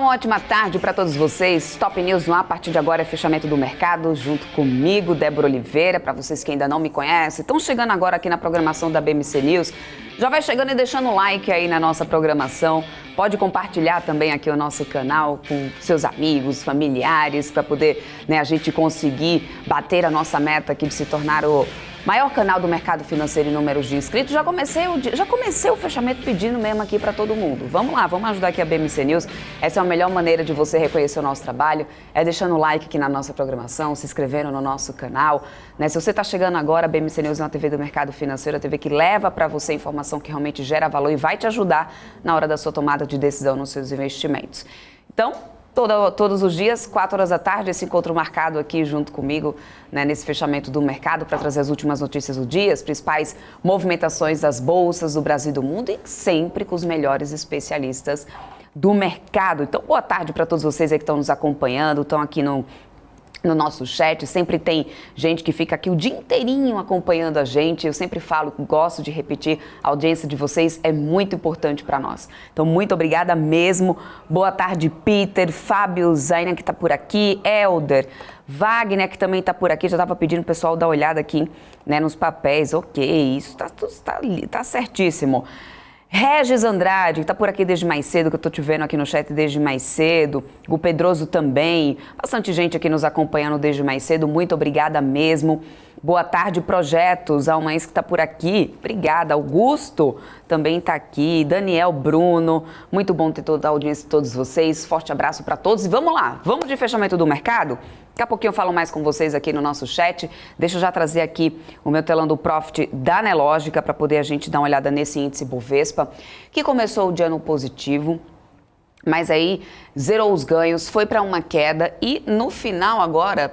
ótima tarde para todos vocês. Top News no ar, a partir de agora é fechamento do mercado, junto comigo, Débora Oliveira. Para vocês que ainda não me conhecem, estão chegando agora aqui na programação da BMC News. Já vai chegando e deixando um like aí na nossa programação. Pode compartilhar também aqui o nosso canal com seus amigos, familiares, para poder a gente conseguir bater a nossa meta aqui de se tornar o maior canal do mercado financeiro em números de inscritos. Já comecei o fechamento pedindo mesmo aqui para todo mundo. Vamos lá, vamos ajudar aqui a BMC News. Essa é a melhor maneira de você reconhecer o nosso trabalho, é deixando o like aqui na nossa programação, se inscrevendo no nosso canal. Se você está chegando agora, a BMC News é uma TV do mercado financeiro, a TV que leva para você informação que realmente gera valor e vai te ajudar na hora da sua tomada de decisão nos seus investimentos. Então, todos os dias, 4 horas da tarde, esse encontro marcado aqui junto comigo, nesse fechamento do mercado, para trazer as últimas notícias do dia, as principais movimentações das bolsas do Brasil e do mundo e sempre com os melhores especialistas do mercado. Então, boa tarde para todos vocês aí que estão nos acompanhando, estão aqui no nosso chat. Sempre tem gente que fica aqui o dia inteirinho acompanhando a gente. Eu sempre falo, gosto de repetir, a audiência de vocês é muito importante para nós. Então, muito obrigada mesmo. Boa tarde, Peter, Fábio, Zaina, que está por aqui, Helder, Wagner, que também está por aqui. Já estava pedindo o pessoal dar uma olhada aqui nos papéis. Ok, isso tá certíssimo. Regis Andrade, que está por aqui desde mais cedo, que eu estou te vendo aqui no chat desde mais cedo. O Pedroso também. Bastante gente aqui nos acompanhando desde mais cedo. Muito obrigada mesmo. Boa tarde, Projetos. Almaís que está por aqui. Obrigada. Augusto também está aqui. Daniel, Bruno. Muito bom ter toda a audiência de todos vocês. Forte abraço para todos. E vamos lá. Vamos de fechamento do mercado? Daqui a pouquinho eu falo mais com vocês aqui no nosso chat. Deixa eu já trazer aqui o meu telão do Profit da Nelógica para poder a gente dar uma olhada nesse índice Bovespa, que começou o dia no positivo, mas aí zerou os ganhos, foi para uma queda e no final agora,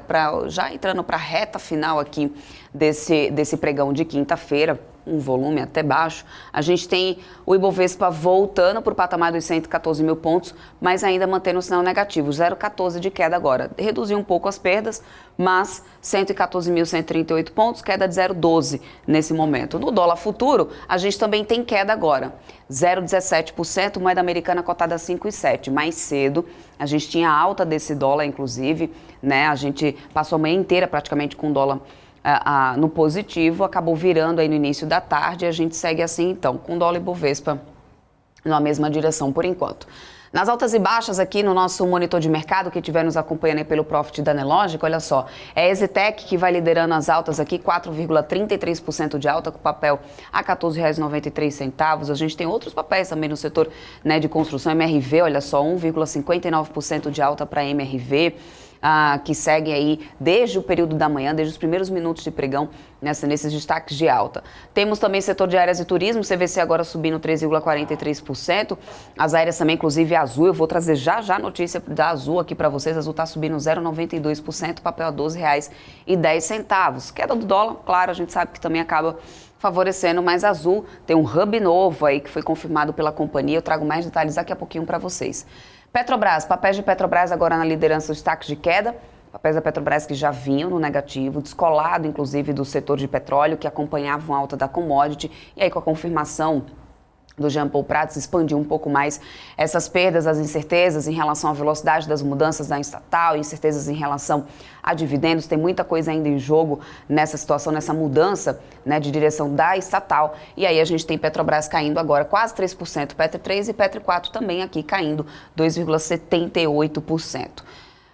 já entrando para a reta final aqui desse pregão de quinta-feira, um volume até baixo, a gente tem o Ibovespa voltando para o patamar dos 114 mil pontos, mas ainda mantendo o sinal negativo, 0,14 de queda agora. Reduziu um pouco as perdas, mas 114.138 pontos, queda de 0,12 nesse momento. No dólar futuro, a gente também tem queda agora, 0,17%, moeda americana cotada a 5,7. Mais cedo, a gente tinha alta desse dólar, inclusive, a gente passou a manhã inteira praticamente com o dólar no positivo, acabou virando aí no início da tarde e a gente segue assim então, com dólar e Bovespa na mesma direção por enquanto. Nas altas e baixas aqui no nosso monitor de mercado, que estiver nos acompanhando aí pelo Profit da Nelógica, olha só, é a EZTEC que vai liderando as altas aqui, 4,33% de alta, com o papel a R$ 14,93. A gente tem outros papéis também no setor de construção, MRV, olha só, 1,59% de alta para MRV. Que seguem aí desde o período da manhã, desde os primeiros minutos de pregão, nesses destaques de alta. Temos também setor de áreas e turismo, CVC agora subindo 3,43%. As aéreas também, inclusive a Azul, eu vou trazer já a notícia da Azul aqui para vocês. A Azul está subindo 0,92%, papel a R$ 12,10. Queda do dólar, claro, a gente sabe que também acaba favorecendo, mas a Azul tem um hub novo aí que foi confirmado pela companhia. Eu trago mais detalhes daqui a pouquinho para vocês. Petrobras, papéis de Petrobras agora na liderança dos destaques de queda, papéis da Petrobras que já vinham no negativo, descolado inclusive do setor de petróleo que acompanhavam a alta da commodity e aí com a confirmação do Jean Paul Prats expandiu um pouco mais essas perdas, as incertezas em relação à velocidade das mudanças da estatal, incertezas em relação a dividendos. Tem muita coisa ainda em jogo nessa situação, nessa mudança de direção da estatal. E aí a gente tem Petrobras caindo agora quase 3%, Petro 3 e Petro 4 também aqui caindo 2,78%.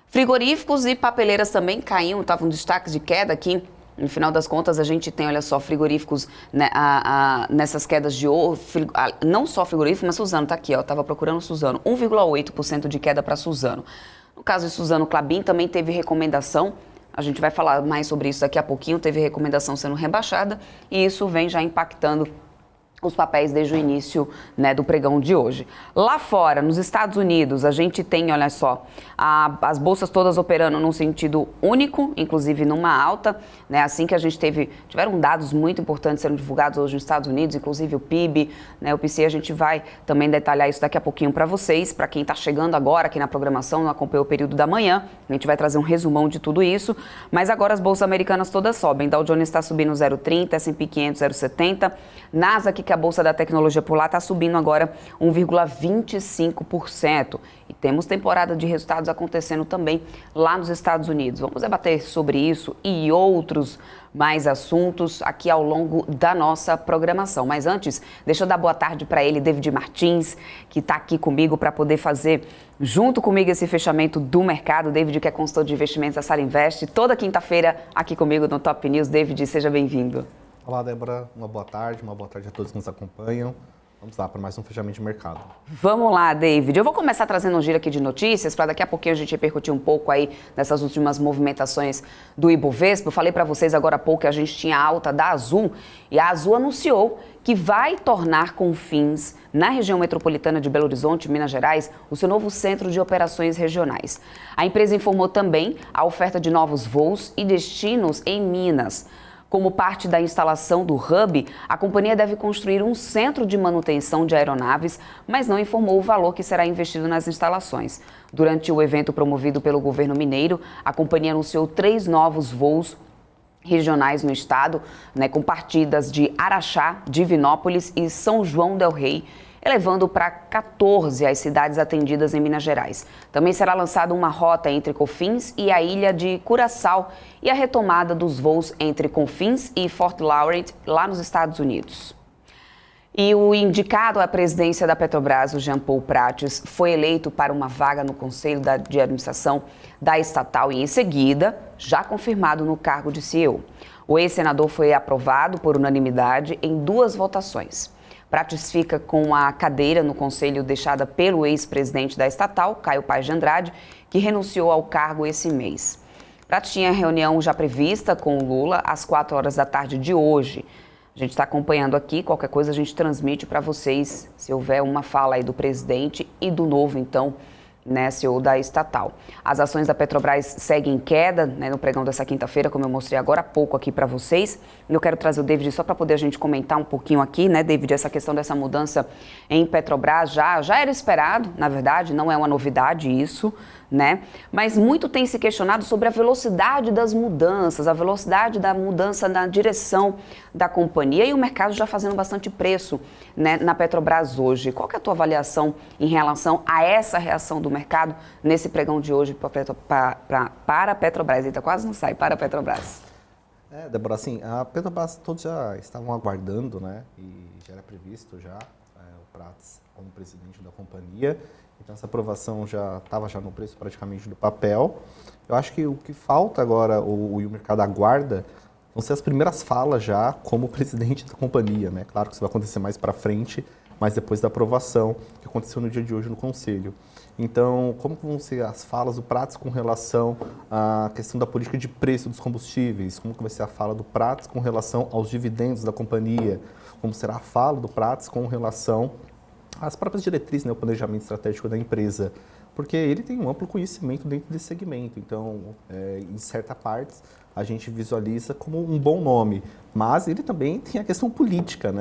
Frigoríficos e papeleiras também caíam, estavam destaques de queda aqui. No final das contas, a gente tem, olha só, frigoríficos nessas quedas de ouro, não só frigorífico, mas Suzano está aqui, estava procurando Suzano, 1,8% de queda para Suzano. No caso de Suzano, Klabin também teve recomendação, a gente vai falar mais sobre isso daqui a pouquinho, teve recomendação sendo rebaixada e isso vem já impactando os papéis desde o início do pregão de hoje. Lá fora, nos Estados Unidos, a gente tem, olha só, as bolsas todas operando num sentido único, inclusive numa alta, assim que a gente tiveram dados muito importantes sendo divulgados hoje nos Estados Unidos, inclusive o PIB, o PCE, a gente vai também detalhar isso daqui a pouquinho para vocês, para quem está chegando agora aqui na programação, não acompanhou o período da manhã, a gente vai trazer um resumão de tudo isso, mas agora as bolsas americanas todas sobem, Dow Jones está subindo 0,30, S&P 500 0,70, Nasdaq que a Bolsa da Tecnologia por lá está subindo agora 1,25%. E temos temporada de resultados acontecendo também lá nos Estados Unidos. Vamos debater sobre isso e outros mais assuntos aqui ao longo da nossa programação. Mas antes, deixa eu dar boa tarde para ele, David Martins, que está aqui comigo para poder fazer junto comigo esse fechamento do mercado. David, que é consultor de investimentos da Sara Invest, toda quinta-feira aqui comigo no Top News. David, seja bem-vindo. Olá, Débora. Uma boa tarde a todos que nos acompanham. Vamos lá para mais um fechamento de mercado. Vamos lá, David. Eu vou começar trazendo um giro aqui de notícias para daqui a pouquinho a gente repercutir um pouco aí nessas últimas movimentações do Ibovespa. Eu falei para vocês agora há pouco que a gente tinha alta da Azul e a Azul anunciou que vai tornar Confins, na região metropolitana de Belo Horizonte, Minas Gerais, o seu novo centro de operações regionais. A empresa informou também a oferta de novos voos e destinos em Minas. Como parte da instalação do hub, a companhia deve construir um centro de manutenção de aeronaves, mas não informou o valor que será investido nas instalações. Durante o evento promovido pelo governo mineiro, a companhia anunciou 3 novos voos regionais no estado, com partidas de Araxá, Divinópolis e São João del Rei, elevando para 14 as cidades atendidas em Minas Gerais. Também será lançada uma rota entre Confins e a ilha de Curaçao e a retomada dos voos entre Confins e Fort Lauderdale, lá nos Estados Unidos. E o indicado à presidência da Petrobras, o Jean Paul Prates, foi eleito para uma vaga no Conselho de Administração da estatal e, em seguida, já confirmado no cargo de CEO. O ex-senador foi aprovado por unanimidade em 2 votações. Prates fica com a cadeira no conselho deixada pelo ex-presidente da estatal, Caio Paes de Andrade, que renunciou ao cargo esse mês. Prates tinha reunião já prevista com o Lula às 4 horas da tarde de hoje. A gente está acompanhando aqui, qualquer coisa a gente transmite para vocês, se houver uma fala aí do presidente e do novo, então, CEO da estatal. As ações da Petrobras seguem em queda, no pregão dessa quinta-feira, como eu mostrei agora há pouco aqui para vocês. Eu quero trazer o David só para poder a gente comentar um pouquinho aqui, David, essa questão dessa mudança em Petrobras já era esperado, na verdade, não é uma novidade isso, mas muito tem se questionado sobre a velocidade das mudanças, a velocidade da mudança na direção da companhia e o mercado já fazendo bastante preço, na Petrobras hoje. Qual que é a tua avaliação em relação a essa reação do mercado nesse pregão de hoje para a Petrobras? Eita, quase não sai, para a Petrobras. Débora, assim, a Petrobras todos já estavam aguardando, e já era previsto o Prates como presidente da companhia. Então, essa aprovação já estava no preço praticamente do papel. Eu acho que o que falta agora, o mercado aguarda, vão ser as primeiras falas já como presidente da companhia, Claro que isso vai acontecer mais para frente, mas depois da aprovação que aconteceu no dia de hoje no Conselho. Então, como vão ser as falas do Prates com relação à questão da política de preço dos combustíveis? Como vai ser a fala do Prates com relação aos dividendos da companhia? Como será a fala do Prates com relação às próprias diretrizes, o planejamento estratégico da empresa? Porque ele tem um amplo conhecimento dentro desse segmento. Então, em certa parte, a gente visualiza como um bom nome. Mas ele também tem a questão política,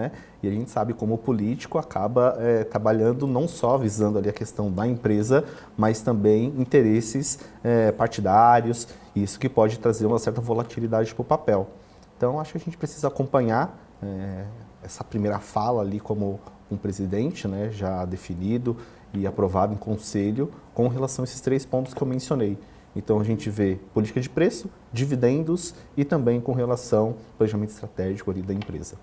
E a gente sabe como o político acaba trabalhando não só visando ali a questão da empresa, mas também interesses partidários, isso que pode trazer uma certa volatilidade para o papel. Então, acho que a gente precisa acompanhar essa primeira fala ali como um presidente, já definido e aprovado em conselho com relação a esses 3 pontos que eu mencionei. Então, a gente vê política de preço, dividendos e também com relação ao planejamento estratégico ali da empresa.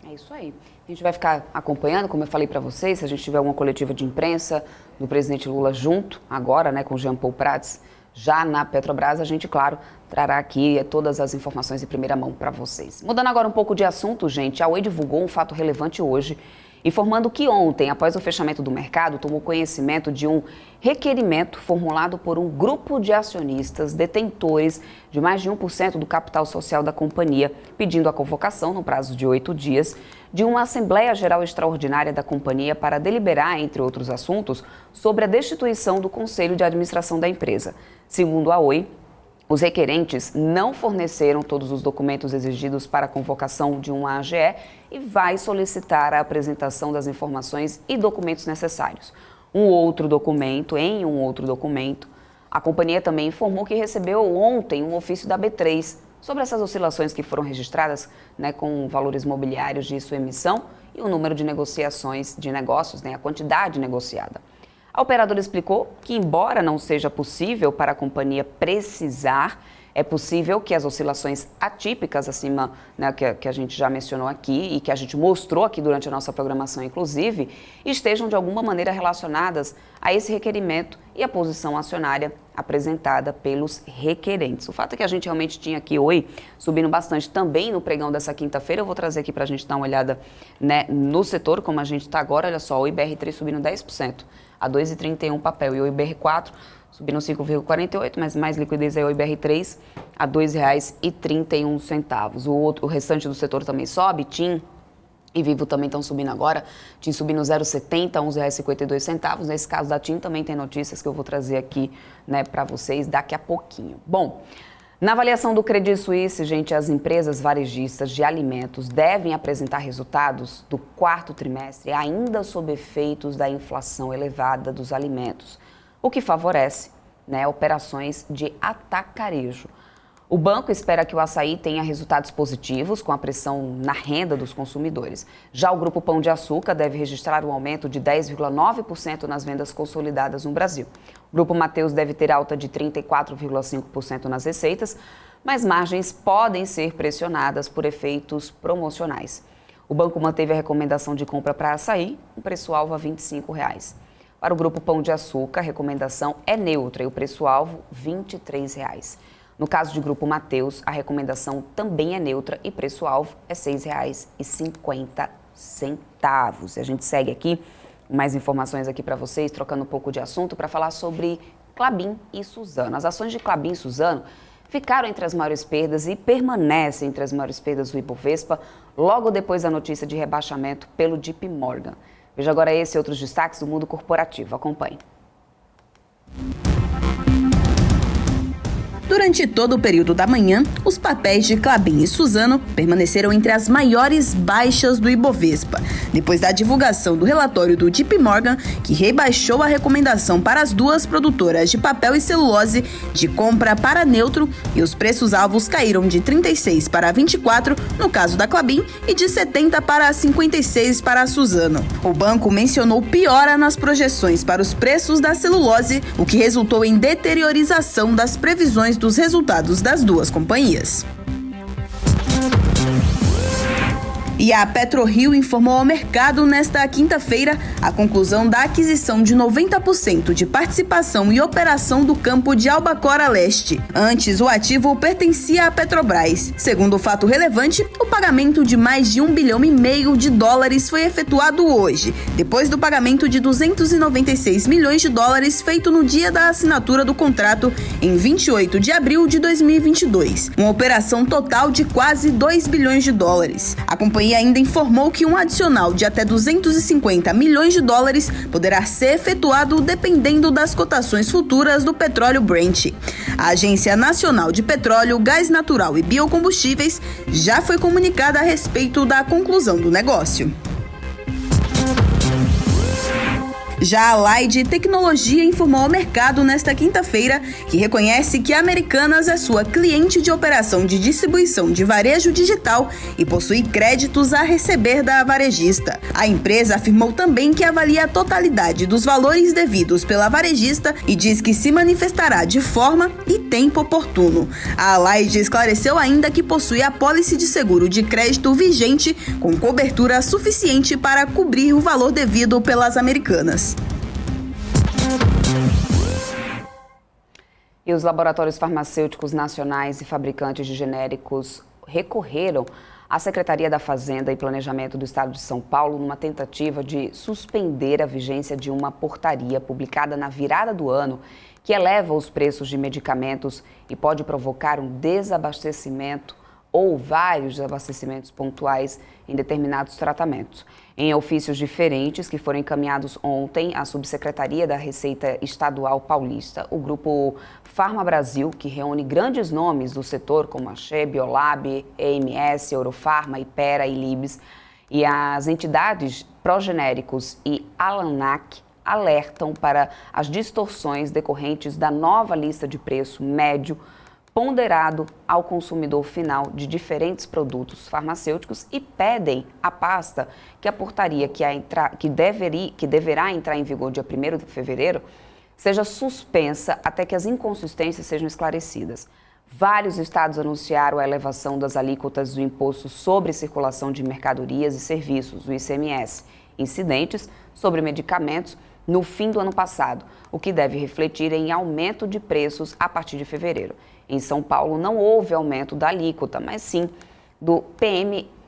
É isso aí. A gente vai ficar acompanhando, como eu falei para vocês, se a gente tiver uma coletiva de imprensa do presidente Lula junto, agora, com o Jean Paul Prates, já na Petrobras, a gente, claro, trará aqui todas as informações em primeira mão para vocês. Mudando agora um pouco de assunto, gente, a Oi divulgou um fato relevante hoje, informando que ontem, após o fechamento do mercado, tomou conhecimento de um requerimento formulado por um grupo de acionistas detentores de mais de 1% do capital social da companhia, pedindo a convocação, no prazo de 8 dias, de uma Assembleia Geral Extraordinária da companhia para deliberar, entre outros assuntos, sobre a destituição do Conselho de Administração da empresa. Segundo a Oi, os requerentes não forneceram todos os documentos exigidos para a convocação de uma AGE e vai solicitar a apresentação das informações e documentos necessários. Em um outro documento, a companhia também informou que recebeu ontem um ofício da B3 sobre essas oscilações que foram registradas, né, com valores mobiliários de sua emissão e o número de negociações de negócios, né, a quantidade negociada. A operadora explicou que, embora não seja possível para a companhia precisar, é possível que as oscilações atípicas acima, né, que a gente já mencionou aqui e que a gente mostrou aqui durante a nossa programação, inclusive, estejam de alguma maneira relacionadas a esse requerimento e a posição acionária apresentada pelos requerentes. O fato é que a gente realmente tinha aqui Oi subindo bastante também no pregão dessa quinta-feira. Eu vou trazer aqui para a gente dar uma olhada, né, no setor, como a gente está agora. Olha só, o IBR3 subindo 10%, a 2,31 papel, e o IBR4 subindo 5,48, mas mais liquidez aí o IBR3 a R$ 2,31. O restante do setor também sobe, TIM e Vivo também estão subindo agora. TIM subindo 0,70, R$ 11,52. Nesse caso da TIM também tem notícias que eu vou trazer aqui, né, para vocês daqui a pouquinho. Bom, na avaliação do Credit Suisse, gente, as empresas varejistas de alimentos devem apresentar resultados do quarto trimestre ainda sob efeitos da inflação elevada dos alimentos, o que favorece, né, operações de atacarejo. O banco espera que o açaí tenha resultados positivos com a pressão na renda dos consumidores. Já o Grupo Pão de Açúcar deve registrar um aumento de 10,9% nas vendas consolidadas no Brasil. O Grupo Mateus deve ter alta de 34,5% nas receitas, mas margens podem ser pressionadas por efeitos promocionais. O banco manteve a recomendação de compra para açaí, um preço-alvo a R$ 25. Para o Grupo Pão de Açúcar, a recomendação é neutra e o preço-alvo R$ 23. No caso de Grupo Mateus, a recomendação também é neutra e preço-alvo é R$ 6,50. E a gente segue aqui, mais informações aqui para vocês, trocando um pouco de assunto para falar sobre Klabin e Suzano. As ações de Klabin e Suzano ficaram entre as maiores perdas e permanecem entre as maiores perdas do Ibovespa logo depois da notícia de rebaixamento pelo JP Morgan. Veja agora esse e outros destaques do mundo corporativo. Acompanhe. Durante todo o período da manhã, os papéis de Klabin e Suzano permaneceram entre as maiores baixas do Ibovespa, depois da divulgação do relatório do JP Morgan, que rebaixou a recomendação para as duas produtoras de papel e celulose de compra para neutro, e os preços-alvos caíram de 36 para 24 no caso da Klabin e de 70 para 56 para a Suzano. O banco mencionou piora nas projeções para os preços da celulose, o que resultou em deteriorização das previsões dos resultados das duas companhias. E a PetroRio informou ao mercado nesta quinta-feira a conclusão da aquisição de 90% de participação e operação do campo de Albacora Leste. Antes, o ativo pertencia à Petrobras. Segundo o fato relevante, o pagamento de mais de $1,5 bilhão foi efetuado hoje, depois do pagamento de $296 milhões feito no dia da assinatura do contrato, em 28 de abril de 2022. Uma operação total de quase $2 bilhões. A companhia ainda informou que um adicional de até $250 milhões poderá ser efetuado dependendo das cotações futuras do petróleo Brent. A Agência Nacional de Petróleo, Gás Natural e Biocombustíveis já foi comunicada a respeito da conclusão do negócio. Já a Allied Tecnologia informou ao mercado nesta quinta-feira que reconhece que a Americanas é sua cliente de operação de distribuição de varejo digital e possui créditos a receber da varejista. A empresa afirmou também que avalia a totalidade dos valores devidos pela varejista e diz que se manifestará de forma e tempo oportuno. A Allied esclareceu ainda que possui apólice de seguro de crédito vigente com cobertura suficiente para cobrir o valor devido pelas Americanas. E os laboratórios farmacêuticos nacionais e fabricantes de genéricos recorreram à Secretaria da Fazenda e Planejamento do Estado de São Paulo numa tentativa de suspender a vigência de uma portaria publicada na virada do ano que eleva os preços de medicamentos e pode provocar um desabastecimento ou vários desabastecimentos pontuais em determinados tratamentos. Em ofícios diferentes que foram encaminhados ontem à Subsecretaria da Receita Estadual Paulista, o grupo Farma Brasil, que reúne grandes nomes do setor como a Che, Biolab, EMS, Eurofarma, Ipera e Libs, e as entidades Progenéricos e Alanac alertam para as distorções decorrentes da nova lista de preço médio ponderado ao consumidor final de diferentes produtos farmacêuticos e pedem à pasta que a portaria que deverá entrar em vigor dia 1º de fevereiro seja suspensa até que as inconsistências sejam esclarecidas. Vários estados anunciaram a elevação das alíquotas do Imposto sobre Circulação de Mercadorias e Serviços, o ICMS, incidentes sobre medicamentos no fim do ano passado, o que deve refletir em aumento de preços a partir de fevereiro. Em São Paulo não houve aumento da alíquota, mas sim do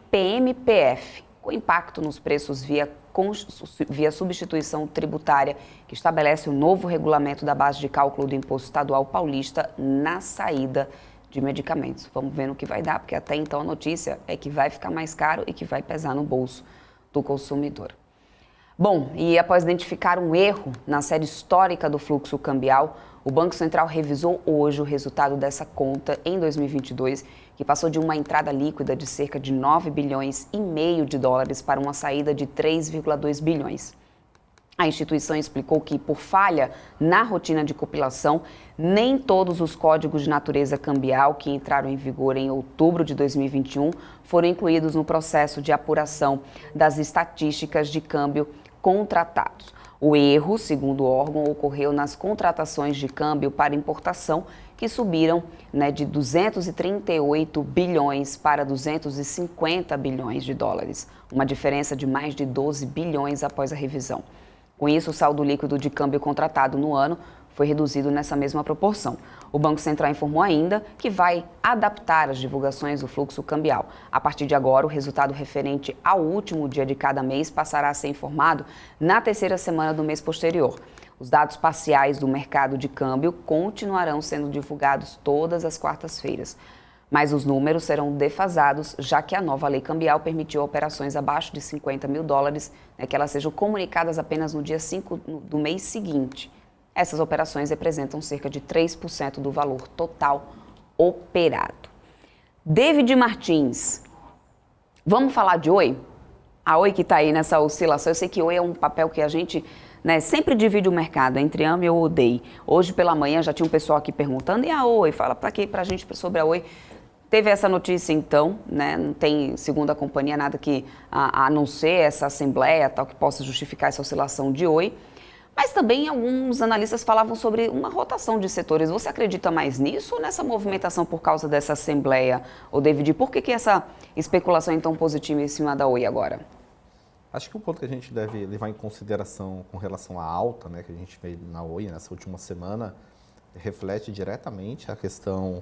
PMPF, com impacto nos preços via substituição tributária, que estabelece o novo regulamento da base de cálculo do Imposto Estadual Paulista na saída de medicamentos. Vamos ver no que vai dar, porque até então a notícia é que vai ficar mais caro e que vai pesar no bolso do consumidor. Bom, e após identificar um erro na série histórica do fluxo cambial, o Banco Central revisou hoje o resultado dessa conta em 2022, que passou de uma entrada líquida de cerca de 9 bilhões e meio de dólares para uma saída de 3,2 bilhões. A instituição explicou que, por falha na rotina de compilação, nem todos os códigos de natureza cambial que entraram em vigor em outubro de 2021 foram incluídos no processo de apuração das estatísticas de câmbio contratados. O erro, segundo o órgão, ocorreu nas contratações de câmbio para importação, que subiram de 238 bilhões para 250 bilhões de dólares, uma diferença de mais de 12 bilhões após a revisão. Com isso, o saldo líquido de câmbio contratado no ano foi reduzido nessa mesma proporção. O Banco Central informou ainda que vai adaptar as divulgações do fluxo cambial. A partir de agora, o resultado referente ao último dia de cada mês passará a ser informado na terceira semana do mês posterior. Os dados parciais do mercado de câmbio continuarão sendo divulgados todas as quartas-feiras. Mas os números serão defasados, já que a nova lei cambial permitiu operações abaixo de 50 mil dólares, que elas sejam comunicadas apenas no dia 5 do mês seguinte. Essas operações representam cerca de 3% do valor total operado. David Martins, vamos falar de Oi? A Oi que está aí nessa oscilação. Eu sei que Oi é um papel que a gente sempre divide o mercado entre ame ou odeie. Hoje pela manhã já tinha um pessoal aqui perguntando, e a Oi? Fala para a gente sobre a Oi. Teve essa notícia então, não tem, segundo a companhia, nada que a não ser essa assembleia tal que possa justificar essa oscilação de Oi. Mas também alguns analistas falavam sobre uma rotação de setores. Você acredita mais nisso ou nessa movimentação por causa dessa assembleia? Ô David, por que essa especulação é tão positiva em cima da Oi agora? Acho que o ponto que a gente deve levar em consideração com relação à alta, que a gente veio na Oi nessa última semana, reflete diretamente a questão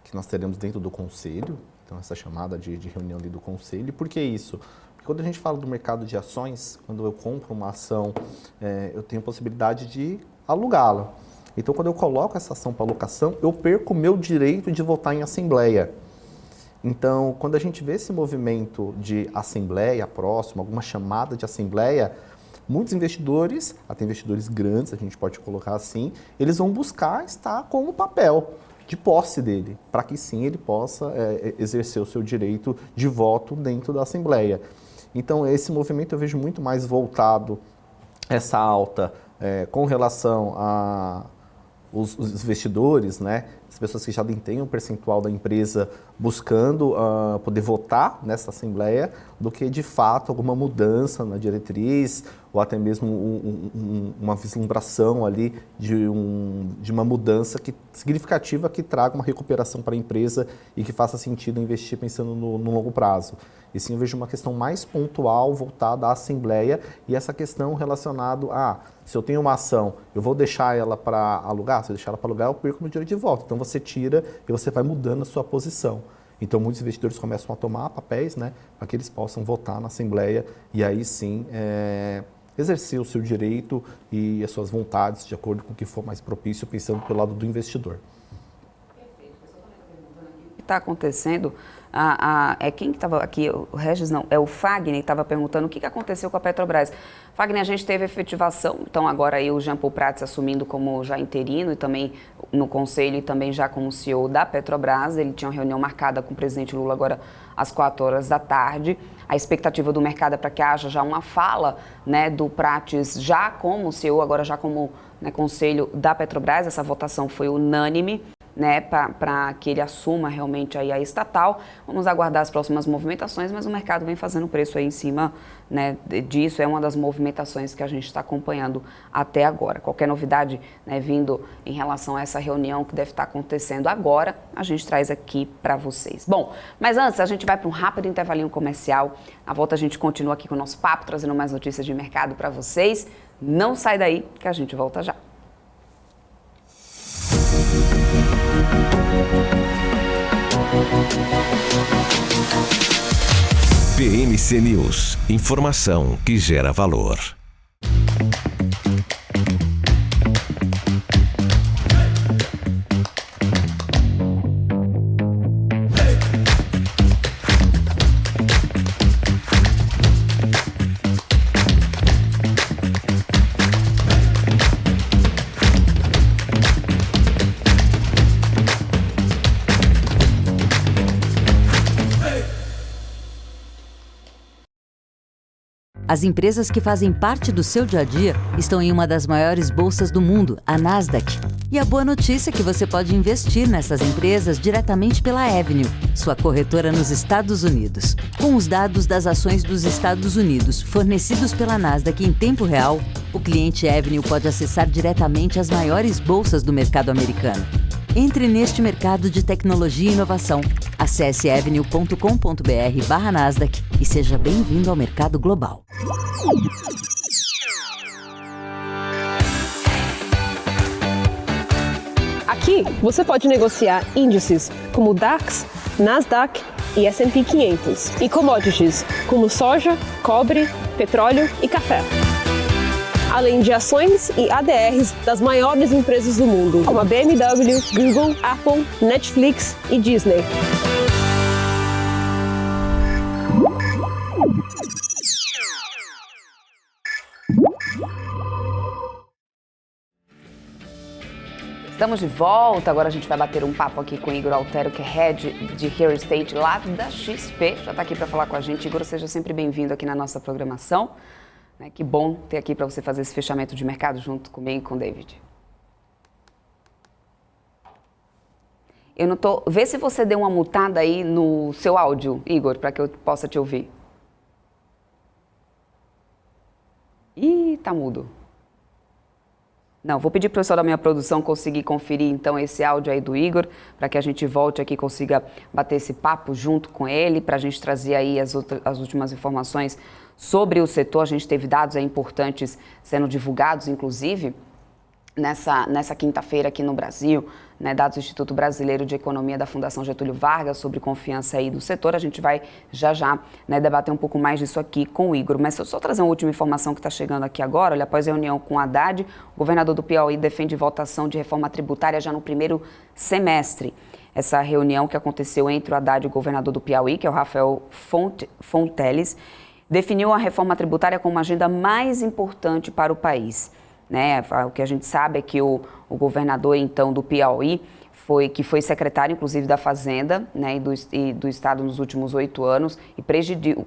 que nós teremos dentro do Conselho, então essa chamada de reunião ali do Conselho. E por que isso? Quando a gente fala do mercado de ações, quando eu compro uma ação, eu tenho a possibilidade de alugá-la. Então, quando eu coloco essa ação para alocação, eu perco o meu direito de votar em assembleia. Então, quando a gente vê esse movimento de assembleia próxima, alguma chamada de assembleia, muitos investidores, até investidores grandes, a gente pode colocar assim, eles vão buscar estar com o papel de posse dele, para que sim ele possa exercer o seu direito de voto dentro da assembleia. Então, esse movimento eu vejo muito mais voltado, essa alta, com relação a os investidores, as pessoas que já detêm um percentual da empresa buscando poder votar nessa assembleia, do que de fato alguma mudança na diretriz ou até mesmo uma vislumbração ali de uma mudança significativa que traga uma recuperação para a empresa e que faça sentido investir pensando no longo prazo. E sim, eu vejo uma questão mais pontual voltada à assembleia e essa questão relacionada a se eu tenho uma ação, eu vou deixar ela para alugar? Se eu deixar ela para alugar, eu perco meu direito de voto. Então você tira e você vai mudando a sua posição. Então muitos investidores começam a tomar papéis, para que eles possam votar na Assembleia e aí sim exercer o seu direito e as suas vontades de acordo com o que for mais propício, pensando pelo lado do investidor. O que está acontecendo? Quem que estava aqui? O Regis não, é o Fagner que estava perguntando o que aconteceu com a Petrobras. Fagner, a gente teve efetivação, então agora aí o Jean Paul Prats assumindo como já interino e também no conselho e também já como CEO da Petrobras. Ele tinha uma reunião marcada com o presidente Lula agora às 16h. A expectativa do mercado é para que haja já uma fala do Prats já como CEO, agora já como conselho da Petrobras. Essa votação foi unânime. né, para que ele assuma realmente aí a estatal. Vamos aguardar as próximas movimentações, mas o mercado vem fazendo preço aí em cima, né, disso. É uma das movimentações que a gente está acompanhando até agora. Qualquer novidade, né, vindo em relação a essa reunião que deve estar acontecendo agora, a gente traz aqui para vocês. Bom, mas antes a gente vai para um rápido intervalinho comercial. Na volta a gente continua aqui com o nosso papo, trazendo mais notícias de mercado para vocês. Não sai daí que a gente volta já. BMC News, informação que gera valor. As empresas que fazem parte do seu dia a dia estão em uma das maiores bolsas do mundo, a Nasdaq. E a boa notícia é que você pode investir nessas empresas diretamente pela Avenue, sua corretora nos Estados Unidos. Com os dados das ações dos Estados Unidos fornecidos pela Nasdaq em tempo real, o cliente Avenue pode acessar diretamente as maiores bolsas do mercado americano. Entre neste mercado de tecnologia e inovação. Acesse avenue.com.br/Nasdaq e seja bem-vindo ao mercado global. Aqui você pode negociar índices como DAX, Nasdaq e S&P 500 e commodities como soja, cobre, petróleo e café. Além de ações e ADRs das maiores empresas do mundo, como a BMW, Google, Apple, Netflix e Disney. Estamos de volta, agora a gente vai bater um papo aqui com o Igor Altero, que é Head de Real Estate lá da XP. Já está aqui para falar com a gente. Igor, seja sempre bem-vindo aqui na nossa programação. Que bom ter aqui para você fazer esse fechamento de mercado junto comigo e com o David. Eu não tô... Vê se você deu uma mutada aí no seu áudio, Igor, para que eu possa te ouvir. Ih, tá mudo. Não, vou pedir para o pessoal da minha produção conseguir conferir então esse áudio aí do Igor, para que a gente volte aqui e consiga bater esse papo junto com ele, para a gente trazer aí as últimas informações sobre o setor. A gente teve dados aí importantes sendo divulgados, inclusive, nessa quinta-feira aqui no Brasil, né, dados do Instituto Brasileiro de Economia da Fundação Getúlio Vargas sobre confiança aí do setor. A gente vai já, né, debater um pouco mais disso aqui com o Igor. Mas só trazer uma última informação que está chegando aqui agora. Olha, após a reunião com o Haddad, o governador do Piauí defende votação de reforma tributária já no primeiro semestre. Essa reunião que aconteceu entre o Haddad e o governador do Piauí, que é o Rafael Fonteles, definiu a reforma tributária como uma agenda mais importante para o país. Né? O que a gente sabe é que o governador, então, do Piauí, que foi secretário, inclusive, da Fazenda, né, e do Estado nos últimos 8 anos, e presidiu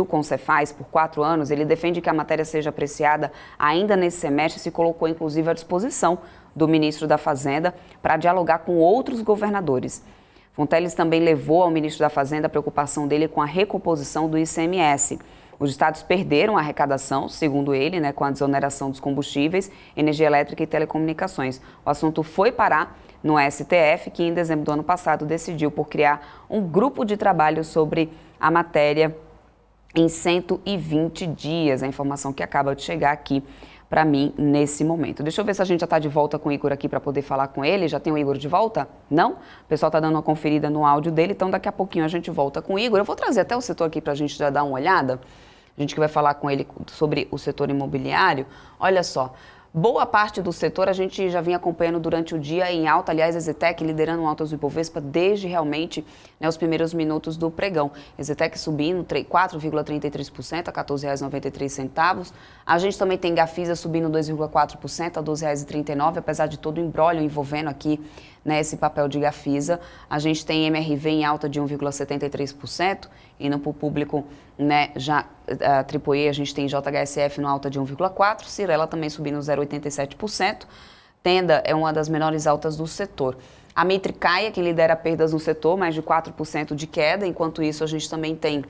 o Concefaz por 4 anos, ele defende que a matéria seja apreciada ainda nesse semestre, se colocou, inclusive, à disposição do ministro da Fazenda para dialogar com outros governadores. Fonteles também levou ao ministro da Fazenda a preocupação dele com a recomposição do ICMS. Os estados perderam a arrecadação, segundo ele, né, com a desoneração dos combustíveis, energia elétrica e telecomunicações. O assunto foi parar no STF, que em dezembro do ano passado decidiu por criar um grupo de trabalho sobre a matéria em 120 dias. A informação que acaba de chegar aqui para mim nesse momento. Deixa eu ver se a gente já está de volta com o Igor aqui para poder falar com ele. Já tem o Igor de volta? Não? O pessoal está dando uma conferida no áudio dele, então daqui a pouquinho a gente volta com o Igor. Eu vou trazer até o setor aqui para a gente já dar uma olhada. A gente que vai falar com ele sobre o setor imobiliário. Olha só, boa parte do setor a gente já vinha acompanhando durante o dia em alta. Aliás, a Exetec liderando altas do Ibovespa desde realmente, né, os primeiros minutos do pregão. Exetec subindo 4,33% a R$ 14,93. A gente também tem Gafisa subindo 2,4% a R$ 12,39, apesar de todo o imbróglio envolvendo aqui, né, esse papel de Gafisa. A gente tem MRV em alta de 1,73%, indo para o público, né, já a AAA, a gente tem JHSF no alta de 1,4%, Cirela também subindo 0,87%, Tenda é uma das menores altas do setor. A Mitre cai, quem lidera perdas no setor, mais de 4% de queda. Enquanto isso, a gente também tem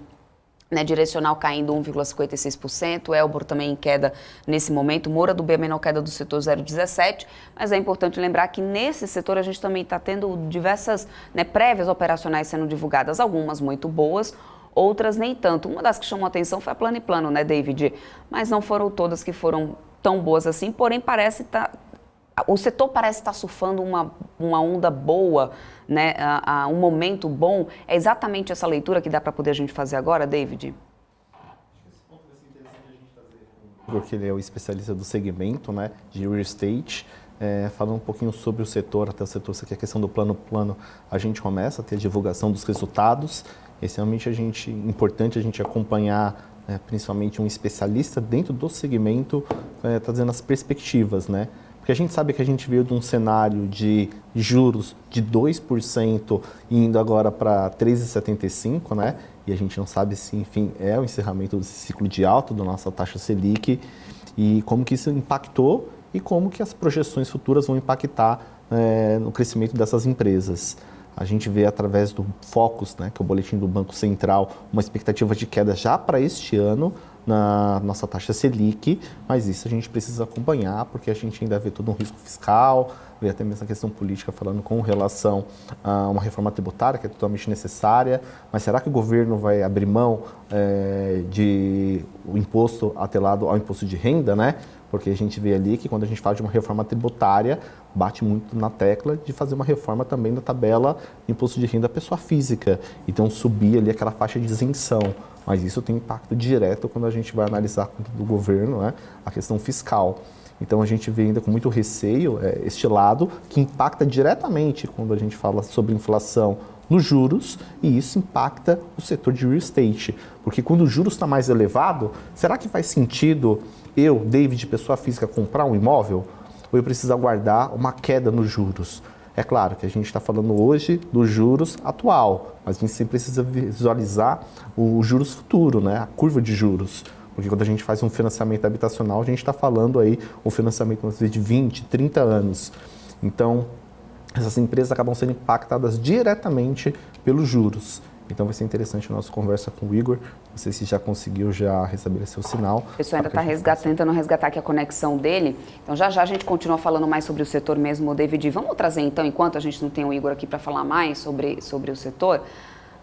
Direcional caindo 1,56%, Elbor também em queda nesse momento, Moura do B, a menor queda do setor 0,17%, mas é importante lembrar que nesse setor a gente também está tendo diversas prévias operacionais sendo divulgadas, algumas muito boas, outras nem tanto. Uma das que chamou a atenção foi a Plano e Plano, David? Mas não foram todas que foram tão boas assim, porém o setor parece estar surfando uma onda boa, um momento bom. É exatamente essa leitura que dá para poder a gente fazer agora, David? Porque ele é o especialista do segmento, de real estate, falando um pouquinho sobre o setor, até o setor, isso aqui é a questão do plano, a gente começa a ter a divulgação dos resultados. Esse realmente importante a gente acompanhar, principalmente um especialista dentro do segmento, trazendo as perspectivas, Porque a gente sabe que a gente veio de um cenário de juros de 2% indo agora para 3,75%, E a gente não sabe se, enfim, é o encerramento desse ciclo de alta da nossa taxa Selic e como que isso impactou e como que as projeções futuras vão impactar no crescimento dessas empresas. A gente vê através do Focus, que é o boletim do Banco Central, uma expectativa de queda já para este ano, na nossa taxa Selic, mas isso a gente precisa acompanhar, porque a gente ainda vê todo um risco fiscal, vê até mesmo a questão política falando com relação a uma reforma tributária que é totalmente necessária, mas será que o governo vai abrir mão de o imposto atrelado ao imposto de renda, Porque a gente vê ali que quando a gente fala de uma reforma tributária, bate muito na tecla de fazer uma reforma também da tabela de imposto de renda da pessoa física. Então, subir ali aquela faixa de isenção. Mas isso tem impacto direto quando a gente vai analisar do governo, a questão fiscal. Então, a gente vê ainda com muito receio este lado que impacta diretamente quando a gente fala sobre inflação nos juros, e isso impacta o setor de real estate. Porque quando o juros está mais elevado, será que faz sentido eu, David, pessoa física, comprar um imóvel? Ou eu preciso aguardar uma queda nos juros? É claro que a gente está falando hoje dos juros atual, mas a gente sempre precisa visualizar o juros futuro, a curva de juros. Porque quando a gente faz um financiamento habitacional, a gente está falando aí um financiamento de 20, 30 anos. Então, essas empresas acabam sendo impactadas diretamente pelos juros. Então vai ser interessante a nossa conversa com o Igor. Não sei se já conseguiu restabelecer o sinal. O pessoal ainda está tentando resgatar aqui a conexão dele. Então já a gente continua falando mais sobre o setor mesmo, David. Vamos trazer então, enquanto a gente não tem o Igor aqui para falar mais sobre o setor,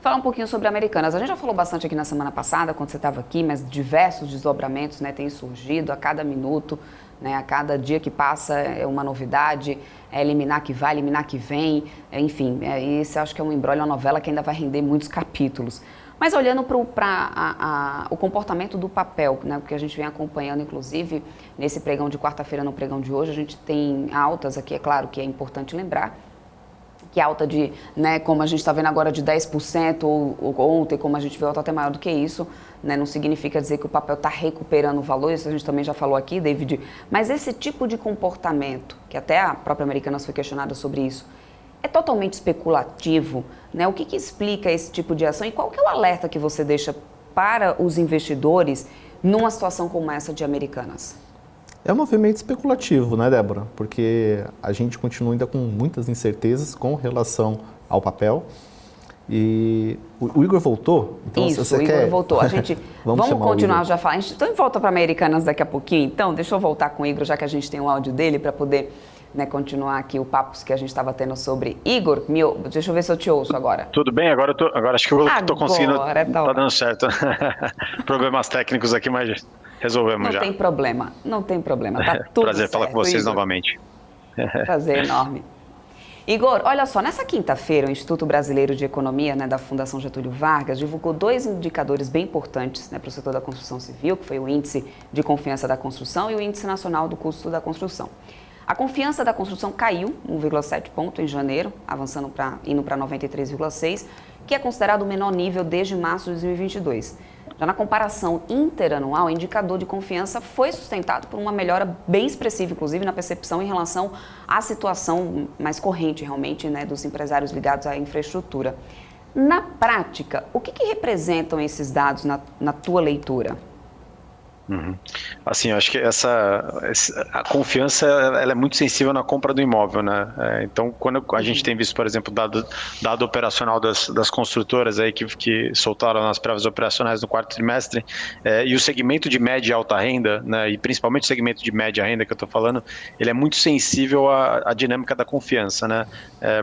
falar um pouquinho sobre Americanas. A gente já falou bastante aqui na semana passada, quando você estava aqui, mas diversos desdobramentos têm surgido a cada minuto. A cada dia que passa é uma novidade, é eliminar que vai, eliminar que vem, enfim, isso acho que é um imbróglio, uma novela que ainda vai render muitos capítulos. Mas olhando para o comportamento do papel, porque a gente vem acompanhando, inclusive, nesse pregão de quarta-feira, no pregão de hoje, a gente tem altas aqui, é claro que é importante lembrar, que alta de, como a gente está vendo agora, de 10%, ou ontem, como a gente viu, alta até maior do que isso, não significa dizer que o papel está recuperando o valor, isso a gente também já falou aqui, David, mas esse tipo de comportamento, que até a própria Americanas foi questionada sobre isso, é totalmente especulativo, O que explica esse tipo de ação e qual que é o alerta que você deixa para os investidores numa situação como essa de Americanas? É um movimento especulativo, Débora? Porque a gente continua ainda com muitas incertezas com relação ao papel. E o Igor voltou? Então, isso, o Igor voltou. A gente vamos continuar já falando. Então, em volta para Americanas daqui a pouquinho. Então, deixa eu voltar com o Igor, já que a gente tem o áudio dele, para poder continuar aqui o papo que a gente estava tendo sobre Igor. Deixa eu ver se eu te ouço agora. Tudo bem? Agora acho que eu estou conseguindo. Tá dando certo. Problemas técnicos aqui, mas resolvemos já. Não tem problema. Tá tudo Prazer certo, falar com vocês Igor. novamente. Prazer enorme. Igor, olha só, nessa quinta-feira, o Instituto Brasileiro de Economia, da Fundação Getúlio Vargas, divulgou 2 indicadores bem importantes para o setor da construção civil, que foi o Índice de Confiança da Construção e o Índice Nacional do Custo da Construção. A confiança da construção caiu 1,7 ponto em janeiro, indo para 93,6, que é considerado o menor nível desde março de 2022. Já na comparação interanual, o indicador de confiança foi sustentado por uma melhora bem expressiva, inclusive na percepção em relação à situação mais corrente, realmente, dos empresários ligados à infraestrutura. Na prática, o que representam esses dados na tua leitura? Assim, eu acho que a confiança ela é muito sensível na compra do imóvel, né? Então, quando a gente tem visto, por exemplo, dado operacional das construtoras aí que soltaram as prévias operacionais no quarto trimestre, e o segmento de média e alta renda, né, e principalmente o segmento de média renda que eu estou falando, ele é muito sensível à dinâmica da confiança, né?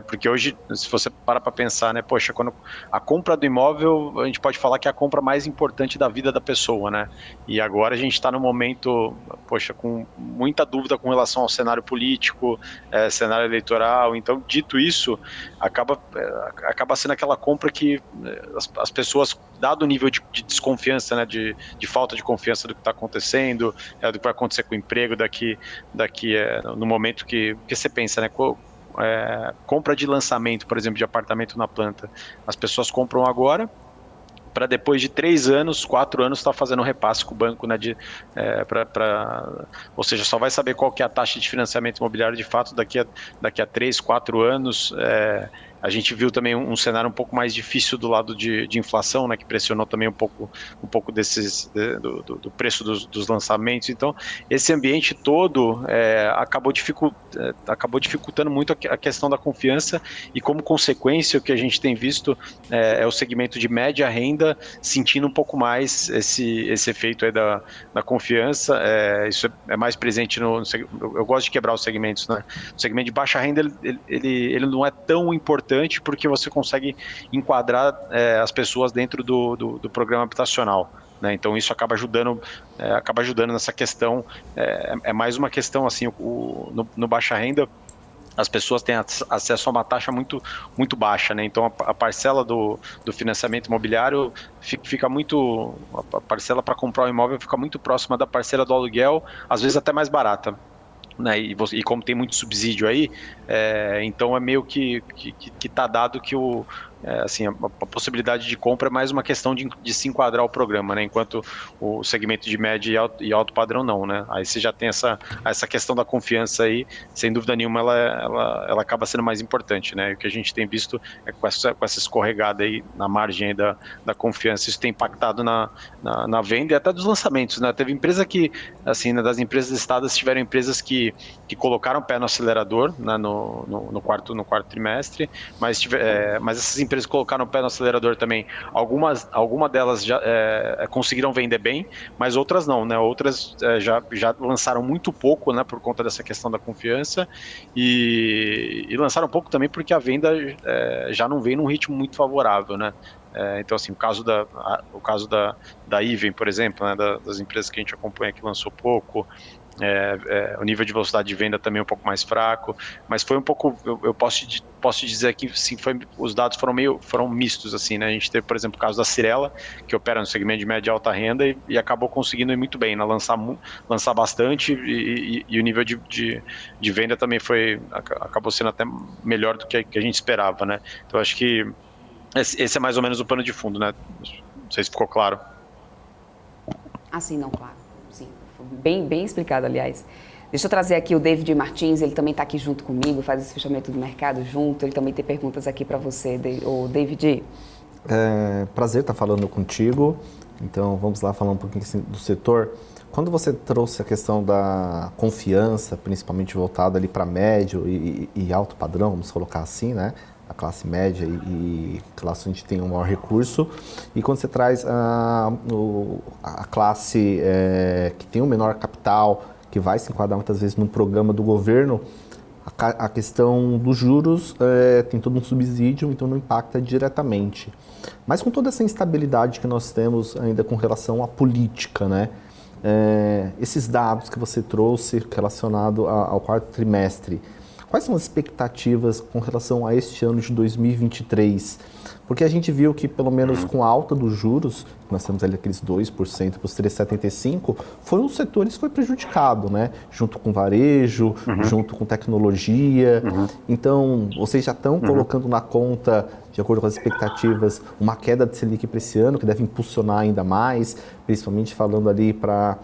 Porque hoje, se você para pensar, né, poxa, quando a compra do imóvel, a gente pode falar que é a compra mais importante da vida da pessoa, né? E agora a gente está no momento, poxa, com muita dúvida com relação ao cenário político, cenário eleitoral. Então, dito isso, acaba sendo aquela compra que as pessoas, dado o nível de desconfiança, né, de falta de confiança do que está acontecendo, do que vai acontecer com o emprego no momento que você pensa, né? Compra de lançamento, por exemplo, de apartamento na planta. As pessoas compram agora para depois de 3 anos, 4 anos, estar fazendo repasse com o banco, né, ou seja, só vai saber qual que é a taxa de financiamento imobiliário de fato daqui a 3, 4 anos. A gente viu também um cenário um pouco mais difícil do lado de inflação, né, que pressionou também um pouco do preço dos lançamentos. Então, esse ambiente todo acabou dificultando muito a questão da confiança, e como consequência o que a gente tem visto é o segmento de média renda sentindo um pouco mais esse efeito aí da confiança. Isso é mais presente eu gosto de quebrar os segmentos, né? O segmento de baixa renda ele não é tão importante, porque você consegue enquadrar as pessoas dentro do programa habitacional, né? Então isso acaba ajudando nessa questão. É mais uma questão assim, no baixa renda as pessoas têm acesso a uma taxa muito, muito baixa, né? Então a parcela do financiamento imobiliário fica muito, a parcela para comprar um imóvel fica muito próxima da parcela do aluguel, às vezes até mais barata, né? E como tem muito subsídio aí, então é meio que está dado que assim, a possibilidade de compra é mais uma questão de se enquadrar o programa, né? Enquanto o segmento de médio e alto padrão não, né? Aí você já tem essa questão da confiança aí, sem dúvida nenhuma ela acaba sendo mais importante, né? O que a gente tem visto é com essa escorregada aí na margem aí da confiança, isso tem impactado na venda e até dos lançamentos, né? Teve empresa que, assim, né, das empresas listadas, tiveram empresas que colocaram o pé no acelerador, né, no quarto trimestre, mas essas empresas colocaram o pé no acelerador também. Algumas delas já conseguiram vender bem, mas outras não, né? Outras já lançaram muito pouco, né, por conta dessa questão da confiança, e lançaram pouco também porque a venda já não vem num ritmo muito favorável, né? Então, assim, o caso da Iven, por exemplo, né, das empresas que a gente acompanha que lançou pouco, o nível de velocidade de venda também é um pouco mais fraco, mas foi um pouco, eu posso dizer que sim, os dados foram mistos, assim, né? A gente teve, por exemplo, o caso da Cyrela, que opera no segmento de média e alta renda e acabou conseguindo ir muito bem, né? Lançar bastante, e o nível de venda também acabou sendo até melhor do que a gente esperava, né? Então acho que esse é mais ou menos o pano de fundo, né? Não sei se ficou claro. Assim, não, claro. Sim, bem, bem explicado, aliás. Deixa eu trazer aqui o David Martins, ele também está aqui junto comigo, faz esse fechamento do mercado junto, ele também tem perguntas aqui para você, o David. Prazer estar falando contigo, então vamos lá falar um pouquinho do setor. Quando você trouxe a questão da confiança, principalmente voltada ali para médio e alto padrão, vamos colocar assim, né? A classe média e classe onde tem um maior recurso, e quando você traz a classe que tem um menor capital, que vai se enquadrar muitas vezes num programa do governo, a questão dos juros tem todo um subsídio, então não impacta diretamente. Mas com toda essa instabilidade que nós temos ainda com relação à política, né? Esses dados que você trouxe relacionado ao quarto trimestre, quais são as expectativas com relação a este ano de 2023? Porque a gente viu que, pelo menos com a alta dos juros, nós temos ali aqueles 2% para os 3,75%, foi um dos setores que foi prejudicado, né? Junto com varejo, junto com tecnologia. Então, vocês já estão colocando na conta, de acordo com as expectativas, uma queda de Selic para esse ano, que deve impulsionar ainda mais, principalmente falando ali para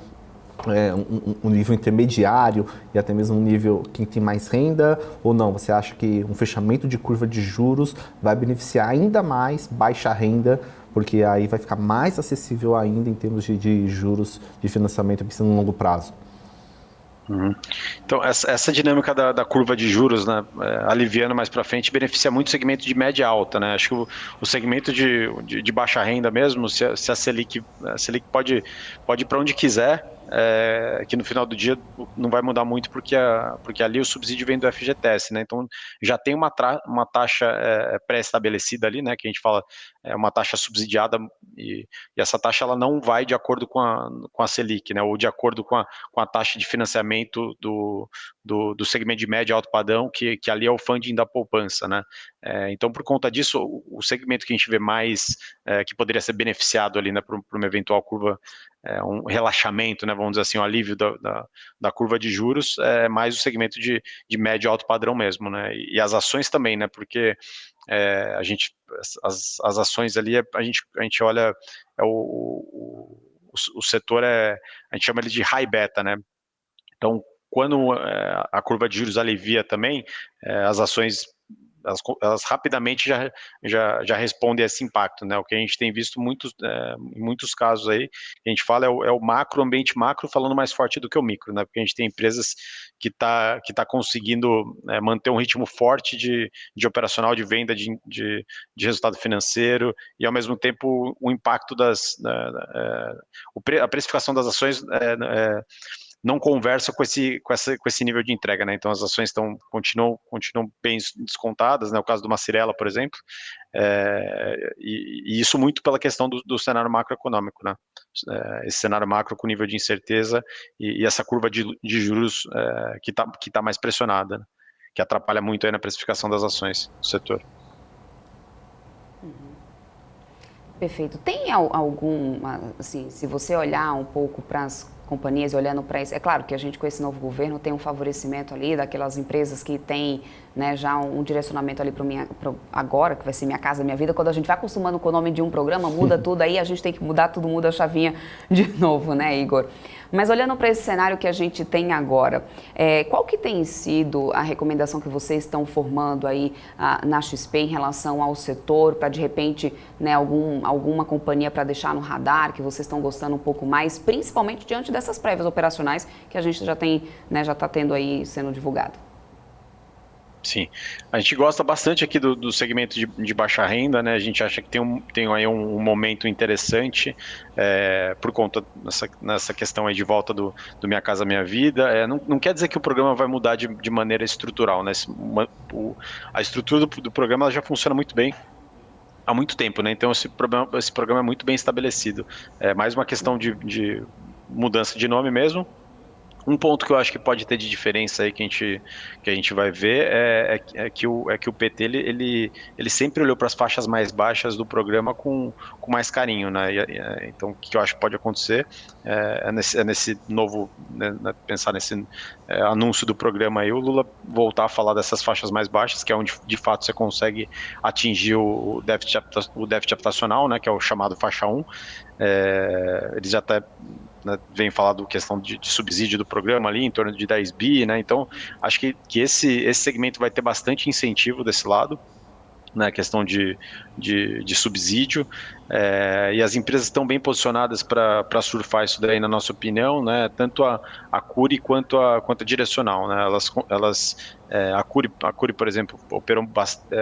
um nível intermediário e até mesmo um nível quem tem mais renda, ou não? Você acha que um fechamento de curva de juros vai beneficiar ainda mais baixa renda, porque aí vai ficar mais acessível ainda em termos de juros de financiamento pensando no longo prazo. Então, essa dinâmica da curva de juros, né, aliviando mais para frente, beneficia muito o segmento de média alta, né? Acho que o segmento de baixa renda mesmo, se a Selic pode ir para onde quiser, que no final do dia não vai mudar muito porque ali o subsídio vem do FGTS, né? Então já tem uma taxa pré-estabelecida ali, né? Que a gente fala é uma taxa subsidiada e essa taxa ela não vai de acordo com a Selic, né? Ou de acordo com a taxa de financiamento do segmento de médio e alto padrão, que ali é o funding da poupança, né? Então, por conta disso, o segmento que a gente vê mais, que poderia ser beneficiado ali, né, por uma eventual curva, um relaxamento, né, vamos dizer assim, um alívio da curva de juros, é mais o segmento de médio e alto padrão mesmo, né? E as ações também, né? Porque as ações ali, a gente olha, o setor a gente chama ele de high beta, né? Então, quando a curva de juros alivia também, as ações elas rapidamente já respondem a esse impacto, né? O que a gente tem visto em muitos casos aí, a gente fala é o macro, ambiente macro falando mais forte do que o micro, né? Porque a gente tem empresas que tá conseguindo manter um ritmo forte de operacional, de venda, de resultado financeiro, e ao mesmo tempo o impacto a precificação das ações não conversa com esse nível de entrega, né? Então as ações continuam bem descontadas, né? O caso do Macirella, por exemplo, e isso muito pela questão do cenário macroeconômico, né? Esse cenário macro com nível de incerteza e essa curva de juros que tá mais pressionada, né? Que atrapalha muito aí na precificação das ações do setor. Perfeito. Tem algum, assim, se você olhar um pouco para as companhias, olhando para isso, é claro que a gente com esse novo governo tem um favorecimento ali daquelas empresas que têm, né, já um direcionamento ali para agora, que vai ser Minha Casa Minha Vida. Quando a gente vai acostumando com o nome de um programa, muda tudo, aí a gente tem que mudar tudo, muda a chavinha de novo, né, Igor? Mas olhando para esse cenário que a gente tem agora, qual que tem sido a recomendação que vocês estão formando aí na XP em relação ao setor, para de repente, né, alguma companhia para deixar no radar, que vocês estão gostando um pouco mais, principalmente diante dessas prévias operacionais que a gente já tem, né, já está tendo aí sendo divulgado? Sim, a gente gosta bastante aqui do segmento de baixa renda, né? A gente acha que tem aí um momento interessante por conta nessa questão aí de volta do Minha Casa Minha Vida. Não quer dizer que o programa vai mudar de maneira estrutural, né? A estrutura do programa ela já funciona muito bem há muito tempo, né? Então esse programa é muito bem estabelecido. É mais uma questão de mudança de nome mesmo. Um ponto que eu acho que pode ter de diferença aí que a gente vai ver é que o PT ele sempre olhou para as faixas mais baixas do programa com mais carinho, né? Então o que eu acho que pode acontecer nesse novo, né, pensar nesse anúncio do programa aí, o Lula voltar a falar dessas faixas mais baixas, que é onde de fato você consegue atingir o déficit habitacional, né? Que é o chamado faixa 1. Eles já até, né, vem falar da questão de subsídio do programa ali, em torno de 10 bi, né? Então, acho que esse segmento vai ter bastante incentivo desse lado, né? Questão de subsídio, e as empresas estão bem posicionadas para surfar isso daí, na nossa opinião, né? Tanto a Cury quanto a Direcional, né? A Cury, por exemplo, operou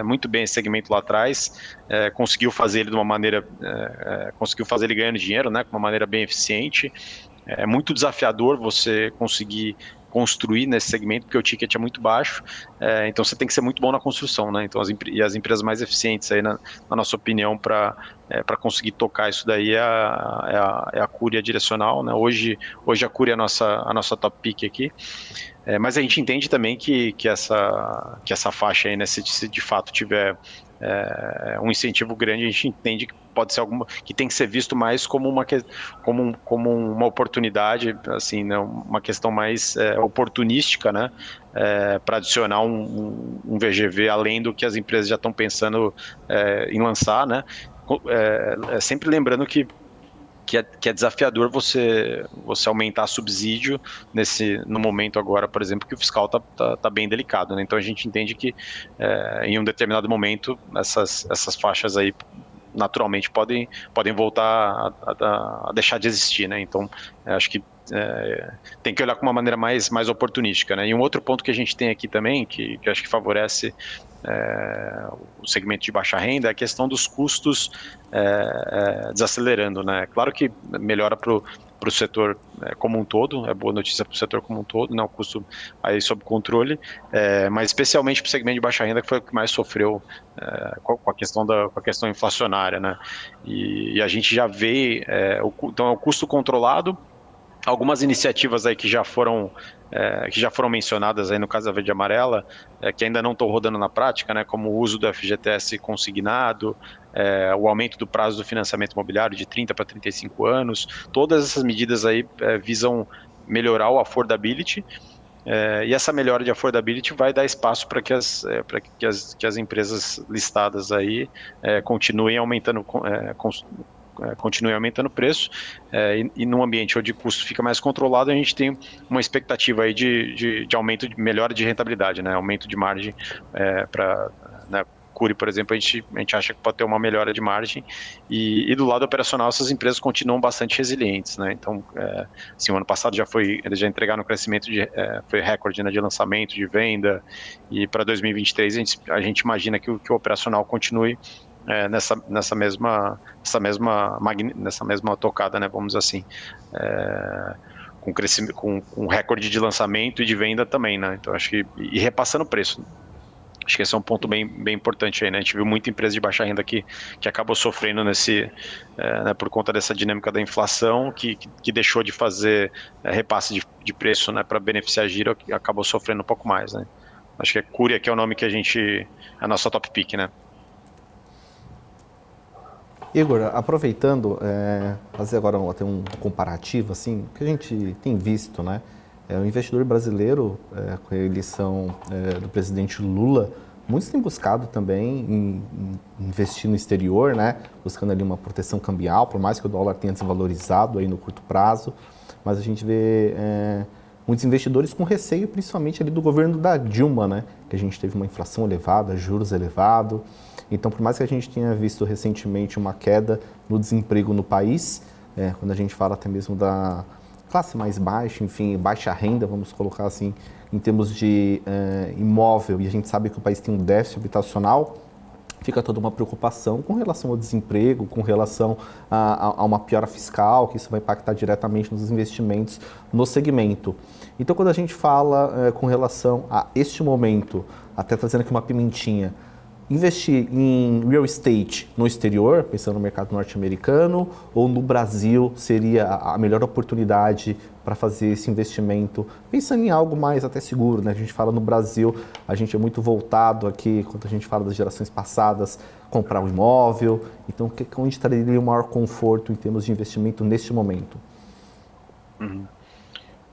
muito bem esse segmento lá atrás, conseguiu fazer ele de uma maneira, conseguiu fazer ele ganhando dinheiro, né? De uma maneira bem eficiente. É muito desafiador você conseguir construir nesse segmento, porque o ticket é muito baixo, então você tem que ser muito bom na construção, né? Então as empresas mais eficientes aí, na nossa opinião, para conseguir tocar isso daí é a Cury e a Direcional, né? Hoje a Cury é a nossa top pick aqui, mas a gente entende também que essa faixa aí, né, se de fato tiver um incentivo grande, a gente entende que pode ser que tem que ser visto mais como uma oportunidade, assim, né, uma questão mais oportunística, né, para adicionar um VGV além do que as empresas já estão pensando em lançar, né, sempre lembrando que é desafiador você aumentar subsídio no momento agora, por exemplo, que o fiscal tá bem delicado, né? Então a gente entende que em um determinado momento essas faixas aí naturalmente podem voltar a deixar de existir, né? Então, acho que tem que olhar com uma maneira mais oportunística, né? E um outro ponto que a gente tem aqui também, que acho que favorece o segmento de baixa renda, é a questão dos custos desacelerando, né? Claro que melhora para o setor como um todo, é boa notícia para o setor como um todo, né? O custo aí sob controle, mas especialmente para o segmento de baixa renda, que foi o que mais sofreu com a questão inflacionária, né? E a gente já vê, então é o custo controlado. Algumas iniciativas aí que já foram mencionadas aí no caso da Verde e Amarela, que ainda não estão rodando na prática, né, como o uso do FGTS consignado, o aumento do prazo do financiamento imobiliário de 30 para 35 anos, todas essas medidas aí visam melhorar o affordability, e essa melhora de affordability vai dar espaço para que as empresas listadas aí continuem aumentando o preço, e num ambiente onde o custo fica mais controlado, a gente tem uma expectativa aí de aumento, de melhora de rentabilidade, né? Aumento de margem para, né, Cury, por exemplo, a gente acha que pode ter uma melhora de margem, e do lado operacional essas empresas continuam bastante resilientes, né? Então, assim, o ano passado eles já entregaram um crescimento foi recorde, né, de lançamento, de venda, e para 2023 a gente imagina que o operacional continue nessa mesma tocada, né, vamos dizer assim, com crescimento, com recorde de lançamento e de venda também, né? Então acho que, e repassando o preço, acho que esse é um ponto bem importante aí, né? A gente viu muita empresa de baixa renda que acabou sofrendo né, por conta dessa dinâmica da inflação, que deixou de fazer repasse de preço, né, para beneficiar a Giro, que acabou sofrendo um pouco mais, né? Acho que a Cury aqui é o nome que é a nossa top pick, né? Igor, aproveitando, fazer agora até um comparativo, assim, que a gente tem visto, né? O investidor brasileiro, com a eleição do presidente Lula, muitos têm buscado também em investir no exterior, né? Buscando ali uma proteção cambial, por mais que o dólar tenha desvalorizado aí no curto prazo, mas a gente vê muitos investidores com receio, principalmente ali do governo da Dilma, né? Que a gente teve uma inflação elevada, juros elevados. Então, por mais que a gente tenha visto recentemente uma queda no desemprego no país, quando a gente fala até mesmo da classe mais baixa, enfim, baixa renda, vamos colocar assim, em termos de imóvel, e a gente sabe que o país tem um déficit habitacional, fica toda uma preocupação com relação ao desemprego, com relação a uma piora fiscal, que isso vai impactar diretamente nos investimentos no segmento. Então, quando a gente fala com relação a este momento, até trazendo aqui uma pimentinha, investir em real estate no exterior, pensando no mercado norte-americano, ou no Brasil seria a melhor oportunidade para fazer esse investimento, pensando em algo mais até seguro, né? A gente fala no Brasil, a gente é muito voltado aqui, quando a gente fala das gerações passadas, comprar um imóvel. Então, onde estaria o maior conforto em termos de investimento neste momento? Uhum.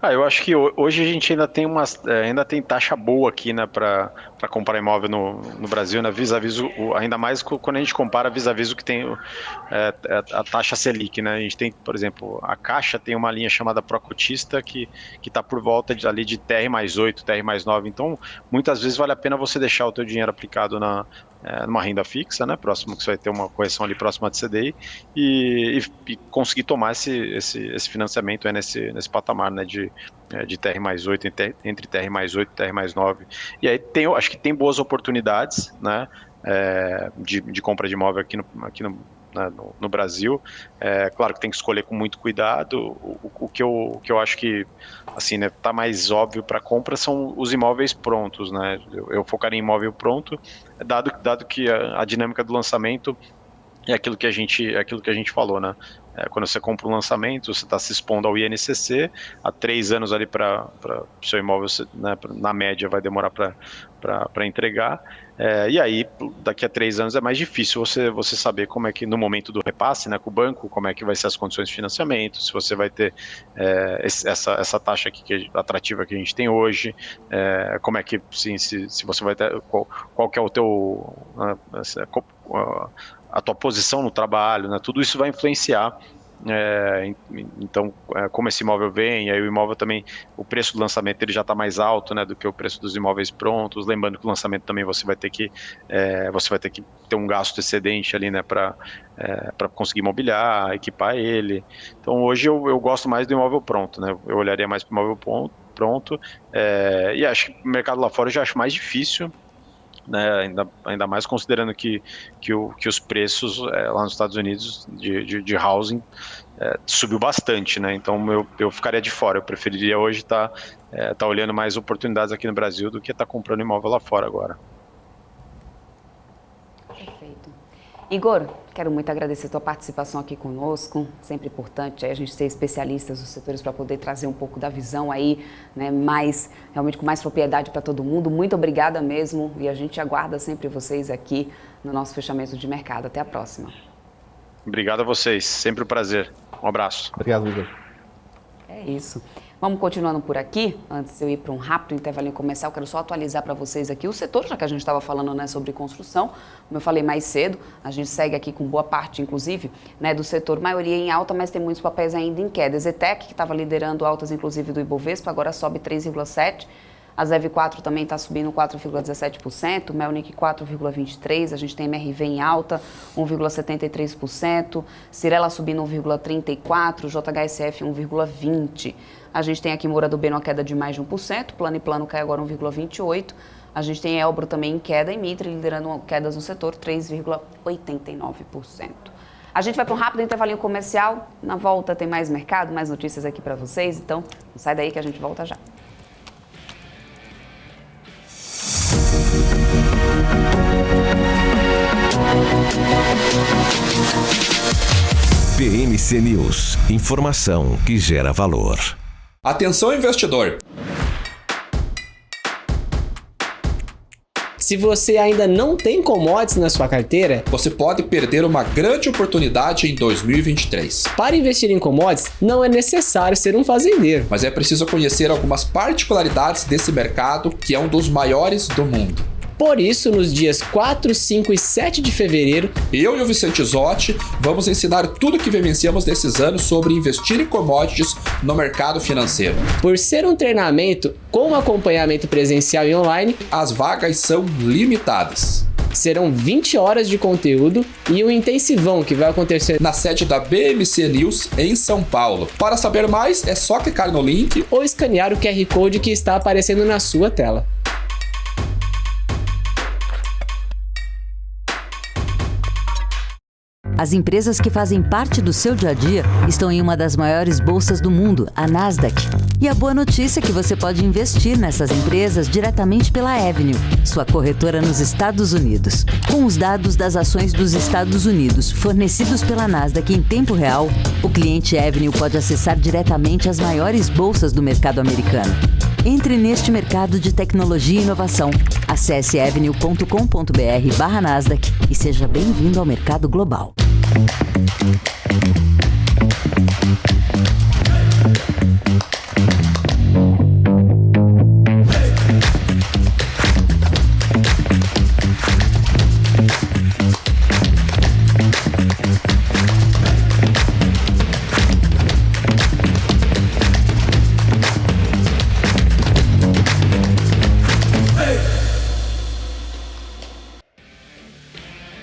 Eu acho que hoje a gente ainda tem taxa boa aqui, né, para comprar imóvel no Brasil, né, vis-à-vis, ainda mais quando a gente compara vis-à-vis o que tem a taxa Selic, né? A gente tem, por exemplo, a Caixa tem uma linha chamada Procotista que está por volta ali de TR mais 8, TR mais 9, então muitas vezes vale a pena você deixar o teu dinheiro aplicado numa renda fixa, né, próximo, que você vai ter uma correção ali próxima de CDI, e conseguir tomar esse financiamento nesse patamar, né, de TR mais 8, entre TR mais 8 e TR mais 9. E aí acho que tem boas oportunidades, né, de compra de imóvel aqui no Brasil. Claro que tem que escolher com muito cuidado. O que eu acho que assim, né, tá mais óbvio para compra são os imóveis prontos, né? Eu focaria em imóvel pronto, dado que a dinâmica do lançamento é aquilo que a gente falou, né? Quando você compra um lançamento, você está se expondo ao INCC, há 3 anos ali para o seu imóvel, né, na média vai demorar para entregar, e aí daqui a 3 anos é mais difícil você saber como é que no momento do repasse, né, com o banco, como é que vai ser as condições de financiamento, se você vai ter essa taxa aqui atrativa que a gente tem hoje, como é que, sim, se você vai ter, qual que é o teu... a tua posição no trabalho, né? Tudo isso vai influenciar Então, como esse imóvel vem, aí o imóvel também, o preço do lançamento ele já está mais alto, né, do que o preço dos imóveis prontos. Lembrando que o lançamento também você vai ter que ter um gasto excedente ali, né, para conseguir mobiliar, equipar ele. Então, hoje eu gosto mais do imóvel pronto, né? Eu olharia mais para o imóvel pronto. E acho que o mercado lá fora eu já acho mais difícil. Né, ainda mais considerando que os preços lá nos Estados Unidos de housing subiu bastante, né? Então eu ficaria de fora. Eu preferiria hoje estar olhando mais oportunidades aqui no Brasil do que estar comprando imóvel lá fora agora. Perfeito. Igor, quero muito agradecer a tua participação aqui conosco, sempre importante a gente ter especialistas dos setores para poder trazer um pouco da visão aí, né, realmente com mais propriedade para todo mundo. Muito obrigada mesmo e a gente aguarda sempre vocês aqui no nosso fechamento de mercado. Até a próxima. Obrigado a vocês, sempre um prazer. Um abraço. Obrigado, Igor. É isso. Vamos continuando por aqui. Antes de eu ir para um rápido intervalinho comercial, quero só atualizar para vocês aqui o setor, já que a gente estava falando, né, sobre construção. Como eu falei mais cedo, a gente segue aqui com boa parte, inclusive, né, do setor, maioria em alta, mas tem muitos papéis ainda em queda. Zetec, que estava liderando altas, inclusive, do Ibovespa, agora sobe 3,7%. A ZEV4 também está subindo 4,17%, Melnick 4,23%, a gente tem MRV em alta, 1,73%, Cirela subindo 1,34%, JHSF 1,20%. A gente tem aqui Moura do B numa queda de mais de 1%, Plano e Plano cai agora 1,28%. A gente tem Elbro também em queda e Mitre liderando quedas no setor, 3,89%. A gente vai para um rápido intervalinho comercial, na volta tem mais mercado, mais notícias aqui para vocês, então não sai daí que a gente volta já. BMC News, informação que gera valor. Atenção, investidor! Se você ainda não tem commodities na sua carteira, Você pode perder uma grande oportunidade em 2023. para investir em commodities não é necessário ser um fazendeiro. Mas é preciso conhecer algumas particularidades desse mercado, que é um dos maiores do mundo. Por isso, nos dias 4, 5 e 7 de fevereiro, Eu e o Vicente Zotti vamos ensinar tudo que vivenciamos nesses anos sobre investir em commodities no mercado financeiro. por ser um treinamento com acompanhamento presencial e online, As vagas são limitadas. serão 20 horas de conteúdo e um intensivão que vai acontecer Na sede da BMC News em São Paulo. Para saber mais, é só clicar no link. ou escanear o QR Code que está aparecendo na sua tela. As empresas que fazem parte do seu dia a dia estão em uma das maiores bolsas do mundo, a Nasdaq. E a boa notícia é que você pode investir nessas empresas diretamente pela Avenue, sua corretora nos Estados Unidos. Com os dados das ações dos Estados Unidos fornecidos pela Nasdaq em tempo real, o cliente Avenue pode acessar diretamente as maiores bolsas do mercado americano. Entre neste mercado de tecnologia e inovação. Acesse avenue.com.br/Nasdaq e seja bem-vindo ao mercado global.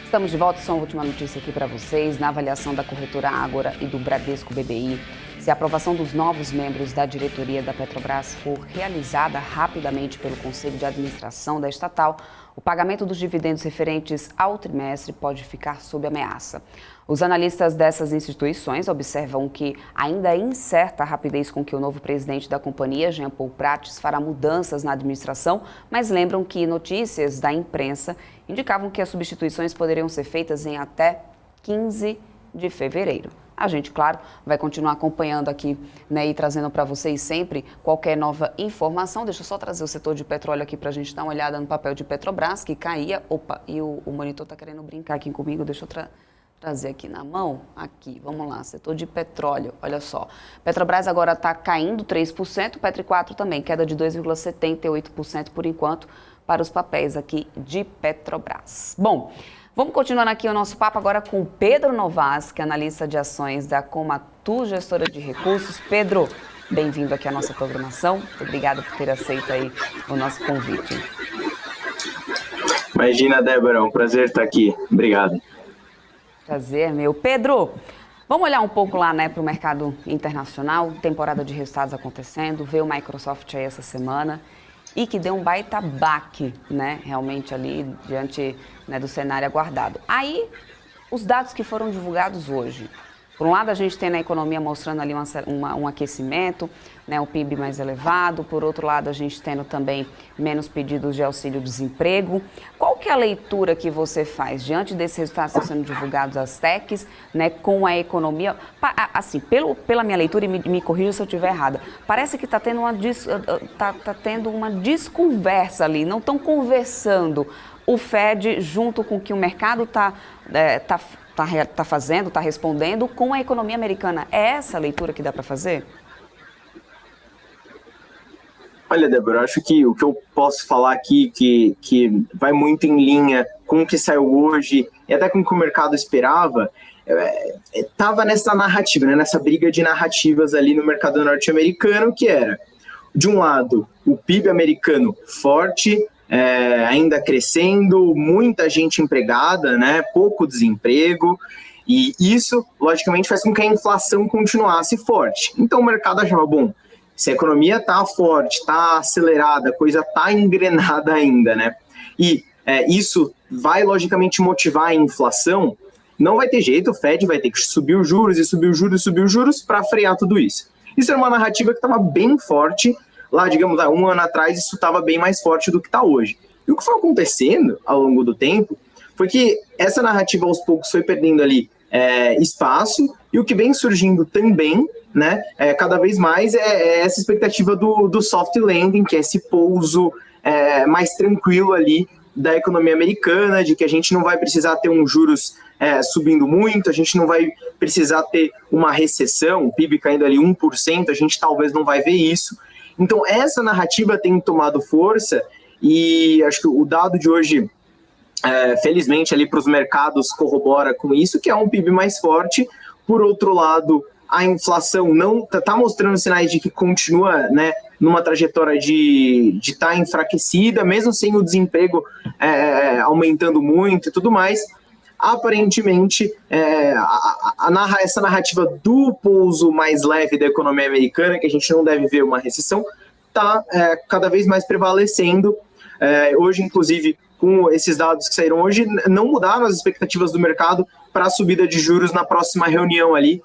Estamos de volta, só uma última notícia aqui para vocês. Na avaliação da corretora Ágora e do Bradesco BBI, se a aprovação dos novos membros da diretoria da Petrobras for realizada rapidamente pelo Conselho de Administração da estatal, o pagamento dos dividendos referentes ao trimestre pode ficar sob ameaça. Os analistas dessas instituições observam que ainda é incerta a rapidez com que o novo presidente da companhia, Jean Paul Prats, fará mudanças na administração, mas lembram que notícias da imprensa indicavam que as substituições poderiam ser feitas em até 15 de fevereiro. A gente, claro, vai continuar acompanhando aqui, né, e trazendo para vocês sempre qualquer nova informação. Deixa eu só trazer o setor de petróleo aqui para a gente dar uma olhada no papel de Petrobras, que caía. Opa, e o monitor está querendo brincar aqui comigo, deixa eu trazer aqui na mão. Aqui, vamos lá, setor de petróleo, olha só. Petrobras agora está caindo 3%, Petro 4 também, queda de 2,78% por enquanto para os papéis aqui de Petrobras. Bom, Vamos continuando aqui o nosso papo agora com Pedro Novas, que é analista de ações da Comatu, gestora de recursos. Pedro, bem-vindo aqui à nossa programação. Muito obrigada por ter aceito aí o nosso convite. Imagina, Débora, é um prazer estar aqui. Obrigado. Prazer, meu. Pedro, vamos olhar um pouco lá, né, para o mercado internacional, temporada de resultados acontecendo, veio o Microsoft aí essa semana e que deu um baita baque, né, realmente ali diante, né, do cenário aguardado. Aí, os dados que foram divulgados hoje. Por um lado, a gente tem na economia mostrando ali um aquecimento, né, o PIB mais elevado. Por outro lado, a gente tendo também menos pedidos de auxílio-desemprego. Qual que é a leitura que você faz diante desses resultados que estão sendo divulgados às techs, né, com a economia? Assim, pela minha leitura, e me corrija se eu estiver errada, parece que está tendo uma desconversa ali, não estão conversando o Fed junto com o que o mercado está fazendo, está respondendo com a economia americana. É essa a leitura que dá para fazer? Olha, Débora, eu acho que o que eu posso falar aqui que vai muito em linha com o que saiu hoje e até com o que o mercado esperava, estava nessa narrativa, né, nessa briga de narrativas ali no mercado norte-americano, que era, de um lado, o PIB americano forte, ainda crescendo, muita gente empregada, né, pouco desemprego, e isso, logicamente, faz com que a inflação continuasse forte. Então o mercado achava, bom, se a economia está forte, está acelerada, a coisa está engrenada ainda, né, e isso vai, logicamente, motivar a inflação, não vai ter jeito, o Fed vai ter que subir os juros e subir os juros e subir os juros para frear tudo isso. Isso era uma narrativa que estava bem forte. Lá, digamos, um ano atrás, isso estava bem mais forte do que está hoje. E o que foi acontecendo ao longo do tempo foi que essa narrativa, aos poucos, foi perdendo ali espaço, e o que vem surgindo também, né, cada vez mais, é essa expectativa do soft landing, que é esse pouso mais tranquilo ali da economia americana, de que a gente não vai precisar ter uns juros subindo muito, a gente não vai precisar ter uma recessão, o PIB caindo ali 1%, a gente talvez não vai ver isso. Então, essa narrativa tem tomado força e acho que o dado de hoje, felizmente, ali para os mercados corrobora com isso, que é um PIB mais forte. Por outro lado, a inflação não está mostrando sinais de que continua, né, numa trajetória de estar enfraquecida, mesmo sem o desemprego aumentando muito e tudo mais. Aparentemente, essa narrativa do pouso mais leve da economia americana, que a gente não deve ver uma recessão, está cada vez mais prevalecendo. Hoje, inclusive, com esses dados que saíram hoje, não mudaram as expectativas do mercado para a subida de juros na próxima reunião ali,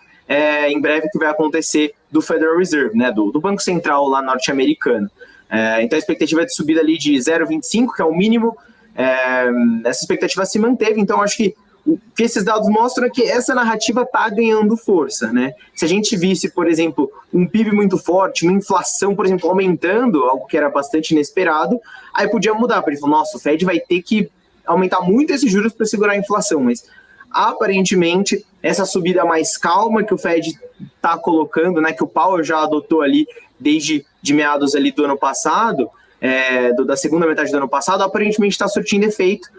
em breve, que vai acontecer do Federal Reserve, né, do Banco Central lá norte-americano. Então, a expectativa é de subida ali de 0,25, que é o mínimo. Essa expectativa se manteve, então acho que o que esses dados mostram é que essa narrativa está ganhando força, né? Se a gente visse, por exemplo, um PIB muito forte, uma inflação, por exemplo, aumentando, algo que era bastante inesperado, aí podia mudar, por exemplo, nossa, o Fed vai ter que aumentar muito esses juros para segurar a inflação, mas aparentemente essa subida mais calma que o Fed está colocando, né, que o Powell já adotou ali desde de meados ali do ano passado, da segunda metade do ano passado, aparentemente está surtindo efeito.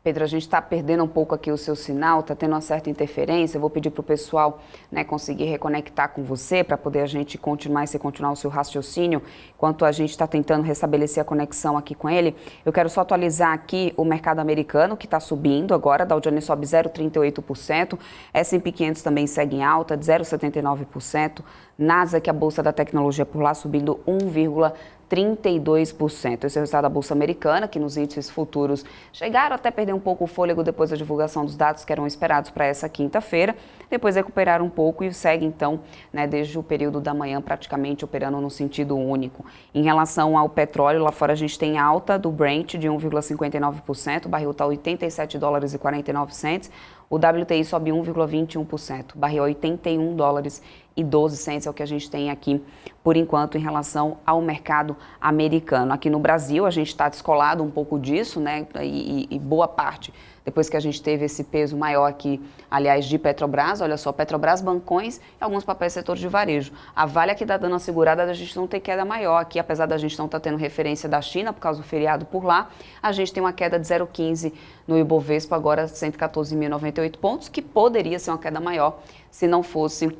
Pedro, a gente está perdendo um pouco aqui o seu sinal, está tendo uma certa interferência. Eu vou pedir para o pessoal, né, conseguir reconectar com você para poder a gente continuar o seu raciocínio, enquanto a gente está tentando restabelecer a conexão aqui com ele. Eu quero só atualizar aqui o mercado americano, que está subindo agora. Dow Jones sobe 0,38%, S&P 500 também segue em alta de 0,79%, Nasdaq, a bolsa da tecnologia por lá, subindo 1,32%. Esse é o resultado da Bolsa Americana, que nos índices futuros chegaram até perder um pouco o fôlego depois da divulgação dos dados que eram esperados para essa quinta-feira. Depois recuperaram um pouco e segue, então, né, desde o período da manhã, praticamente operando no sentido único. Em relação ao petróleo, lá fora a gente tem alta do Brent de 1,59%, o barril está $87,49. O WTI sobe 1,21%, barril $81,26. é o que a gente tem aqui, por enquanto, em relação ao mercado americano. Aqui no Brasil, a gente está descolado um pouco disso, né? E boa parte, depois que a gente teve esse peso maior aqui, aliás, de Petrobras, olha só, Petrobras, bancões e alguns papéis setor de varejo. A Vale aqui está dando uma segurada da gente não ter queda maior aqui, apesar da gente não estar tendo referência da China por causa do feriado por lá, a gente tem uma queda de 0,15 no Ibovespa, agora 114.098 pontos, que poderia ser uma queda maior se não fosse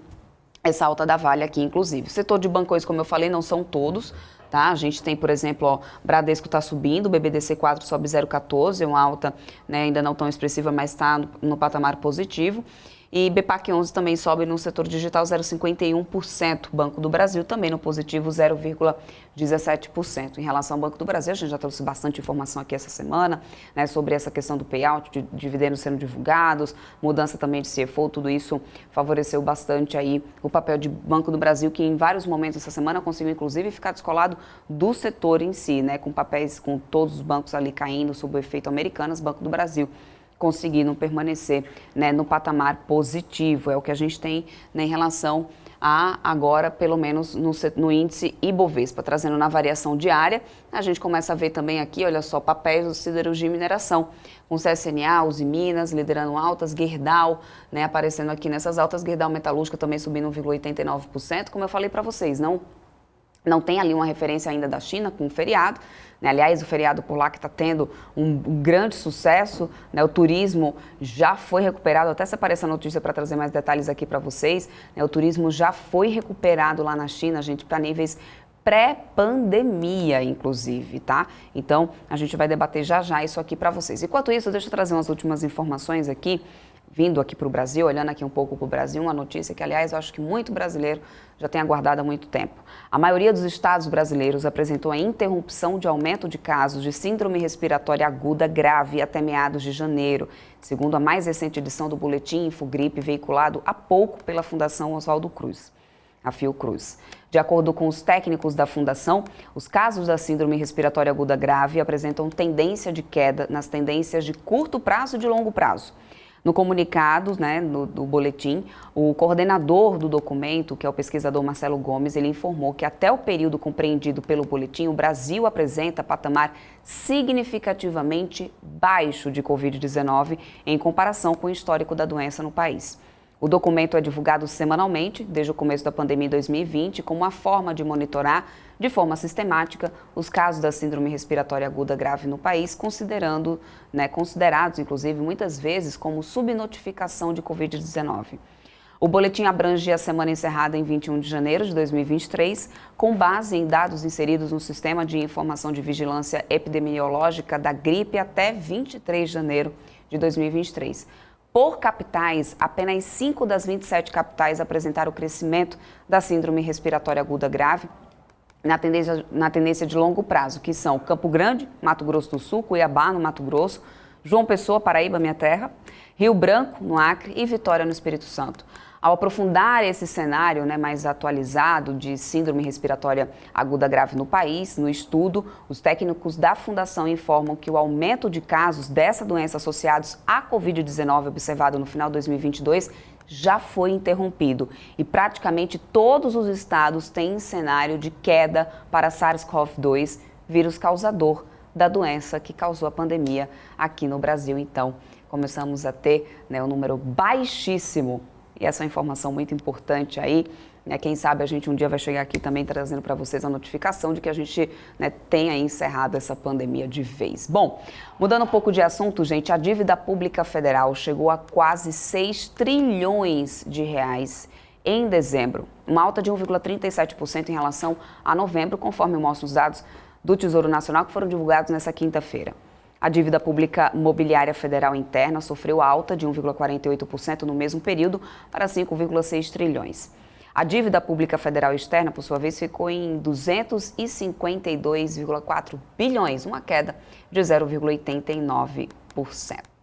essa alta da Vale aqui, inclusive. O setor de bancões, como eu falei, não são todos, tá? A gente tem, por exemplo, ó, Bradesco está subindo, o BBDC4 sobe 0,14, uma alta, né, ainda não tão expressiva, mas está no patamar positivo. E BPAC 11 também sobe no setor digital 0,51%. Banco do Brasil também no positivo 0,17%. Em relação ao Banco do Brasil, a gente já trouxe bastante informação aqui essa semana, né, sobre essa questão do payout, de dividendos sendo divulgados, mudança também de CFO, tudo isso favoreceu bastante aí o papel de Banco do Brasil, que em vários momentos essa semana conseguiu inclusive ficar descolado do setor em si, né, com papéis, com todos os bancos ali caindo sob o efeito Americanas, Banco do Brasil conseguindo permanecer, né, no patamar positivo. É o que a gente tem, né, em relação a agora, pelo menos no índice Ibovespa, trazendo na variação diária. A gente começa a ver também aqui, olha só, papéis do siderurgia e mineração, com CSNA, Uzi Minas liderando altas, Gerdau, né, aparecendo aqui nessas altas, Gerdau Metalúrgica também subindo 1,89%, como eu falei para vocês, não tem ali uma referência ainda da China com o feriado, né? Aliás, o feriado por lá que está tendo um grande sucesso, né? O turismo já foi recuperado, até separei essa notícia para trazer mais detalhes aqui para vocês, né? O turismo já foi recuperado lá na China, gente, para níveis pré-pandemia, inclusive, tá? Então, a gente vai debater já isso aqui para vocês. Enquanto isso, deixa eu trazer umas últimas informações aqui, vindo aqui para o Brasil, olhando aqui um pouco para o Brasil, uma notícia que, aliás, eu acho que muito brasileiro já tem aguardado há muito tempo. A maioria dos estados brasileiros apresentou a interrupção de aumento de casos de síndrome respiratória aguda grave até meados de janeiro, segundo a mais recente edição do boletim Infogripe, veiculado há pouco pela Fundação Oswaldo Cruz, a Fiocruz. De acordo com os técnicos da Fundação, os casos da síndrome respiratória aguda grave apresentam tendência de queda nas tendências de curto prazo e de longo prazo. No comunicado, né, do boletim, o coordenador do documento, que é o pesquisador Marcelo Gomes, ele informou que até o período compreendido pelo boletim, o Brasil apresenta patamar significativamente baixo de Covid-19 em comparação com o histórico da doença no país. O documento é divulgado semanalmente, desde o começo da pandemia em 2020, como uma forma de monitorar de forma sistemática os casos da síndrome respiratória aguda grave no país, considerados, inclusive, muitas vezes como subnotificação de Covid-19. O boletim abrange a semana encerrada em 21 de janeiro de 2023, com base em dados inseridos no Sistema de Informação de Vigilância Epidemiológica da Gripe até 23 de janeiro de 2023. Por capitais, apenas 5 das 27 capitais apresentaram o crescimento da síndrome respiratória aguda grave na tendência de longo prazo, que são Campo Grande, Mato Grosso do Sul, Cuiabá, no Mato Grosso, João Pessoa, Paraíba, minha terra, Rio Branco, no Acre e Vitória, no Espírito Santo. Ao aprofundar esse cenário, né, mais atualizado de síndrome respiratória aguda grave no país, no estudo, os técnicos da Fundação informam que o aumento de casos dessa doença associados à Covid-19 observado no final de 2022 já foi interrompido e praticamente todos os estados têm cenário de queda para SARS-CoV-2, vírus causador da doença que causou a pandemia aqui no Brasil. Então, começamos a ter, né, um número baixíssimo. E essa é uma informação muito importante aí, né? Quem sabe a gente um dia vai chegar aqui também trazendo para vocês a notificação de que a gente, né, tenha encerrado essa pandemia de vez. Bom, mudando um pouco de assunto, gente, a dívida pública federal chegou a quase 6 trilhões de reais em dezembro, uma alta de 1,37% em relação a novembro, conforme mostram os dados do Tesouro Nacional que foram divulgados nessa quinta-feira. A dívida pública mobiliária federal interna sofreu alta de 1,48% no mesmo período para 5,6 trilhões. A dívida pública federal externa, por sua vez, ficou em 252,4 bilhões, uma queda de 0,89%.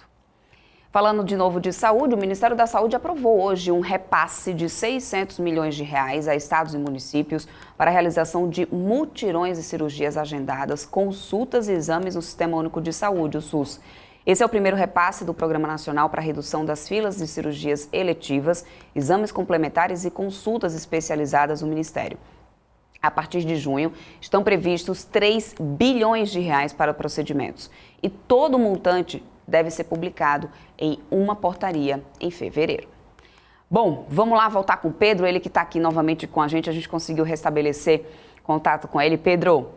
Falando de novo de saúde, o Ministério da Saúde aprovou hoje um repasse de 600 milhões de reais a estados e municípios para a realização de mutirões e cirurgias agendadas, consultas e exames no Sistema Único de Saúde, o SUS. Esse é o primeiro repasse do Programa Nacional para a Redução das Filas de Cirurgias Eletivas, Exames Complementares e Consultas Especializadas no Ministério. A partir de junho, estão previstos 3 bilhões de reais para procedimentos. E todo o montante deve ser publicado em uma portaria em fevereiro. Bom, vamos lá voltar com o Pedro, ele que está aqui novamente com a gente conseguiu restabelecer contato com ele. Pedro,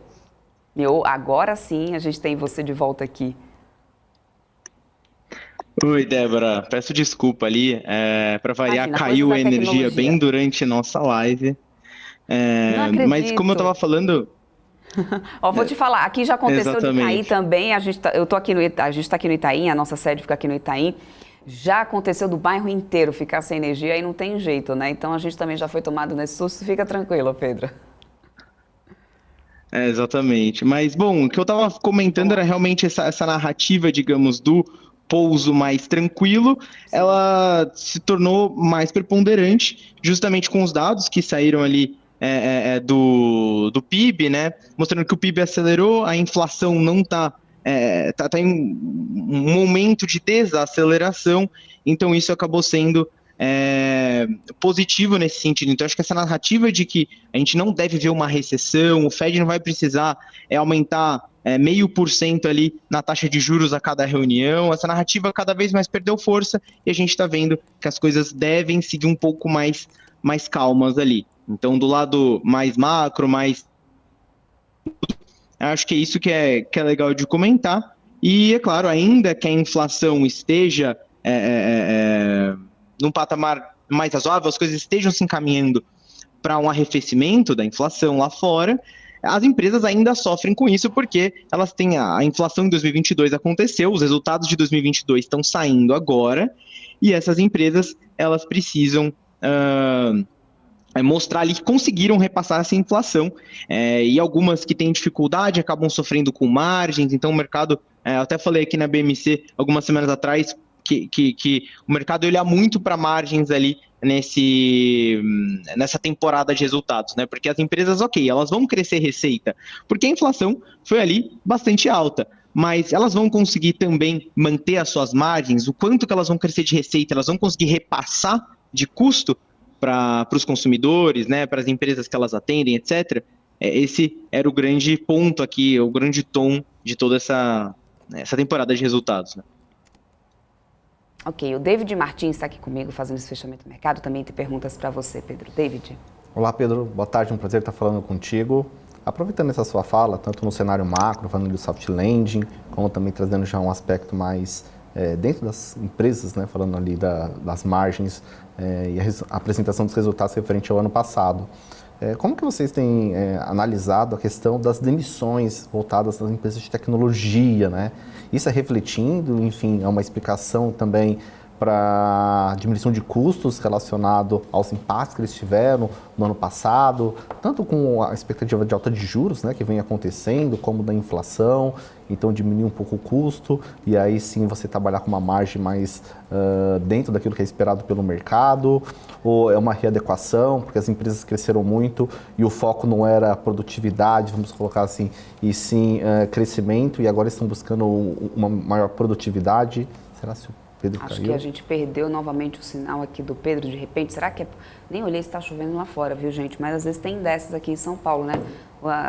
agora sim a gente tem você de volta aqui. Oi, Débora, peço desculpa ali, para variar, caiu a energia bem durante nossa live. Mas como eu estava falando... Vou te falar, aqui já aconteceu Exatamente. de cair também, a gente está aqui no Itaim, a nossa sede fica aqui no Itaim, já aconteceu do bairro inteiro ficar sem energia e não tem jeito, né? Então a gente também já foi tomado nesse susto, fica tranquilo, Pedro. Exatamente, mas bom, o que eu estava comentando era realmente essa narrativa, digamos, do pouso mais tranquilo, ela se tornou mais preponderante, justamente com os dados que saíram ali do PIB, né? Mostrando que o PIB acelerou, a inflação não está em um momento de desaceleração, então isso acabou sendo positivo nesse sentido. Então acho que essa narrativa de que a gente não deve ver uma recessão, o Fed não vai precisar aumentar 0,5% ali na taxa de juros a cada reunião, essa narrativa cada vez mais perdeu força e a gente está vendo que as coisas devem seguir um pouco mais calmas ali. Então, do lado mais macro, acho que é isso que é legal de comentar. E, é claro, ainda que a inflação esteja num patamar mais razoável, as coisas estejam se encaminhando para um arrefecimento da inflação lá fora, as empresas ainda sofrem com isso porque elas têm a inflação em 2022 aconteceu, os resultados de 2022 estão saindo agora e essas empresas elas precisam mostrar ali que conseguiram repassar essa inflação e algumas que têm dificuldade acabam sofrendo com margens, então o mercado, eu até falei aqui na BMC algumas semanas atrás que o mercado olha muito para margens ali nessa temporada de resultados, né? Porque as empresas, elas vão crescer receita, porque a inflação foi ali bastante alta, mas elas vão conseguir também manter as suas margens, o quanto que elas vão crescer de receita, elas vão conseguir repassar de custo para os consumidores, né? Para as empresas que elas atendem, etc. Esse era o grande ponto aqui, o grande tom de toda essa temporada de resultados, né? Ok, o David Martins está aqui comigo fazendo esse fechamento do mercado. Também tem perguntas para você, Pedro. David. Olá, Pedro. Boa tarde, um prazer estar falando contigo. Aproveitando essa sua fala, tanto no cenário macro, falando do soft landing, como também trazendo já um aspecto mais dentro das empresas, né, falando ali das margens e a apresentação dos resultados referente ao ano passado. Como que vocês têm analisado a questão das demissões voltadas das empresas de tecnologia, né? Isso é refletindo, enfim, é uma explicação também para a diminuição de custos relacionado aos impactos que eles tiveram no ano passado, tanto com a expectativa de alta de juros, né, que vem acontecendo, como da inflação, então diminuir um pouco o custo e aí sim você trabalhar com uma margem mais dentro daquilo que é esperado pelo mercado, ou é uma readequação, porque as empresas cresceram muito e o foco não era produtividade, vamos colocar assim, e sim crescimento, e agora estão buscando uma maior produtividade. Será que Pedro Acho caiu? que a gente perdeu novamente o sinal aqui do Pedro, de repente. Será que nem olhei se está chovendo lá fora, viu, gente? Mas às vezes tem dessas aqui em São Paulo, né?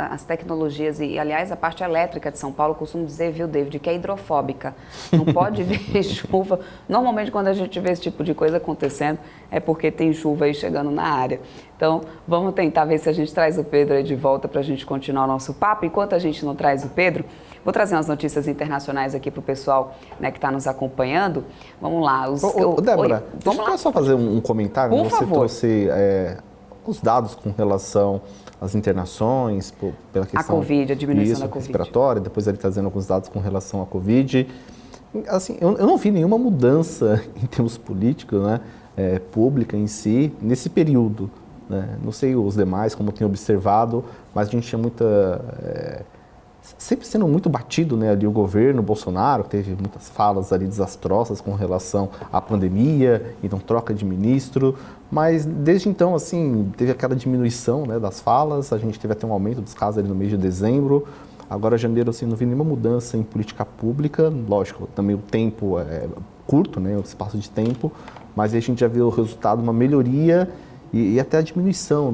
As tecnologias e, aliás, a parte elétrica de São Paulo, eu costumo dizer, viu, David, que é hidrofóbica. Não pode ver chuva. Normalmente, quando a gente vê esse tipo de coisa acontecendo, é porque tem chuva aí chegando na área. Então, vamos tentar ver se a gente traz o Pedro aí de volta para a gente continuar o nosso papo. Enquanto a gente não traz o Pedro, vou trazer umas notícias internacionais aqui para o pessoal, né, que está nos acompanhando. Vamos lá. Débora, deixa eu só fazer um comentário. Por favor. Você trouxe os dados com relação às internações, pela questão... A Covid, a diminuição da Covid. Respiratória, depois ele trazendo alguns dados com relação à Covid. Assim, eu não vi nenhuma mudança em termos políticos, né, pública em si, nesse período. Né? Não sei os demais, como tenho observado, mas a gente tinha sempre sendo muito batido, né, ali o governo Bolsonaro, teve muitas falas ali desastrosas com relação à pandemia, então troca de ministro, mas desde então, assim, teve aquela diminuição, né, das falas, a gente teve até um aumento dos casos ali no mês de dezembro, Agora, janeiro, assim, não vi nenhuma mudança em política pública, lógico, também o tempo é curto, né, o espaço de tempo, mas aí a gente já viu o resultado, uma melhoria e até a diminuição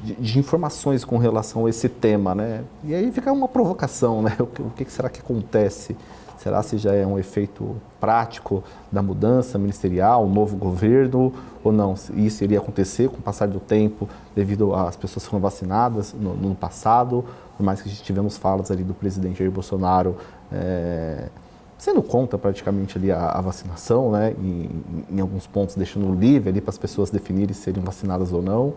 de informações com relação a esse tema, né? E aí fica uma provocação, né? O que será que acontece? Será se já é um efeito prático da mudança ministerial, um novo governo ou não? Isso iria acontecer com o passar do tempo devido às pessoas que foram vacinadas no passado, por mais que a gente tivemos falas ali do presidente Jair Bolsonaro sendo contra praticamente ali a vacinação, né? Em alguns pontos deixando livre ali para as pessoas definirem se seriam vacinadas ou não.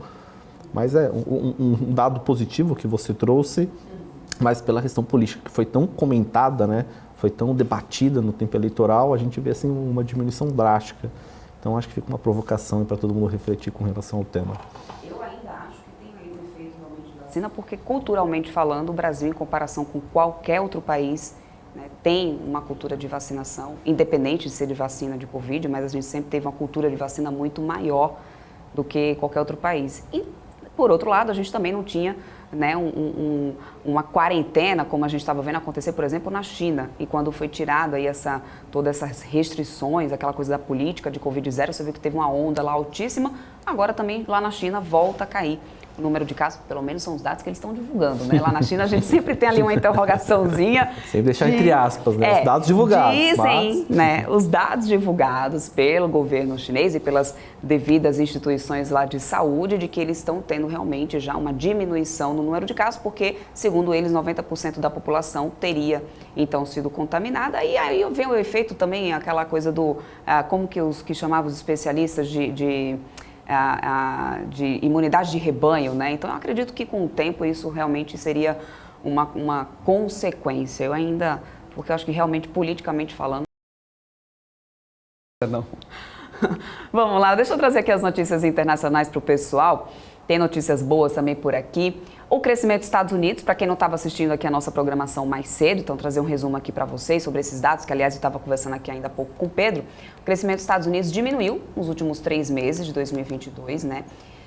Mas é um dado positivo que você trouxe, mas pela questão política que foi tão comentada, né? Foi tão debatida no tempo eleitoral, a gente vê assim uma diminuição drástica. Então acho que fica uma provocação para todo mundo refletir com relação ao tema. Eu ainda acho que tem aí um efeito realmente da vacina, porque culturalmente falando, o Brasil, em comparação com qualquer outro país, né, tem uma cultura de vacinação, independente de ser de vacina de Covid, mas a gente sempre teve uma cultura de vacina muito maior do que qualquer outro país. E, por outro lado, a gente também não tinha, né, uma quarentena, como a gente estava vendo acontecer, por exemplo, na China. E quando foi tirado aí todas essas restrições, aquela coisa da política de Covid-0, você viu que teve uma onda lá altíssima, agora também lá na China volta a cair. O número de casos, pelo menos são os dados que eles estão divulgando, né? Lá na China a gente sempre tem ali uma interrogaçãozinha. Sempre deixar entre aspas, né? Os dados divulgados. Dizem, né? Os dados divulgados pelo governo chinês e pelas devidas instituições lá de saúde, de que eles estão tendo realmente já uma diminuição no número de casos, porque, segundo eles, 90% da população teria, então, sido contaminada. E aí vem o efeito também, aquela coisa do, como que os que chamavam os especialistas de imunidade de rebanho, né? Então, eu acredito que com o tempo isso realmente seria uma consequência. Eu ainda, porque eu acho que realmente, politicamente falando... Não. Vamos lá, deixa eu trazer aqui as notícias internacionais para o pessoal. Tem notícias boas também por aqui. O crescimento dos Estados Unidos, para quem não estava assistindo aqui a nossa programação mais cedo, então trazer um resumo aqui para vocês sobre esses dados, que aliás eu estava conversando aqui ainda há pouco com o Pedro. O crescimento dos Estados Unidos diminuiu nos últimos 3 meses de 2022, né?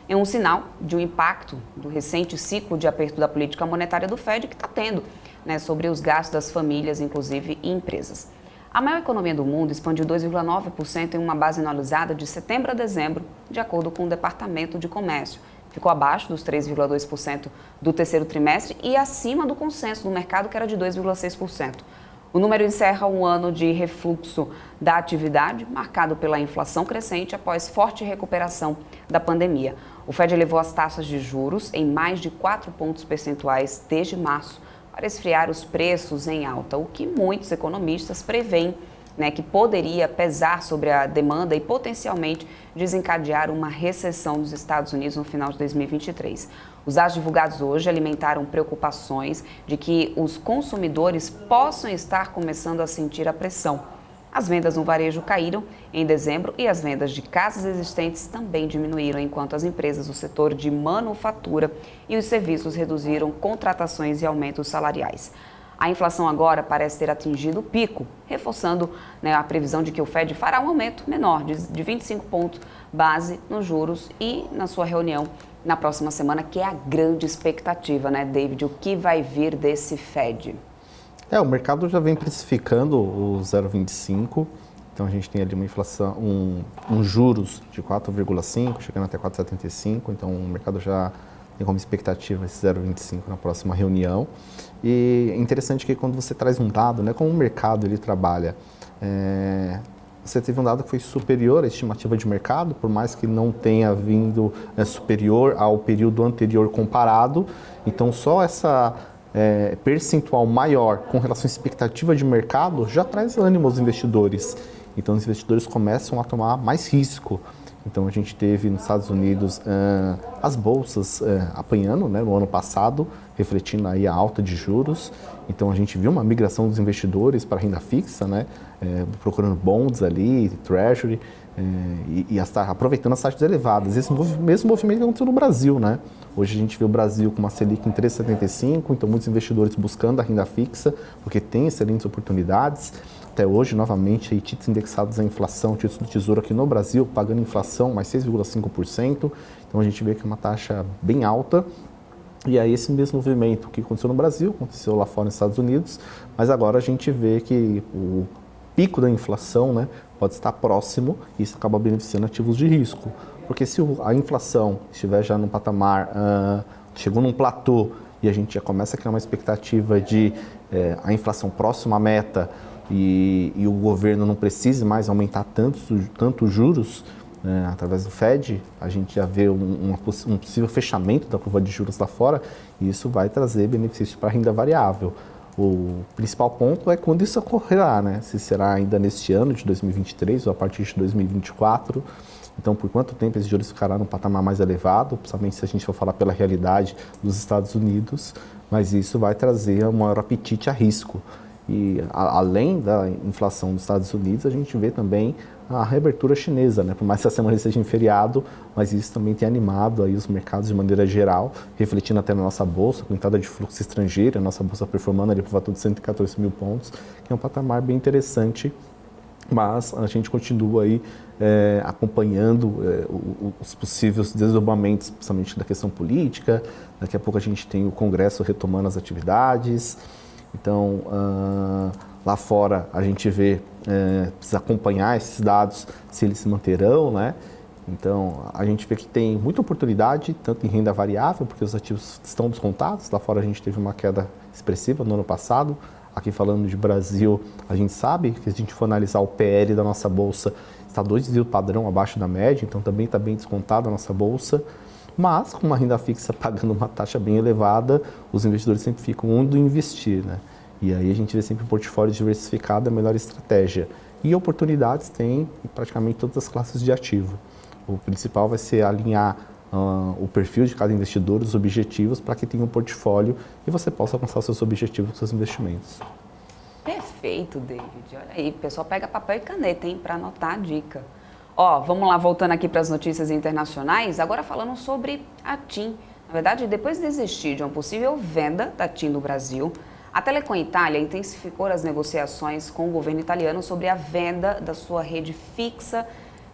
É um sinal de um impacto do recente ciclo de aperto da política monetária do Fed que está tendo, né, sobre os gastos das famílias, inclusive, e empresas. A maior economia do mundo expandiu 2,9% em uma base anualizada de setembro a dezembro, de acordo com o Departamento de Comércio. Ficou abaixo dos 3,2% do terceiro trimestre e acima do consenso do mercado, que era de 2,6%. O número encerra um ano de refluxo da atividade, marcado pela inflação crescente após forte recuperação da pandemia. O Fed elevou as taxas de juros em mais de 4 pontos percentuais desde março para esfriar os preços em alta, o que muitos economistas preveem, né, que poderia pesar sobre a demanda e potencialmente desencadear uma recessão dos Estados Unidos no final de 2023. Os dados divulgados hoje alimentaram preocupações de que os consumidores possam estar começando a sentir a pressão. As vendas no varejo caíram em dezembro e as vendas de casas existentes também diminuíram, enquanto as empresas do setor de manufatura e os serviços reduziram contratações e aumentos salariais. A inflação agora parece ter atingido o pico, reforçando, né, a previsão de que o Fed fará um aumento menor de 25 pontos base nos juros e na sua reunião na próxima semana, que é a grande expectativa, né, David? O que vai vir desse Fed? O mercado já vem precificando o 0,25, então a gente tem ali uma inflação, um juros de 4,5, chegando até 4,75, então o mercado já tem como expectativa esse 0,25 na próxima reunião. E é interessante que quando você traz um dado, né, como o mercado ele trabalha, você teve um dado que foi superior à estimativa de mercado, por mais que não tenha vindo superior ao período anterior comparado, então só essa percentual maior com relação à expectativa de mercado já traz ânimo aos investidores. Então os investidores começam a tomar mais risco. Então a gente teve nos Estados Unidos as bolsas apanhando, né, no ano passado, refletindo aí a alta de juros. Então a gente viu uma migração dos investidores para a renda fixa, né, procurando bonds ali, treasury, aproveitando as taxas elevadas. Esse mesmo movimento que aconteceu no Brasil, né? Hoje a gente vê o Brasil com uma Selic em 3,75, então muitos investidores buscando a renda fixa, porque tem excelentes oportunidades. Até hoje, novamente, aí, títulos indexados à inflação, títulos do Tesouro aqui no Brasil, pagando inflação mais 6,5%. Então a gente vê que é uma taxa bem alta. E aí esse mesmo movimento que aconteceu no Brasil, aconteceu lá fora nos Estados Unidos, mas agora a gente vê que o pico da inflação, né, pode estar próximo e isso acaba beneficiando ativos de risco. Porque se a inflação estiver já num patamar, chegou num platô e a gente já começa a criar uma expectativa de a inflação próxima à meta e o governo não precise mais aumentar tanto os juros, através do Fed, a gente já vê um possível fechamento da curva de juros lá fora e isso vai trazer benefícios para a renda variável. O principal ponto é quando isso ocorrerá, né? Se será ainda neste ano de 2023 ou a partir de 2024. Então, por quanto tempo esses juros ficarão num patamar mais elevado, principalmente se a gente for falar pela realidade dos Estados Unidos, mas isso vai trazer um maior apetite a risco. E além da inflação dos Estados Unidos, a gente vê também a reabertura chinesa, né? Por mais que essa semana seja em feriado, mas isso também tem animado aí os mercados de maneira geral, refletindo até na nossa bolsa, com entrada de fluxo estrangeiro, a nossa bolsa performando ali por volta de 114 mil pontos, que é um patamar bem interessante, mas a gente continua aí acompanhando os possíveis desdobramentos, principalmente da questão política. Daqui a pouco a gente tem o Congresso retomando as atividades. Então, lá fora a gente vê, precisa acompanhar esses dados, se eles se manterão, né? Então, a gente vê que tem muita oportunidade, tanto em renda variável, porque os ativos estão descontados. Lá fora a gente teve uma queda expressiva no ano passado. Aqui falando de Brasil, a gente sabe que se a gente for analisar o PL da nossa bolsa, está 2 desvio padrão abaixo da média, então também está bem descontada a nossa bolsa. Mas, com uma renda fixa pagando uma taxa bem elevada, os investidores sempre ficam onde investir, né? E aí a gente vê sempre um portfólio diversificado, a melhor estratégia. E oportunidades tem em praticamente todas as classes de ativo. O principal vai ser alinhar o perfil de cada investidor, os objetivos, para que tenha um portfólio e você possa alcançar os seus objetivos com seus investimentos. Perfeito, David. Olha aí, o pessoal pega papel e caneta, hein, para anotar a dica. Ó, vamos lá, voltando aqui para as notícias internacionais, agora falando sobre a TIM. Na verdade, depois de desistir de uma possível venda da TIM no Brasil, a Telecom Itália intensificou as negociações com o governo italiano sobre a venda da sua rede fixa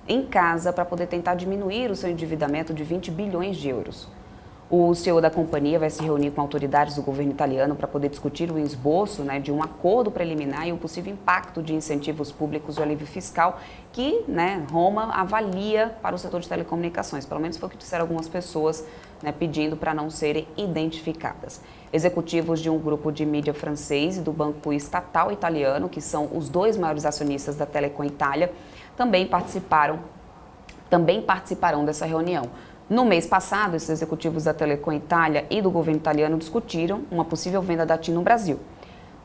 em casa para poder tentar diminuir o seu endividamento de 20 bilhões de euros. O CEO da companhia vai se reunir com autoridades do governo italiano para poder discutir o esboço, né, de um acordo preliminar e o possível impacto de incentivos públicos e alívio fiscal que, né, Roma avalia para o setor de telecomunicações. Pelo menos foi o que disseram algumas pessoas, né, pedindo para não serem identificadas. Executivos de um grupo de mídia francês e do banco estatal italiano, que são os 2 maiores acionistas da Telecom Itália, também participarão dessa reunião. No mês passado, esses executivos da Telecom Itália e do governo italiano discutiram uma possível venda da TIM no Brasil.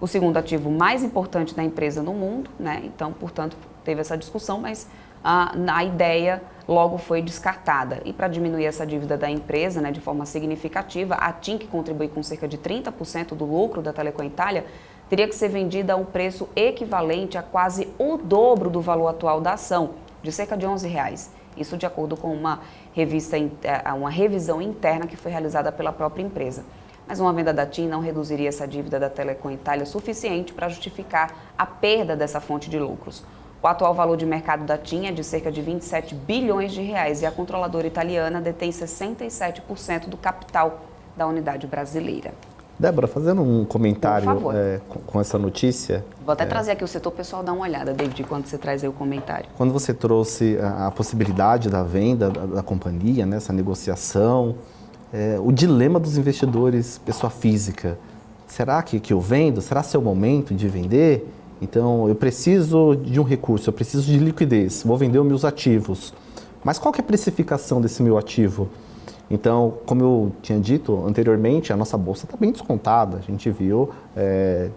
O segundo ativo mais importante da empresa no mundo, né? Então, portanto, teve essa discussão, mas a ideia logo foi descartada. E para diminuir essa dívida da empresa, né, de forma significativa, a TIM, que contribui com cerca de 30% do lucro da Telecom Itália, teria que ser vendida a um preço equivalente a quase o dobro do valor atual da ação, de cerca de R$11. Isso de acordo com uma revisão interna que foi realizada pela própria empresa. Mas uma venda da TIM não reduziria essa dívida da Telecom Itália suficiente para justificar a perda dessa fonte de lucros. O atual valor de mercado da TIM é de cerca de 27 bilhões de reais e a controladora italiana detém 67% do capital da unidade brasileira. Débora, fazendo um comentário com essa notícia... Vou até trazer aqui o setor pessoal, dar uma olhada, David, quando você traz aí o comentário. Quando você trouxe a possibilidade da venda da companhia, né, essa negociação, o dilema dos investidores, pessoa física. Será que eu vendo? Será seu momento de vender? Então, eu preciso de um recurso, eu preciso de liquidez, vou vender os meus ativos. Mas qual que é a precificação desse meu ativo? Então, como eu tinha dito anteriormente, a nossa bolsa está bem descontada. A gente viu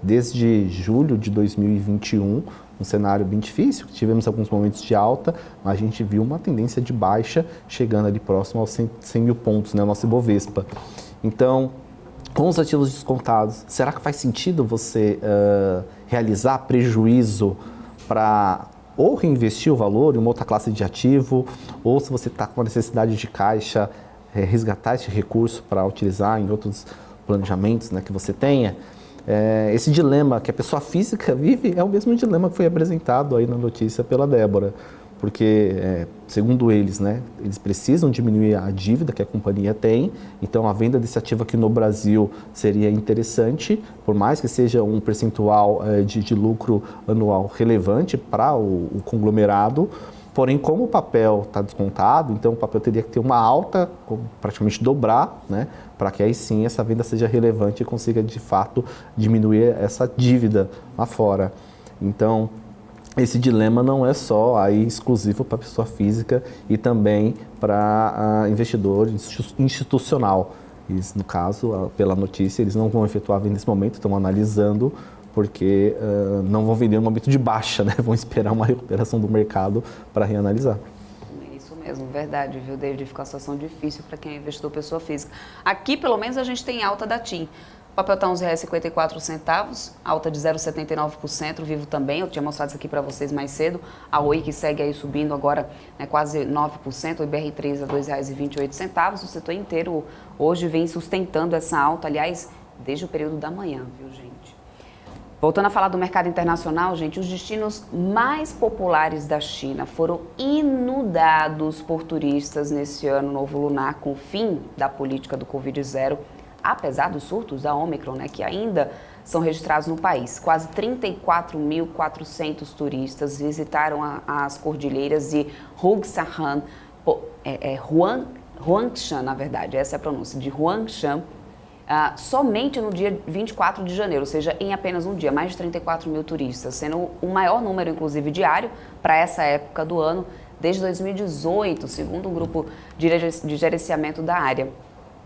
desde julho de 2021 um cenário bem difícil, tivemos alguns momentos de alta, mas a gente viu uma tendência de baixa chegando ali próximo aos 100 mil pontos, né, nosso Ibovespa. Então, com os ativos descontados, será que faz sentido você realizar prejuízo para ou reinvestir o valor em uma outra classe de ativo, ou se você está com a necessidade de caixa, resgatar esse recurso para utilizar em outros planejamentos, né, que você tenha? Esse dilema que a pessoa física vive é o mesmo dilema que foi apresentado aí na notícia pela Débora. porque, segundo eles, né, eles precisam diminuir a dívida que a companhia tem, então a venda desse ativo aqui no Brasil seria interessante, por mais que seja um percentual de lucro anual relevante para o conglomerado. Porém, como o papel está descontado, então o papel teria que ter uma alta, praticamente dobrar, né, para que aí sim essa venda seja relevante e consiga de fato diminuir essa dívida lá fora. Então, esse dilema não é só aí exclusivo para a pessoa física e também para investidor institucional. Eles, no caso, pela notícia, eles não vão efetuar a venda nesse momento, estão analisando, porque não vão vender no momento de baixa, né? Vão esperar uma recuperação do mercado para reanalisar. É isso mesmo, verdade, viu, David? Fica uma situação difícil para quem é investidor pessoa física. Aqui, pelo menos, a gente tem alta da TIM. O papel está R$ 11,54, alta de 0,79%, Vivo também, eu tinha mostrado isso aqui para vocês mais cedo. A Oi que segue aí subindo agora, né, quase 9%, o IBR3 a R$ 2,28. O setor inteiro hoje vem sustentando essa alta, aliás, desde o período da manhã, viu, gente? Voltando a falar do mercado internacional, gente, os destinos mais populares da China foram inundados por turistas nesse ano novo lunar, com o fim da política do Covid-0, apesar dos surtos da Omicron, né, que ainda são registrados no país. Quase 34.400 turistas visitaram as cordilheiras de Huangshan, Huangshan, na verdade, essa é a pronúncia, de Huangshan, somente no dia 24 de janeiro, ou seja, em apenas um dia, mais de 34 mil turistas, sendo o maior número, inclusive, diário para essa época do ano, desde 2018, segundo um grupo de gerenciamento da área.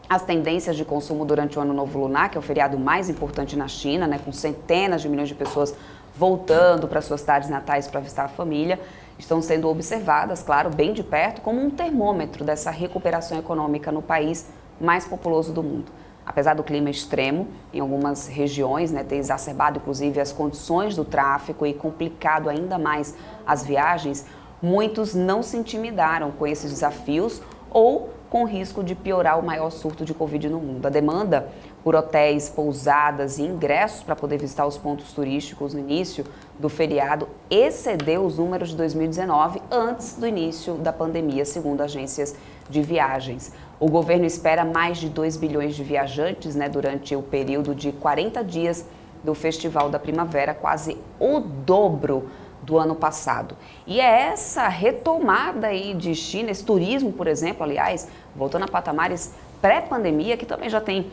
As tendências de consumo durante o Ano Novo Lunar, que é o feriado mais importante na China, né, com centenas de milhões de pessoas voltando para suas cidades natais para visitar a família, estão sendo observadas, claro, bem de perto, como um termômetro dessa recuperação econômica no país mais populoso do mundo. Apesar do clima extremo, em algumas regiões, né, ter exacerbado inclusive as condições do tráfego e complicado ainda mais as viagens, muitos não se intimidaram com esses desafios ou com o risco de piorar o maior surto de Covid no mundo. A demanda por hotéis, pousadas e ingressos para poder visitar os pontos turísticos no início do feriado excedeu os números de 2019, antes do início da pandemia, segundo agências de viagens. O governo espera mais de 2 bilhões de viajantes, né, durante o período de 40 dias do Festival da Primavera, quase o dobro do ano passado. E é essa retomada aí de China, esse turismo, por exemplo, aliás, voltando a patamares pré-pandemia, que também já tem,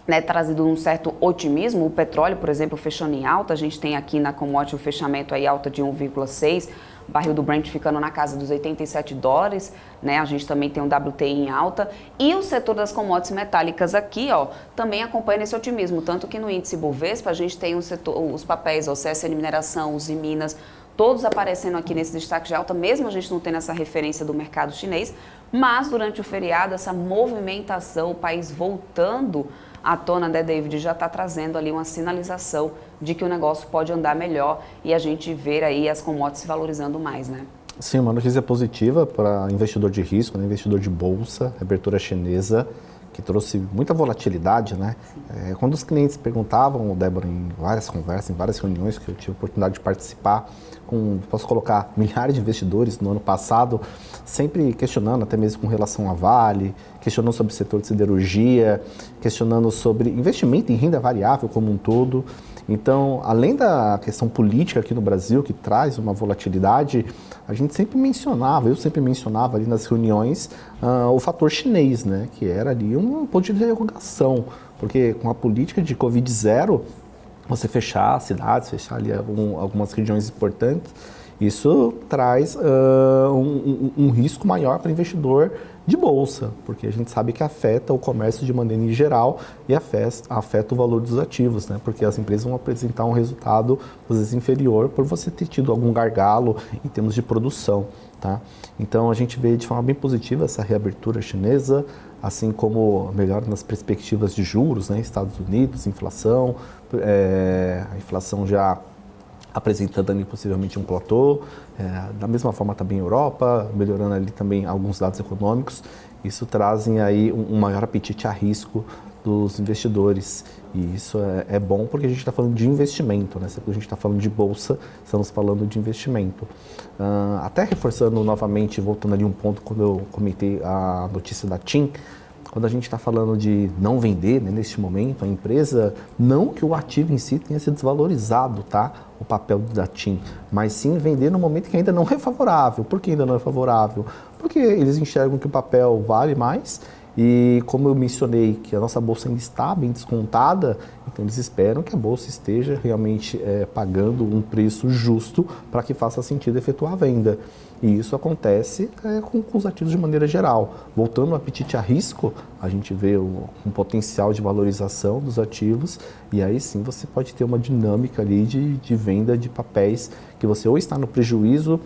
né, trazido um certo otimismo. O petróleo, por exemplo, fechando em alta, a gente tem aqui na commodity o fechamento aí alta de 1,6%, o barril do Brent ficando na casa dos $87, né? A gente também tem um WTI em alta e o setor das commodities metálicas aqui, ó, também acompanha esse otimismo, tanto que no índice Bovespa a gente tem os papéis, ó, o CSN Mineração, os Minas, todos aparecendo aqui nesse destaque de alta, mesmo a gente não tendo essa referência do mercado chinês, mas durante o feriado essa movimentação, o país voltando à tona, né, David, já está trazendo ali uma sinalização de que o negócio pode andar melhor e a gente ver aí as commodities se valorizando mais, né? Sim, uma notícia positiva para investidor de risco, né, investidor de bolsa, abertura chinesa, que trouxe muita volatilidade, né? Quando os clientes perguntavam, Débora, em várias conversas, em várias reuniões que eu tive a oportunidade de participar, posso colocar milhares de investidores no ano passado, sempre questionando, até mesmo com relação à Vale, questionando sobre o setor de siderurgia, questionando sobre investimento em renda variável como um todo. Então, além da questão política aqui no Brasil, que traz uma volatilidade, a gente sempre mencionava, eu sempre mencionava ali nas reuniões, o fator chinês, né, que era ali um ponto de interrogação, porque com a política de Covid-0, você fechar cidades, fechar ali algumas regiões importantes, isso traz um risco maior para o investidor de bolsa, porque a gente sabe que afeta o comércio de maneira em geral e afeta o valor dos ativos, né? Porque as empresas vão apresentar um resultado, às vezes, inferior por você ter tido algum gargalo em termos de produção, tá? Então, a gente vê de forma bem positiva essa reabertura chinesa, assim como melhor nas perspectivas de juros, né? Estados Unidos, inflação, a inflação já apresentando ali possivelmente um platô, da mesma forma também Europa, melhorando ali também alguns dados econômicos, isso trazem aí um maior apetite a risco dos investidores. E isso é bom porque a gente está falando de investimento, né? Sempre que a gente está falando de bolsa, estamos falando de investimento. Até reforçando novamente, voltando ali um ponto quando eu comentei a notícia da TIM, quando a gente está falando de não vender, né, neste momento, a empresa, não que o ativo em si tenha se desvalorizado, tá? O papel da TIM, mas sim vender no momento que ainda não é favorável. Por que ainda não é favorável? Porque eles enxergam que o papel vale mais e, como eu mencionei, que a nossa bolsa ainda está bem descontada, então eles esperam que a bolsa esteja realmente pagando um preço justo para que faça sentido efetuar a venda. E isso acontece com os ativos de maneira geral. Voltando ao apetite a risco, a gente vê um potencial de valorização dos ativos e aí sim você pode ter uma dinâmica ali de venda de papéis que você ou está no prejuízo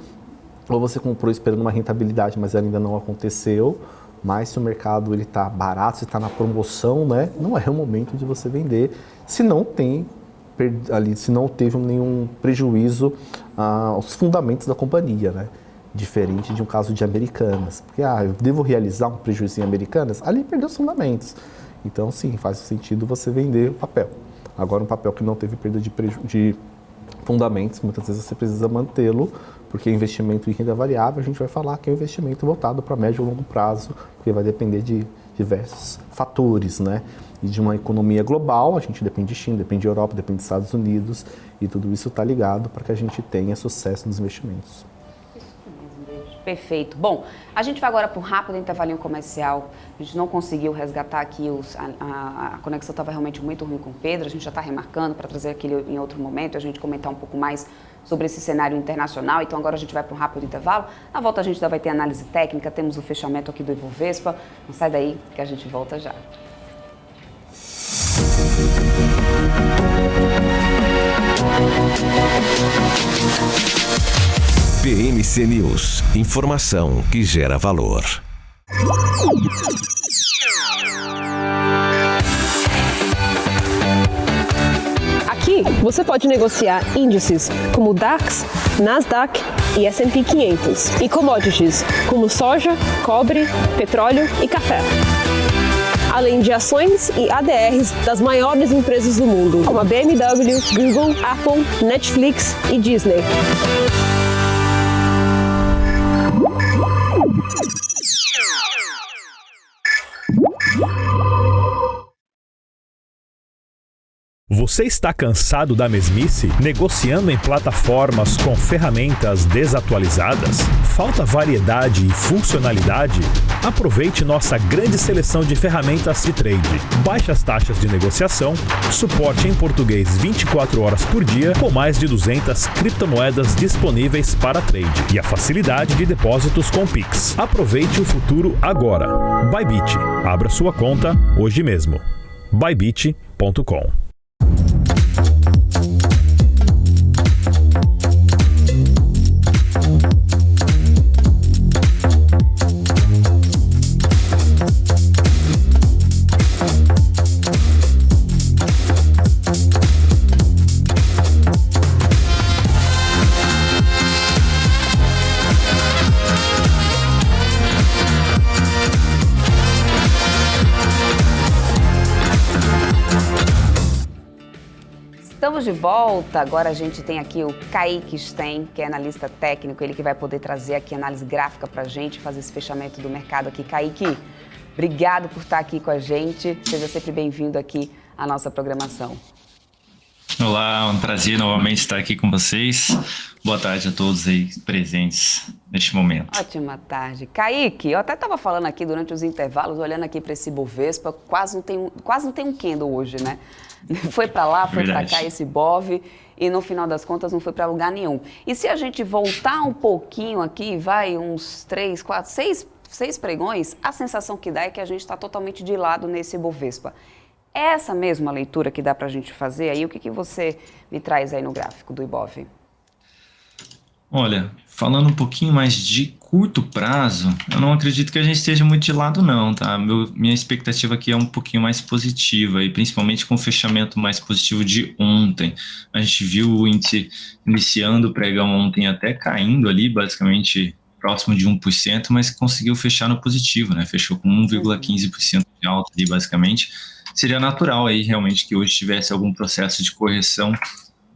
ou você comprou esperando uma rentabilidade, mas ela ainda não aconteceu. Mas se o mercado está barato, se está na promoção, né, não é o momento de você vender, se não teve nenhum prejuízo aos fundamentos da companhia, né? Diferente de um caso de Americanas. Porque eu devo realizar um prejuízo em Americanas? Ali perdeu os fundamentos. Então, sim, faz sentido você vender o papel. Agora, um papel que não teve perda de fundamentos, muitas vezes você precisa mantê-lo, porque investimento em renda variável, a gente vai falar que é um investimento voltado para médio e longo prazo, porque vai depender de diversos fatores, né? E de uma economia global, a gente depende de China, depende de Europa, depende dos Estados Unidos, e tudo isso está ligado para que a gente tenha sucesso nos investimentos. Perfeito. Bom, a gente vai agora para um rápido intervalinho comercial. A gente não conseguiu resgatar aqui, a conexão estava realmente muito ruim com o Pedro. A gente já está remarcando para trazer aquilo em outro momento, a gente comentar um pouco mais sobre esse cenário internacional. Então agora a gente vai para um rápido intervalo. Na volta a gente ainda vai ter análise técnica, temos o fechamento aqui do Ibovespa. Não sai daí que a gente volta já. PMC News. Informação que gera valor. Aqui você pode negociar índices como DAX, Nasdaq e S&P 500 e commodities como soja, cobre, petróleo e café. Além de ações e ADRs das maiores empresas do mundo, como a BMW, Google, Apple, Netflix e Disney. Você está cansado da mesmice? Negociando em plataformas com ferramentas desatualizadas? Falta variedade e funcionalidade? Aproveite nossa grande seleção de ferramentas de trade. Baixas taxas de negociação, suporte em português 24 horas por dia, com mais de 200 criptomoedas disponíveis para trade e a facilidade de depósitos com Pix. Aproveite o futuro agora. Bybit. Abra sua conta hoje mesmo. Bybit.com. Estamos de volta, agora a gente tem aqui o Kaique Stein, que é analista técnico, ele que vai poder trazer aqui análise gráfica para a gente, fazer esse fechamento do mercado aqui. Kaique, obrigado por estar aqui com a gente, seja sempre bem-vindo aqui à nossa programação. Olá, é um prazer novamente estar aqui com vocês. Boa tarde a todos aí presentes neste momento. Ótima tarde. Kaique, eu até estava falando aqui durante os intervalos, olhando aqui para esse Bovespa, quase não tem um candle hoje, né? Foi para lá, foi para cá esse BOV e no final das contas não foi para lugar nenhum. E se a gente voltar um pouquinho aqui, vai uns 3, 4, 6 pregões, a sensação que dá é que a gente está totalmente de lado nesse Bovespa. É essa mesma leitura que dá para a gente fazer? Aí o que você me traz aí no gráfico do Ibov? Olha, falando um pouquinho mais de curto prazo, eu não acredito que a gente esteja muito de lado não, tá? Minha expectativa aqui é um pouquinho mais positiva, e principalmente com o fechamento mais positivo de ontem. A gente viu o índice iniciando o pregão ontem até caindo ali, basicamente próximo de 1%, mas conseguiu fechar no positivo, né? Fechou com 1,15% de alta ali, basicamente. seria natural aí realmente que hoje tivesse algum processo de correção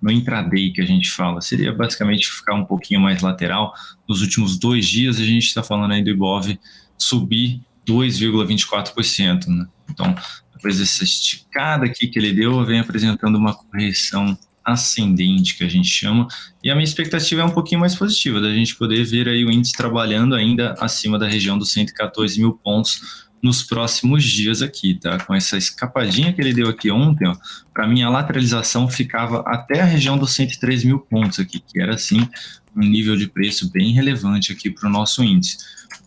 no intraday que a gente fala. Seria basicamente ficar um pouquinho mais lateral. Nos últimos 2 dias a gente está falando aí do Ibov subir 2,24%, né? Então, depois dessa esticada aqui que ele deu, vem apresentando uma correção ascendente, que a gente chama, e a minha expectativa é um pouquinho mais positiva, da gente poder ver aí o índice trabalhando ainda acima da região dos 114 mil pontos nos próximos dias aqui, tá? Com essa escapadinha que ele deu aqui ontem, ó, para mim a lateralização ficava até a região dos 103 mil pontos aqui, que era, assim, um nível de preço bem relevante aqui para o nosso índice.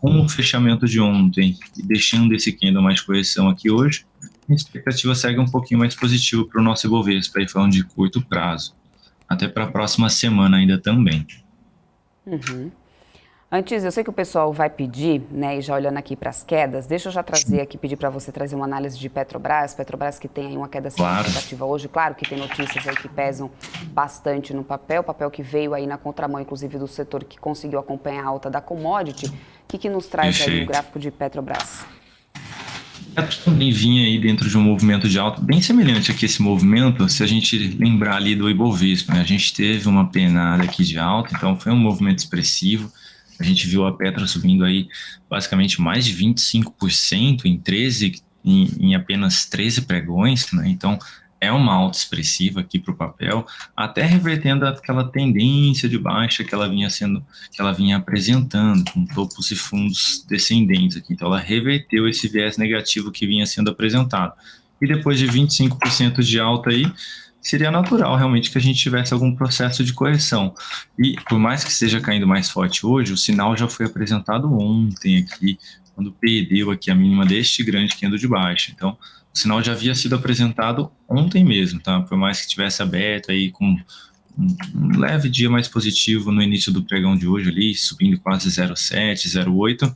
Com o fechamento de ontem e deixando esse candle mais correção aqui hoje, a expectativa segue um pouquinho mais positiva para o nosso Ibovespa, aí falando de curto prazo, até para a próxima semana ainda também. Uhum. Antes, eu sei que o pessoal vai pedir, né, e já olhando aqui para as quedas, deixa eu já trazer aqui, pedir para você trazer uma análise de Petrobras que tem aí uma queda significativa hoje, claro que tem notícias aí que pesam bastante no papel que veio aí na contramão, inclusive do setor que conseguiu acompanhar a alta da commodity. O que nos traz aí o gráfico de Petrobras? Também vinha aí dentro de um movimento de alta bem semelhante aqui esse movimento, se a gente lembrar ali do Ibovespa, né? A gente teve uma penada aqui de alta, então foi um movimento expressivo. A gente viu a Petro subindo aí basicamente mais de 25% em apenas 13 pregões, né? Então é uma alta expressiva aqui para o papel, até revertendo aquela tendência de baixa que ela vinha apresentando, com topos e fundos descendentes aqui. Então ela reverteu esse viés negativo que vinha sendo apresentado. E depois de 25% de alta aí, seria natural realmente que a gente tivesse algum processo de correção. E por mais que esteja caindo mais forte hoje, o sinal já foi apresentado ontem aqui, quando perdeu aqui a mínima deste grande candle de baixa. Então, o sinal já havia sido apresentado ontem mesmo, tá? Por mais que tivesse aberto aí com um leve dia mais positivo no início do pregão de hoje ali, subindo quase 0,7, 0,8,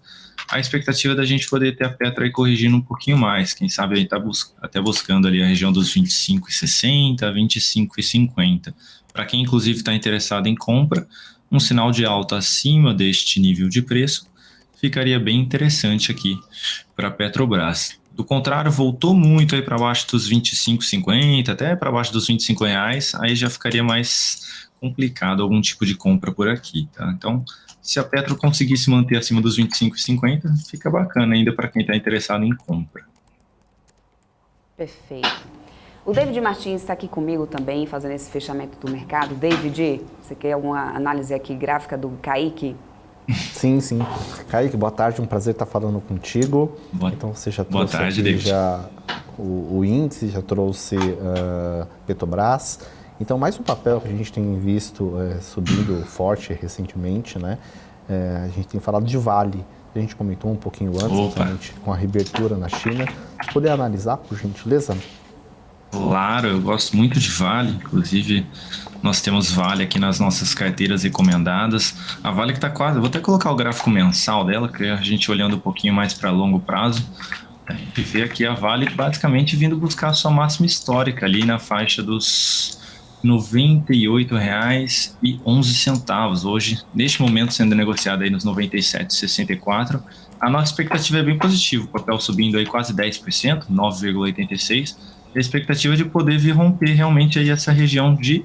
a expectativa é da gente poder ter a Petro aí corrigindo um pouquinho mais, quem sabe aí tá até buscando ali a região dos 25,60, 25,50. Para quem inclusive está interessado em compra, um sinal de alta acima deste nível de preço ficaria bem interessante aqui para a Petrobras. Do contrário, voltou muito aí para baixo dos 25,50, até para baixo dos R$25, aí já ficaria mais complicado algum tipo de compra por aqui, tá? Então, se a Petro conseguir se manter acima dos 25,50, fica bacana ainda para quem está interessado em compra. Perfeito. O David Martins está aqui comigo também, fazendo esse fechamento do mercado. David, você quer alguma análise aqui gráfica do Kaique? Sim. Kaique, boa tarde, um prazer estar falando contigo. Então você já trouxe o índice, já trouxe Petrobras. Então mais um papel que a gente tem visto subindo forte recentemente, né? A gente tem falado de Vale, a gente comentou um pouquinho antes, com a reabertura na China. Poder analisar, por gentileza? Claro, eu gosto muito de Vale, inclusive nós temos Vale aqui nas nossas carteiras recomendadas. A Vale que está quase, vou até colocar o gráfico mensal dela, que a gente olhando um pouquinho mais para longo prazo, a gente vê aqui a Vale basicamente vindo buscar a sua máxima histórica ali na faixa dos R$ 98,11. Hoje, neste momento, sendo negociado aí nos 97,64. A nossa expectativa é bem positiva, o papel subindo aí quase 10%, 9,86%. A expectativa é de poder vir romper realmente aí essa região de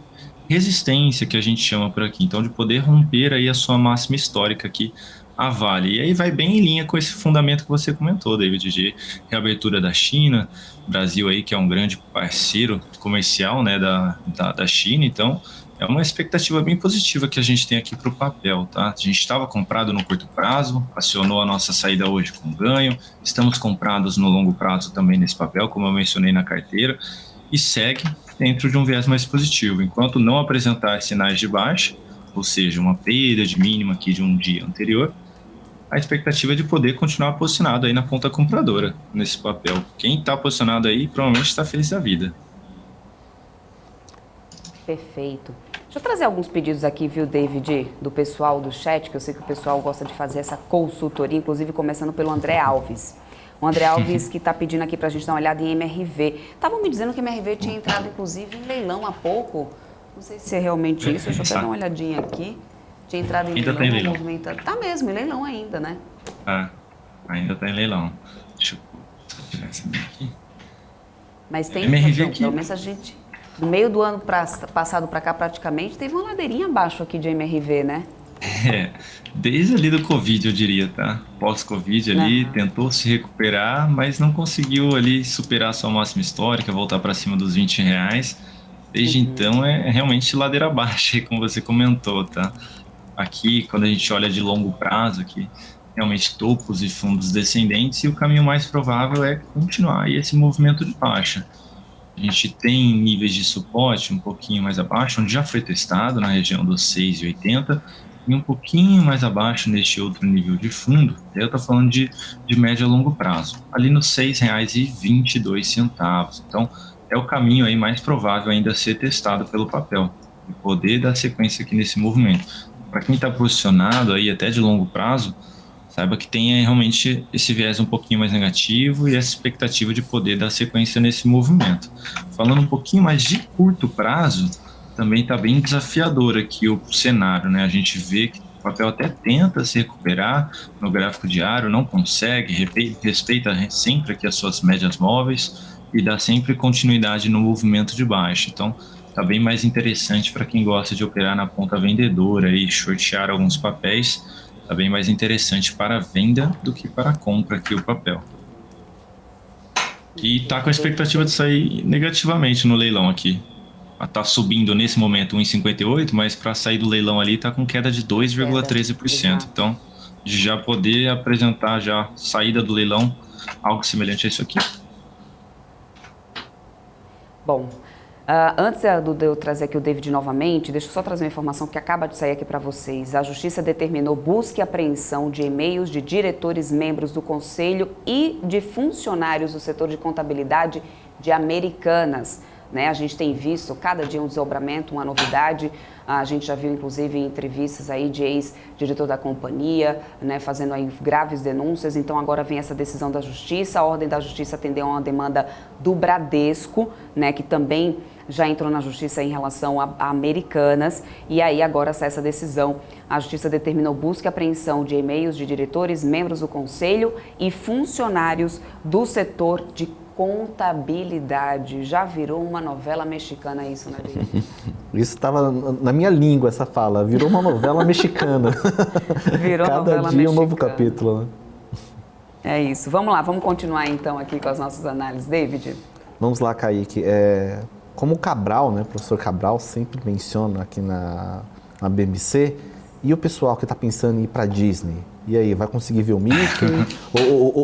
resistência que a gente chama por aqui. Então, de poder romper aí a sua máxima histórica aqui, a Vale. E aí vai bem em linha com esse fundamento que você comentou, David, de reabertura da China, Brasil aí que é um grande parceiro comercial, né, da China. Então, é uma expectativa bem positiva que a gente tem aqui para o papel, tá? A gente estava comprado no curto prazo, acionou a nossa saída hoje com ganho, estamos comprados no longo prazo também nesse papel, como eu mencionei na carteira, e segue dentro de um viés mais positivo. Enquanto não apresentar sinais de baixa, ou seja, uma perda de mínima aqui de um dia anterior, a expectativa é de poder continuar posicionado aí na ponta compradora nesse papel. Quem está posicionado aí provavelmente está feliz da vida. Perfeito. Deixa eu trazer alguns pedidos aqui, viu, David, do pessoal do chat, que eu sei que o pessoal gosta de fazer essa consultoria, inclusive começando pelo André Alves. O André Alves que está pedindo aqui para a gente dar uma olhada em MRV. Estavam me dizendo que MRV tinha entrado, inclusive, em leilão há pouco. Não sei se é realmente isso, deixa eu até dar uma olhadinha aqui. Tinha entrado em leilão, tem leilão. Tá mesmo, em leilão ainda, né? Ainda está em leilão. Deixa eu tirar essa aqui. Mas tem, MRV então, pelo menos a gente, no meio do ano passado para cá, praticamente, teve uma ladeirinha abaixo aqui de MRV, né? Desde ali do Covid, eu diria, tá? Pós-Covid ali, tentou se recuperar, mas não conseguiu ali superar a sua máxima histórica, voltar para cima dos R$20. Desde então é realmente ladeira abaixo, como você comentou, tá? Aqui, quando a gente olha de longo prazo, aqui, realmente topos e fundos descendentes, e o caminho mais provável é continuar aí esse movimento de baixa. A gente tem níveis de suporte um pouquinho mais abaixo, onde já foi testado na região dos 6,80, e um pouquinho mais abaixo neste outro nível de fundo, eu estou falando de médio a longo prazo, ali nos R$6,22. Então, é o caminho aí mais provável ainda a ser testado pelo papel, e poder dar sequência aqui nesse movimento. Para quem está posicionado aí até de longo prazo, saiba que tem realmente esse viés um pouquinho mais negativo e essa expectativa de poder dar sequência nesse movimento. Falando um pouquinho mais de curto prazo, também está bem desafiador aqui o cenário, né? A gente vê que o papel até tenta se recuperar no gráfico diário, não consegue, respeita sempre aqui as suas médias móveis e dá sempre continuidade no movimento de baixa. Então, está bem mais interessante para quem gosta de operar na ponta vendedora e shortear alguns papéis. Está bem mais interessante para a venda do que para a compra aqui o papel. E está com a expectativa de sair negativamente no leilão aqui. Está subindo nesse momento 1,58, mas para sair do leilão ali está com queda de 2,13%. Então, de já poder apresentar já saída do leilão, algo semelhante a isso aqui. Bom, antes de eu trazer aqui o David novamente, deixa eu só trazer uma informação que acaba de sair aqui para vocês. A Justiça determinou busca e apreensão de e-mails de diretores, membros do Conselho e de funcionários do setor de contabilidade de Americanas. Né? A gente tem visto cada dia um desdobramento, uma novidade. A gente já viu, inclusive, entrevistas aí de ex-diretor da companhia, né, fazendo aí graves denúncias. Então, agora vem essa decisão da Justiça. A Ordem da Justiça atendeu a uma demanda do Bradesco, né, que também já entrou na Justiça em relação a Americanas. E aí, agora sai essa decisão. A Justiça determinou busca e apreensão de e-mails de diretores, membros do Conselho e funcionários do setor de contabilidade. Já virou uma novela mexicana isso, né, David? Isso estava na minha língua, essa fala. Virou uma novela mexicana. Virou Cada novela dia mexicana. Um novo capítulo, né? É isso. Vamos lá, vamos continuar então aqui com as nossas análises. David? Vamos lá, Kaique. Como o Cabral, né, o professor Cabral sempre menciona aqui na BMC, e o pessoal que está pensando em ir para a Disney? E aí, vai conseguir ver o Mickey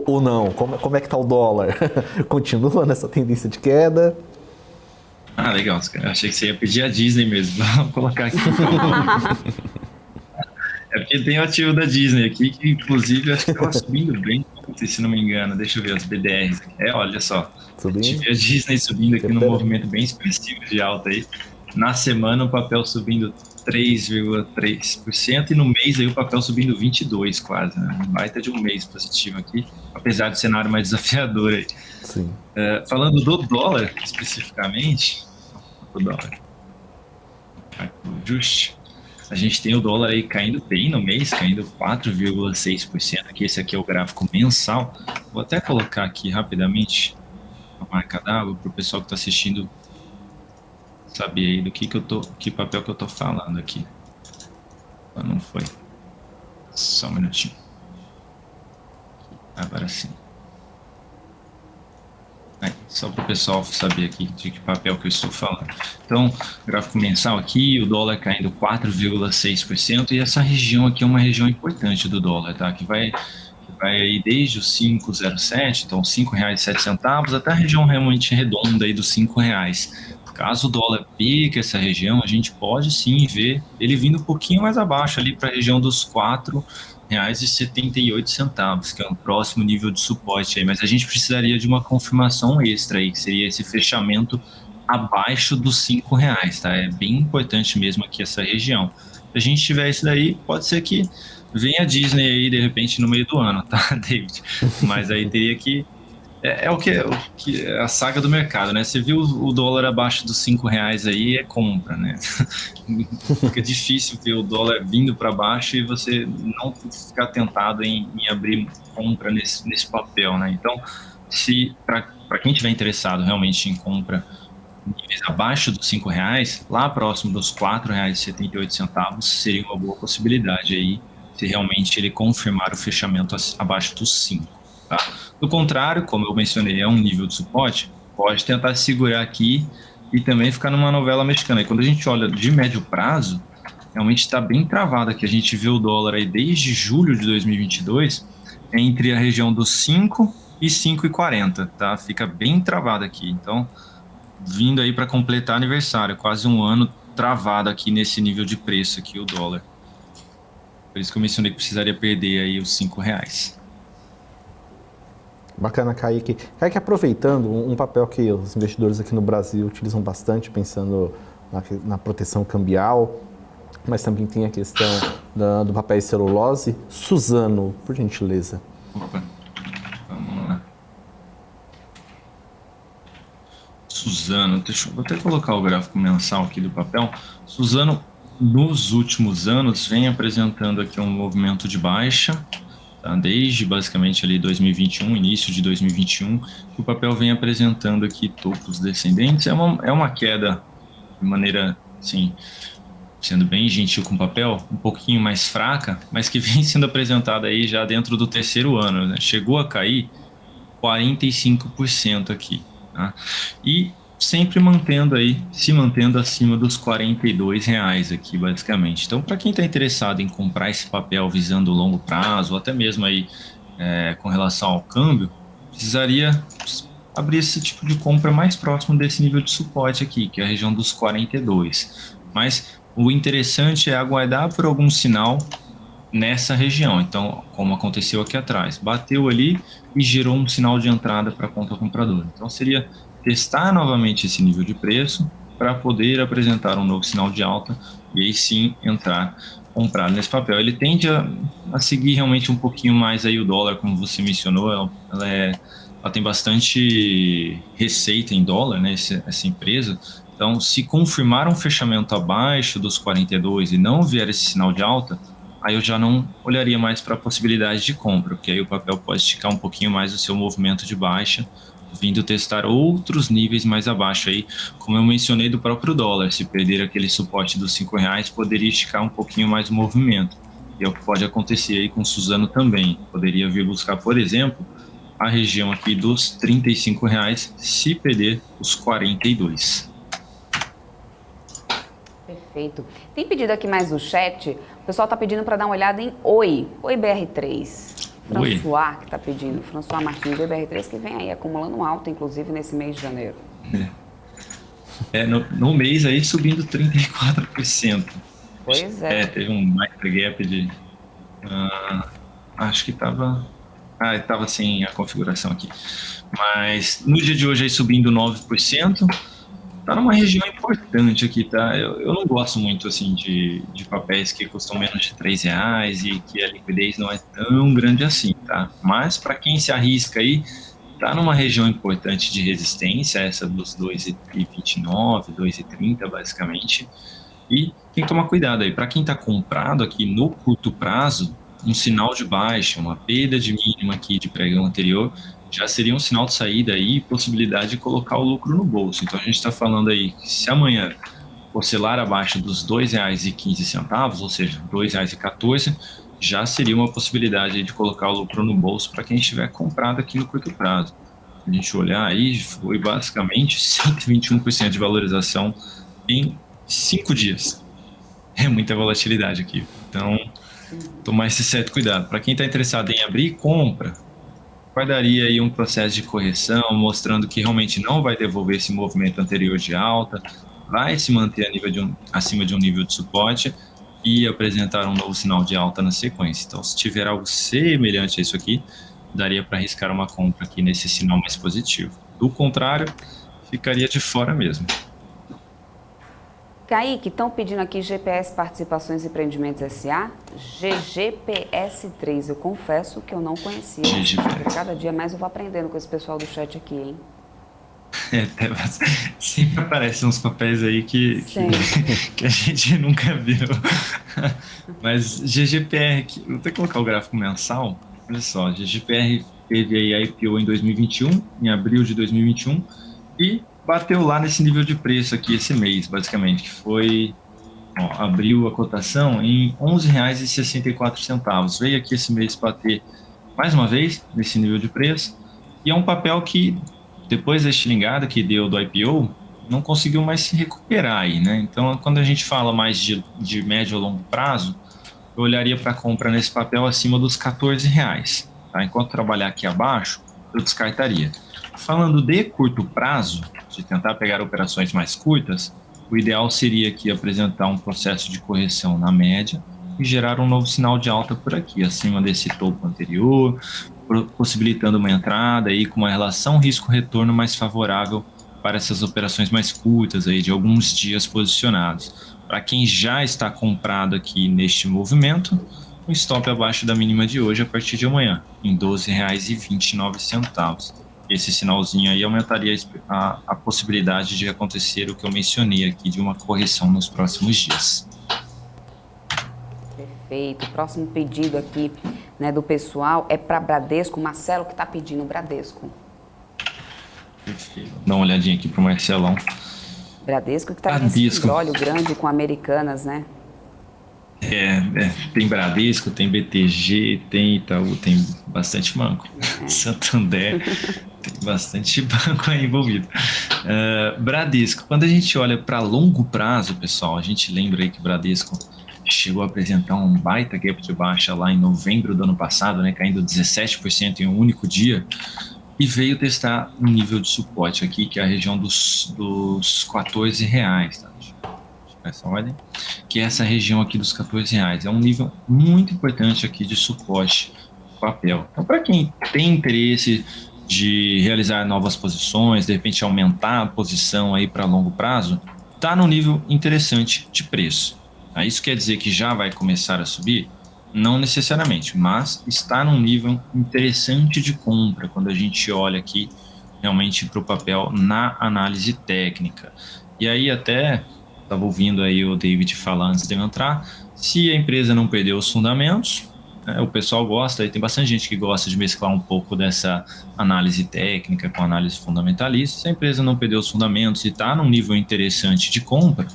ou não? Como é que está o dólar? Continua nessa tendência de queda? Ah, legal. Eu achei que você ia pedir a Disney mesmo. Vamos colocar aqui. Então. É porque tem o ativo da Disney aqui, que inclusive acho que estava subindo bem, se não me engano. Deixa eu ver os BDRs aqui. Olha só. Tive a Disney subindo aqui num movimento bem expressivo de alta aí. Na semana o papel subindo 3,3% e no mês aí o papel subindo 22% quase, né? Um baita de um mês positivo aqui, apesar do cenário mais desafiador aí. Sim. Falando do dólar especificamente, o dólar, a gente tem o dólar aí caindo bem no mês, caindo 4,6%, aqui esse aqui é o gráfico mensal. Vou até colocar aqui rapidamente a marca d'água para o pessoal que está assistindo saber aí do que papel que eu tô falando aqui. Não foi. Só um minutinho. Agora sim. Só para o pessoal saber aqui de que papel que eu estou falando. Então, gráfico mensal aqui, o dólar caindo 4,6%, e essa região aqui é uma região importante do dólar, tá? Que vai aí desde os 5,07, então R$5,07, até a região realmente redonda aí dos R$5. Caso o dólar pique essa região, a gente pode sim ver ele vindo um pouquinho mais abaixo ali para a região dos R$4,78, que é um próximo nível de suporte aí, mas a gente precisaria de uma confirmação extra aí, que seria esse fechamento abaixo dos R$5, tá? É bem importante mesmo aqui essa região. Se a gente tiver isso daí, pode ser que venha a Disney aí de repente no meio do ano, tá, David? Mas aí teria que o que é a saga do mercado, né? Você viu o dólar abaixo dos R$5 aí, é compra, né? Fica difícil ver o dólar vindo para baixo e você não ficar tentado em abrir compra nesse papel, né? Então, se para quem estiver interessado realmente em compra níveis abaixo dos R$5, lá próximo dos R$4,78 seria uma boa possibilidade aí, se realmente ele confirmar o fechamento abaixo dos 5. Tá? Do contrário, como eu mencionei, é um nível de suporte, pode tentar segurar aqui e também ficar numa novela mexicana. E quando a gente olha de médio prazo, realmente está bem travado aqui. A gente vê o dólar aí desde julho de 2022 entre a região dos 5 e 5,40, tá? Fica bem travado aqui. Então, vindo aí para completar aniversário, quase um ano travado aqui nesse nível de preço aqui, o dólar. Por isso que eu mencionei que precisaria perder aí os R$5. Bacana, Kaique. Kaique, aproveitando um papel que os investidores aqui no Brasil utilizam bastante, pensando na proteção cambial, mas também tem a questão do papel de celulose. Suzano, por gentileza. Opa, vamos lá. Suzano, vou até colocar o gráfico mensal aqui do papel. Suzano, nos últimos anos, vem apresentando aqui um movimento de baixa, tá? Desde basicamente ali 2021, início de 2021, que o papel vem apresentando aqui topos descendentes. É uma queda de maneira, assim, sendo bem gentil com o papel, um pouquinho mais fraca, mas que vem sendo apresentada aí já dentro do terceiro ano, né? Chegou a cair 45% aqui, tá? E sempre se mantendo acima dos R$42 aqui, basicamente. Então, para quem está interessado em comprar esse papel visando o longo prazo, ou até mesmo aí com relação ao câmbio, precisaria abrir esse tipo de compra mais próximo desse nível de suporte aqui, que é a região dos 42. Mas o interessante é aguardar por algum sinal nessa região. Então, como aconteceu aqui atrás, bateu ali e gerou um sinal de entrada para a conta compradora. Então, seria testar novamente esse nível de preço para poder apresentar um novo sinal de alta e aí sim entrar comprado nesse papel. Ele tende a seguir realmente um pouquinho mais aí o dólar, como você mencionou. Ela tem bastante receita em dólar, né, essa empresa. Então, se confirmar um fechamento abaixo dos 42 e não vier esse sinal de alta, aí eu já não olharia mais para a possibilidade de compra, porque aí o papel pode esticar um pouquinho mais o seu movimento de baixa, vindo testar outros níveis mais abaixo aí, como eu mencionei do próprio dólar. Se perder aquele suporte dos R$5, poderia esticar um pouquinho mais o movimento. E é o que pode acontecer aí com o Suzano também. Poderia vir buscar, por exemplo, a região aqui dos R$35, se perder os 42. Perfeito. Tem pedido aqui mais no chat, o pessoal está pedindo para dar uma olhada em Oi BR3. François que está pedindo, François Martins, Oi BR3, que vem aí acumulando alta, inclusive nesse mês de janeiro. No mês aí subindo 34%. Pois é. Teve um micro gap de... acho que estava... estava sem a configuração aqui. Mas no dia de hoje aí subindo 9%. Tá numa região importante aqui, tá? Eu não gosto muito, assim, de papéis que custam menos de R$3 e que a liquidez não é tão grande assim, tá? Mas para quem se arrisca aí, tá numa região importante de resistência, essa dos 2,29, 2,30 basicamente, e tem que tomar cuidado aí. Para quem tá comprado aqui no curto prazo, um sinal de baixa, uma perda de mínima aqui de pregão anterior, já seria um sinal de saída aí e possibilidade de colocar o lucro no bolso. Então a gente está falando aí que se amanhã oscilar abaixo dos R$2,15, ou seja, R$2,14, já seria uma possibilidade aí de colocar o lucro no bolso para quem estiver comprado aqui no curto prazo. Se a gente olhar aí, foi basicamente 121% de valorização em 5 dias. É muita volatilidade aqui. Então, tomar esse certo cuidado. Para quem está interessado em abrir compra, guardaria aí um processo de correção, mostrando que realmente não vai devolver esse movimento anterior de alta, vai se manter acima de um nível de suporte e apresentar um novo sinal de alta na sequência. Então, se tiver algo semelhante a isso aqui, daria para arriscar uma compra aqui nesse sinal mais positivo. Do contrário, ficaria de fora mesmo. Kaique, estão pedindo aqui GPS Participações e Empreendimentos S.A. GGPS3. Eu confesso que eu não conhecia. Cada dia mais eu vou aprendendo com esse pessoal do chat aqui, hein? Sempre aparecem uns papéis aí que a gente nunca viu. Mas GGPR, vou até colocar o gráfico mensal. Olha só, GGPR teve aí a IPO em 2021, em abril de 2021, e bateu lá nesse nível de preço aqui esse mês, basicamente, que foi, abriu a cotação em R$ 11,64. Veio aqui esse mês bater mais uma vez nesse nível de preço, e é um papel que, depois da estilingada que deu do IPO, não conseguiu mais se recuperar aí, né? Então, quando a gente fala mais de médio a longo prazo, eu olharia para compra nesse papel acima dos R$14, tá? Enquanto trabalhar aqui abaixo, eu descartaria. Falando de curto prazo, de tentar pegar operações mais curtas, o ideal seria aqui apresentar um processo de correção na média e gerar um novo sinal de alta por aqui, acima desse topo anterior, possibilitando uma entrada aí com uma relação risco-retorno mais favorável para essas operações mais curtas aí de alguns dias posicionados. Para quem já está comprado aqui neste movimento, um stop abaixo da mínima de hoje a partir de amanhã, em R$ 12,29. Esse sinalzinho aí aumentaria a possibilidade de acontecer o que eu mencionei aqui, de uma correção nos próximos dias. Perfeito. O próximo pedido aqui, né, do pessoal é para Bradesco. Marcelo que está pedindo Bradesco. Perfeito. Dá uma olhadinha aqui para o Marcelão. Bradesco que está nesse embrólio grande com Americanas, né? Tem Bradesco, tem BTG, tem Itaú, tem bastante banco. Santander, tem bastante banco aí envolvido. Bradesco, quando a gente olha para longo prazo, pessoal, a gente lembra aí que o Bradesco chegou a apresentar um baita gap de baixa lá em novembro do ano passado, né, caindo 17% em um único dia, e veio testar um nível de suporte aqui, que é a região dos R$14, tá? Essa ordem, que é essa região aqui dos R$14. É um nível muito importante aqui de suporte do papel. Então, para quem tem interesse de realizar novas posições, de repente aumentar a posição aí para longo prazo, está num nível interessante de preço. Isso quer dizer que já vai começar a subir? Não necessariamente, mas está num nível interessante de compra quando a gente olha aqui realmente para o papel na análise técnica. E aí até estava ouvindo aí o David falar antes de eu entrar, se a empresa não perdeu os fundamentos, o pessoal gosta, e tem bastante gente que gosta de mesclar um pouco dessa análise técnica com análise fundamentalista. Se a empresa não perdeu os fundamentos e está num nível interessante de compra,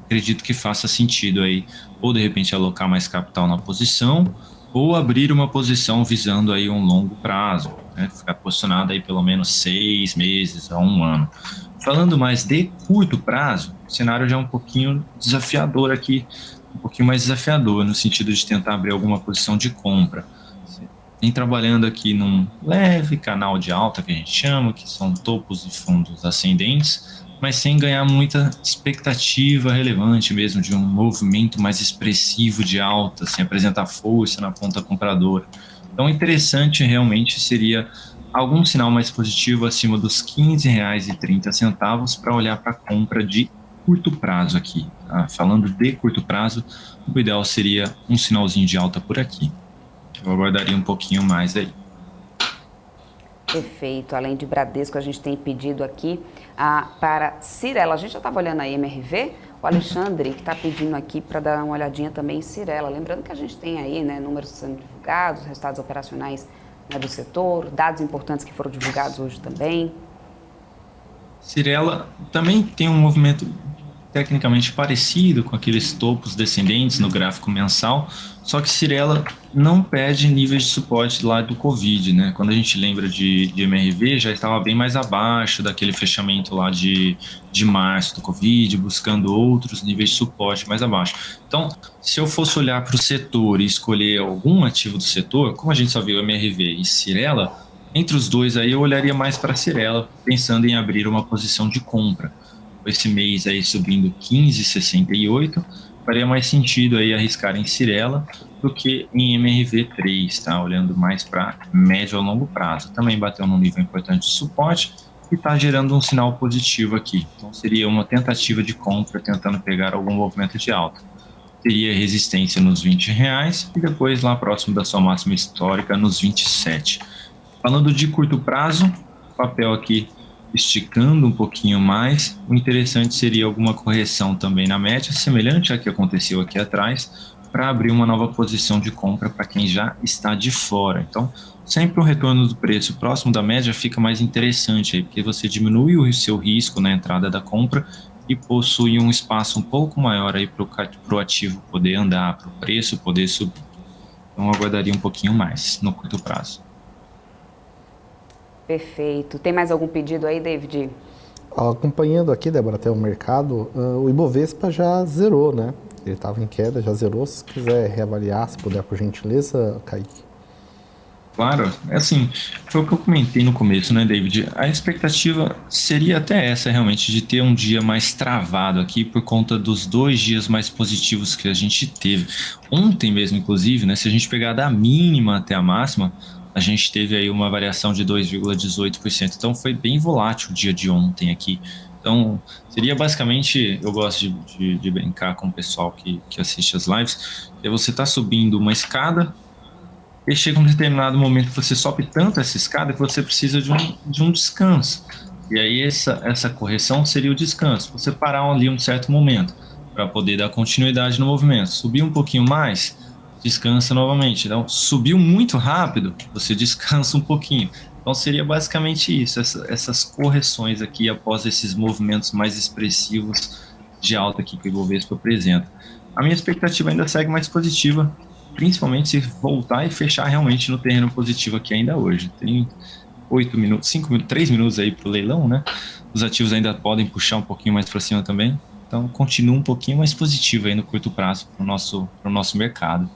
acredito que faça sentido aí, ou de repente alocar mais capital na posição, ou abrir uma posição visando aí um longo prazo, né? Ficar posicionado aí pelo menos 6 meses a 1 ano. Falando mais de curto prazo, o cenário já é um pouquinho desafiador aqui, um pouquinho mais desafiador no sentido de tentar abrir alguma posição de compra. Vem trabalhando aqui num leve canal de alta que a gente chama, que são topos e fundos ascendentes, mas sem ganhar muita expectativa relevante mesmo de um movimento mais expressivo de alta, sem apresentar força na ponta compradora. Então, interessante realmente seria algum sinal mais positivo acima dos R$ 15,30 para olhar para a compra de curto prazo aqui. Tá? Falando de curto prazo, o ideal seria um sinalzinho de alta por aqui. Eu aguardaria um pouquinho mais aí. Perfeito. Além de Bradesco, a gente tem pedido aqui para Cyrela. A gente já estava olhando a MRV, o Alexandre que está pedindo aqui para dar uma olhadinha também em Cyrela. Lembrando que a gente tem aí, né, números sendo divulgados, resultados operacionais, né, do setor, dados importantes que foram divulgados hoje também. Cyrela também tem um movimento tecnicamente parecido com aqueles topos descendentes no gráfico mensal, só que Cyrela não perde níveis de suporte lá do Covid, né? Quando a gente lembra de MRV, já estava bem mais abaixo daquele fechamento lá de março do Covid, buscando outros níveis de suporte mais abaixo. Então, se eu fosse olhar para o setor e escolher algum ativo do setor, como a gente só viu MRV e Cyrela, entre os dois aí eu olharia mais para Cyrela, pensando em abrir uma posição de compra. Esse mês aí subindo 15,68, faria mais sentido aí arriscar em Cyrela do que em MRV3, tá? Olhando mais para médio a longo prazo. Também bateu num nível importante de suporte e está gerando um sinal positivo aqui. Então seria uma tentativa de compra tentando pegar algum movimento de alta. Teria resistência nos R$20 e depois lá próximo da sua máxima histórica nos 27. Falando de curto prazo, papel aqui esticando um pouquinho mais, o interessante seria alguma correção também na média, semelhante à que aconteceu aqui atrás, para abrir uma nova posição de compra para quem já está de fora. Então, sempre o retorno do preço próximo da média fica mais interessante aí, porque você diminui o seu risco na entrada da compra e possui um espaço um pouco maior aí para o ativo poder andar, para o preço poder subir. Então, eu aguardaria um pouquinho mais no curto prazo. Perfeito. Tem mais algum pedido aí, David? Acompanhando aqui, Débora, até o mercado, o Ibovespa já zerou, né? Ele estava em queda, já zerou. Se quiser reavaliar, se puder, por gentileza, Kaique. Claro, é assim, foi o que eu comentei no começo, né, David? A expectativa seria até essa, realmente, de ter um dia mais travado aqui por conta dos 2 dias mais positivos que a gente teve. Ontem mesmo, inclusive, né, se a gente pegar da mínima até a máxima, a gente teve aí uma variação de 2,18%. Então, foi bem volátil o dia de ontem aqui. Então, seria basicamente, eu gosto de brincar com o pessoal que assiste as lives, é você tá subindo uma escada e chega um determinado momento que você sobe tanto essa escada que você precisa de um descanso. E aí essa correção seria o descanso. Você parar ali um certo momento para poder dar continuidade no movimento. Subir um pouquinho mais, descansa novamente. Então, subiu muito rápido, você descansa um pouquinho. Então, seria basicamente isso, essas correções aqui após esses movimentos mais expressivos de alta aqui que o Ibovespa apresenta. A minha expectativa ainda segue mais positiva, principalmente se voltar e fechar realmente no terreno positivo aqui ainda hoje. Tem 3 minutos aí para o leilão, né? Os ativos ainda podem puxar um pouquinho mais para cima também. Então, continua um pouquinho mais positivo aí no curto prazo para o nosso mercado.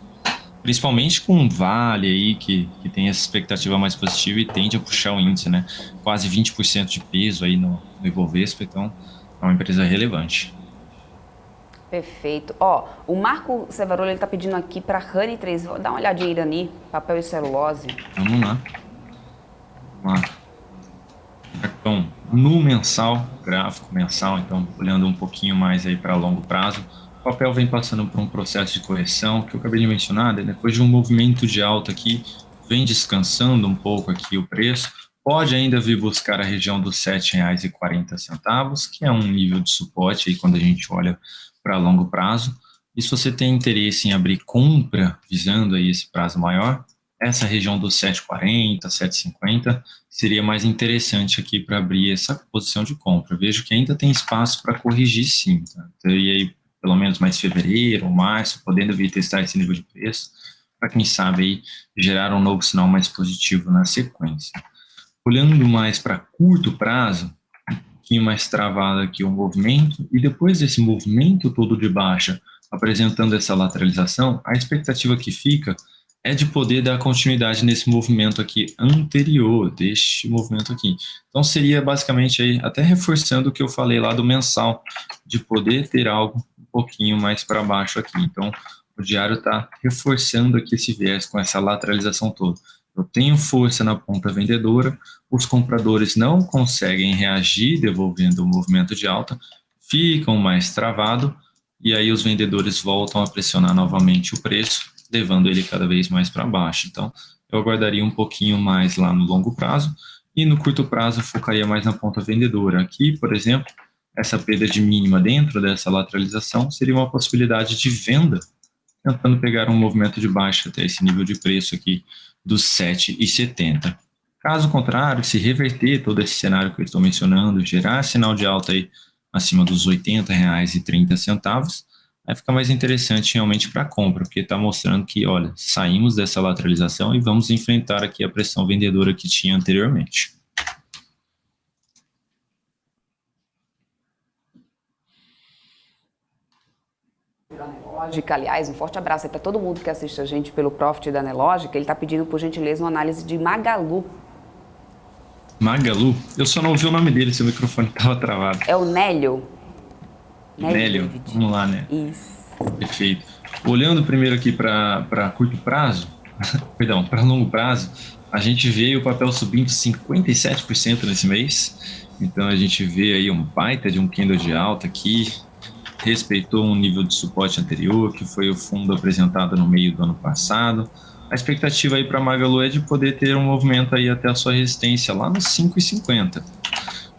Principalmente com o Vale aí, que tem essa expectativa mais positiva e tende a puxar o índice, né? Quase 20% de peso aí no Ibovespa, então é uma empresa relevante. Perfeito. Ó, o Marco Sevarolo, ele tá pedindo aqui para Honey 3. Vou dar uma olhadinha, Irani, papel e celulose. Vamos lá. Então, no mensal, gráfico mensal, então olhando um pouquinho mais aí para longo prazo, o papel vem passando por um processo de correção que eu acabei de mencionar, depois de um movimento de alta aqui, vem descansando um pouco aqui o preço, pode ainda vir buscar a região dos R$ 7,40, que é um nível de suporte aí quando a gente olha para longo prazo. E se você tem interesse em abrir compra, visando aí esse prazo maior, essa região dos 7,40, 7,50 seria mais interessante aqui para abrir essa posição de compra. Vejo que ainda tem espaço para corrigir sim, tá? Teria aí pelo menos mais fevereiro ou março, podendo vir testar esse nível de preço, para quem sabe aí gerar um novo sinal mais positivo na sequência. Olhando mais para curto prazo, um pouquinho mais travado aqui o movimento, e depois desse movimento todo de baixa, apresentando essa lateralização, a expectativa que fica é de poder dar continuidade nesse movimento aqui anterior, deste movimento aqui. Então seria basicamente aí, até reforçando o que eu falei lá do mensal, de poder ter algo um pouquinho mais para baixo aqui. Então o diário está reforçando aqui esse viés com essa lateralização toda. Eu tenho força na ponta vendedora, os compradores não conseguem reagir devolvendo o movimento de alta, ficam mais travados, e aí os vendedores voltam a pressionar novamente o preço, levando ele cada vez mais para baixo. Então, eu aguardaria um pouquinho mais lá no longo prazo, e no curto prazo focaria mais na ponta vendedora. Aqui, por exemplo, essa perda de mínima dentro dessa lateralização seria uma possibilidade de venda, tentando pegar um movimento de baixa até esse nível de preço aqui dos 7,70. Caso contrário, se reverter todo esse cenário que eu estou mencionando, gerar sinal de alta aí acima dos R$ 80,30, aí fica mais interessante realmente para a compra, porque está mostrando que, olha, saímos dessa lateralização e vamos enfrentar aqui a pressão vendedora que tinha anteriormente. Anelógica, aliás, um forte abraço aí para todo mundo que assiste a gente pelo Profit da Anelógica. Ele está pedindo, por gentileza, uma análise de Magalu. Magalu? Eu só não ouvi o nome dele, seu microfone estava travado. É o Nélio. Nélio, vamos lá, né? Isso. Perfeito. Olhando primeiro aqui para curto prazo, perdão, para longo prazo, a gente vê o papel subindo 57% nesse mês. Então a gente vê aí um baita de um candle de alta aqui, respeitou um nível de suporte anterior, que foi o fundo apresentado no meio do ano passado. A expectativa aí para Magalu é de poder ter um movimento aí até a sua resistência lá nos 5,50.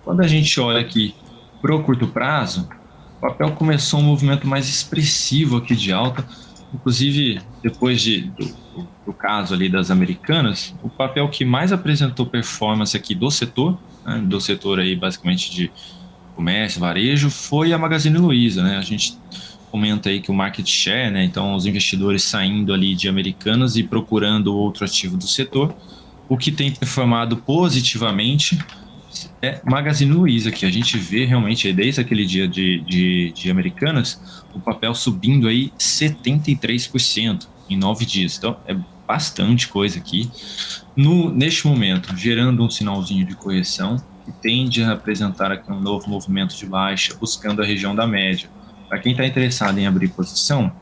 Quando a gente olha aqui para o curto prazo, o papel começou um movimento mais expressivo aqui de alta, Inclusive, depois do caso ali das Americanas, o papel que mais apresentou performance aqui do setor, né, do setor aí basicamente de comércio, varejo, foi a Magazine Luiza, né? A gente comenta aí que o market share, né? Então os investidores saindo ali de Americanas e procurando outro ativo do setor. O que tem performado positivamente é Magazine Luiza, que a gente vê realmente desde aquele dia de Americanas, o papel subindo aí 73% em 9 dias. Então é bastante coisa aqui. Neste momento, gerando um sinalzinho de correção, que tende a apresentar aqui um novo movimento de baixa, buscando a região da média. Para quem está interessado em abrir posição,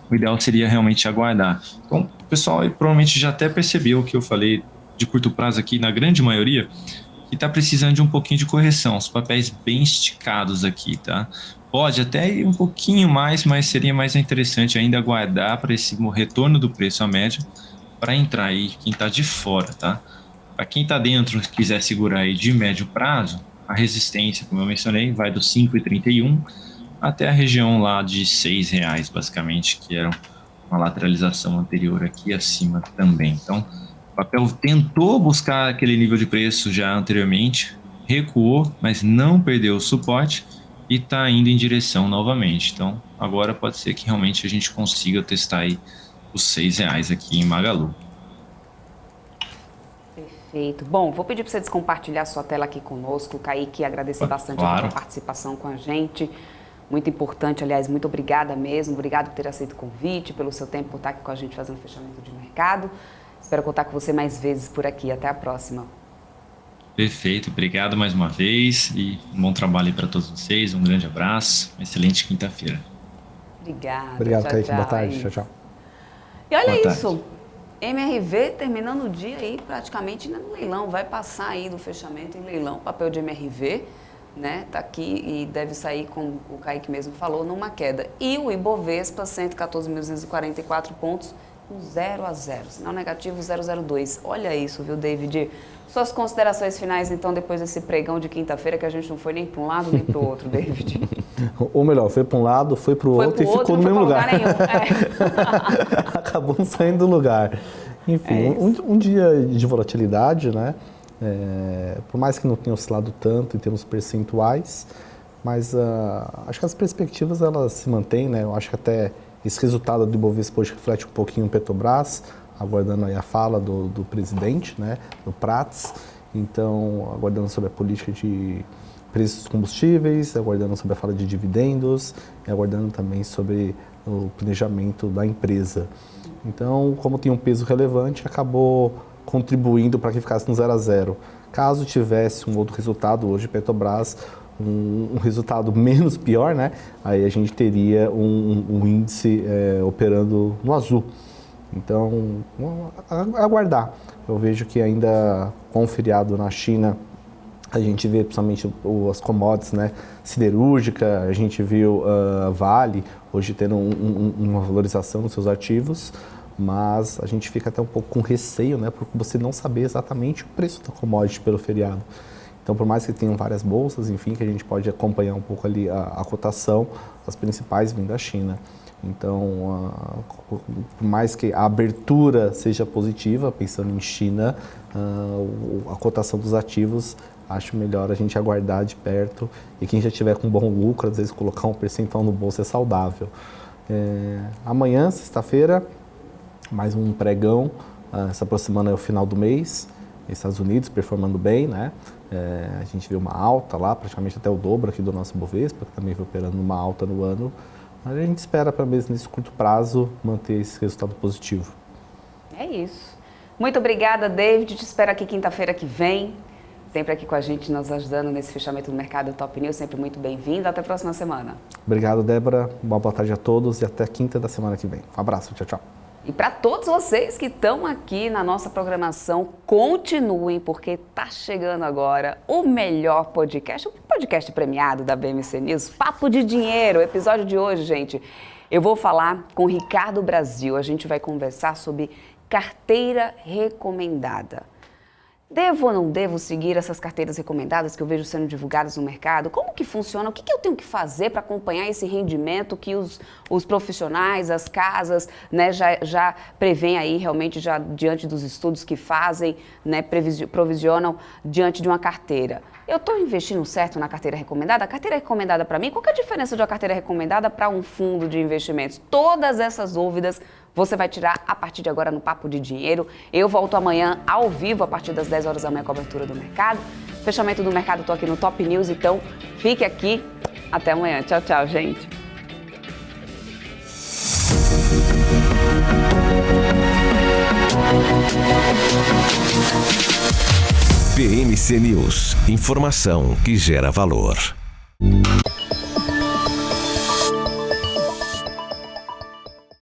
o ideal seria realmente aguardar. Então, o pessoal aí provavelmente já até percebeu o que eu falei de curto prazo aqui, na grande maioria, que está precisando de um pouquinho de correção, os papéis bem esticados aqui, tá? Pode até ir um pouquinho mais, mas seria mais interessante ainda aguardar para esse retorno do preço à média, para entrar aí quem está de fora, tá? Para quem está dentro, quiser segurar aí de médio prazo, a resistência, como eu mencionei, vai do 5,31 até a região lá de R$6, basicamente, que era uma lateralização anterior aqui acima também. Então, o papel tentou buscar aquele nível de preço já anteriormente, recuou, mas não perdeu o suporte e está indo em direção novamente. Então, agora pode ser que realmente a gente consiga testar aí os R$6 aqui em Magalu. Perfeito. Bom, vou pedir para você descompartilhar sua tela aqui conosco, Kaique, agradecer bastante a sua participação com a gente. Muito importante, aliás, muito obrigada mesmo. Obrigado por ter aceito o convite, pelo seu tempo por estar aqui com a gente fazendo fechamento de mercado. Espero contar com você mais vezes por aqui. Até a próxima. Perfeito, obrigado mais uma vez e um bom trabalho para todos vocês. Um grande abraço, uma excelente quinta-feira. Obrigada. Obrigado, tchau, Kaique. tchau. Boa tarde. Tchau, tchau. E olha Boa isso. tarde. MRV terminando o dia aí praticamente no leilão. Vai passar aí do fechamento em leilão. Papel de MRV, né? Tá aqui e deve sair, como o Kaique mesmo falou, numa queda. E o Ibovespa, 114.244 pontos, com 0 a 0. Sinal negativo 002. Olha isso, viu, David? Suas considerações finais, então, depois desse pregão de quinta-feira, que a gente não foi nem para um lado nem para o outro, David. Ou melhor, foi para um lado, foi para o outro e ficou no mesmo lugar. Acabou não saindo do lugar. Enfim, um dia de volatilidade, né? Por mais que não tenha oscilado tanto em termos percentuais, mas acho que as perspectivas elas se mantêm, né? Eu acho que até esse resultado do Ibovespa hoje reflete um pouquinho o Petrobras, aguardando aí a fala do presidente, né, do Prats, então aguardando sobre a política de preços dos combustíveis, aguardando sobre a fala de dividendos e aguardando também sobre o planejamento da empresa. Então, como tem um peso relevante, acabou contribuindo para que ficasse no 0 a 0. Caso tivesse um outro resultado, hoje Petrobras, um resultado menos pior, né, aí a gente teria um índice operando no azul. Então, aguardar. Eu vejo que ainda com o feriado na China, a gente vê principalmente as commodities, né, siderúrgica, a gente viu Vale hoje tendo uma valorização nos seus ativos, mas a gente fica até um pouco com receio, né, por você não saber exatamente o preço da commodity pelo feriado. Então, por mais que tenham várias bolsas, enfim, que a gente pode acompanhar um pouco ali a cotação, as principais vêm da China. Então, por mais que a abertura seja positiva, pensando em China, a cotação dos ativos, acho melhor a gente aguardar de perto e quem já tiver com bom lucro, às vezes colocar um percentual no bolso é saudável. Amanhã, sexta-feira, mais um pregão, se aproximando ao final do mês, Estados Unidos performando bem, né? A gente vê uma alta lá, praticamente até o dobro aqui do nosso Bovespa, que também vem operando numa alta no ano. A gente espera, para mesmo nesse curto prazo, manter esse resultado positivo. É isso. Muito obrigada, David. Te espero aqui quinta-feira que vem. Sempre aqui com a gente, nos ajudando nesse fechamento do mercado Top News. Sempre muito bem-vindo. Até a próxima semana. Obrigado, Débora. Uma boa tarde a todos e até quinta da semana que vem. Um abraço. Tchau, tchau. E para todos vocês que estão aqui na nossa programação, continuem, porque está chegando agora o melhor podcast, o podcast premiado da BMC News, Papo de Dinheiro. O episódio de hoje, gente, eu vou falar com o Ricardo Brasil. A gente vai conversar sobre carteira recomendada. Devo ou não devo seguir essas carteiras recomendadas que eu vejo sendo divulgadas no mercado? Como que funciona? O que eu tenho que fazer para acompanhar esse rendimento que os profissionais, as casas, né, já prevêem aí realmente, já diante dos estudos que fazem, né, provisionam diante de uma carteira? Eu estou investindo certo na carteira recomendada? A carteira recomendada para mim, qual que é a diferença de uma carteira recomendada para um fundo de investimentos? Todas essas dúvidas você vai tirar a partir de agora no Papo de Dinheiro. Eu volto amanhã ao vivo a partir das 10 horas da manhã com a abertura do mercado. Fechamento do mercado, estou aqui no Top News, então fique aqui. Até amanhã. Tchau, tchau, gente. BMC News, informação que gera valor.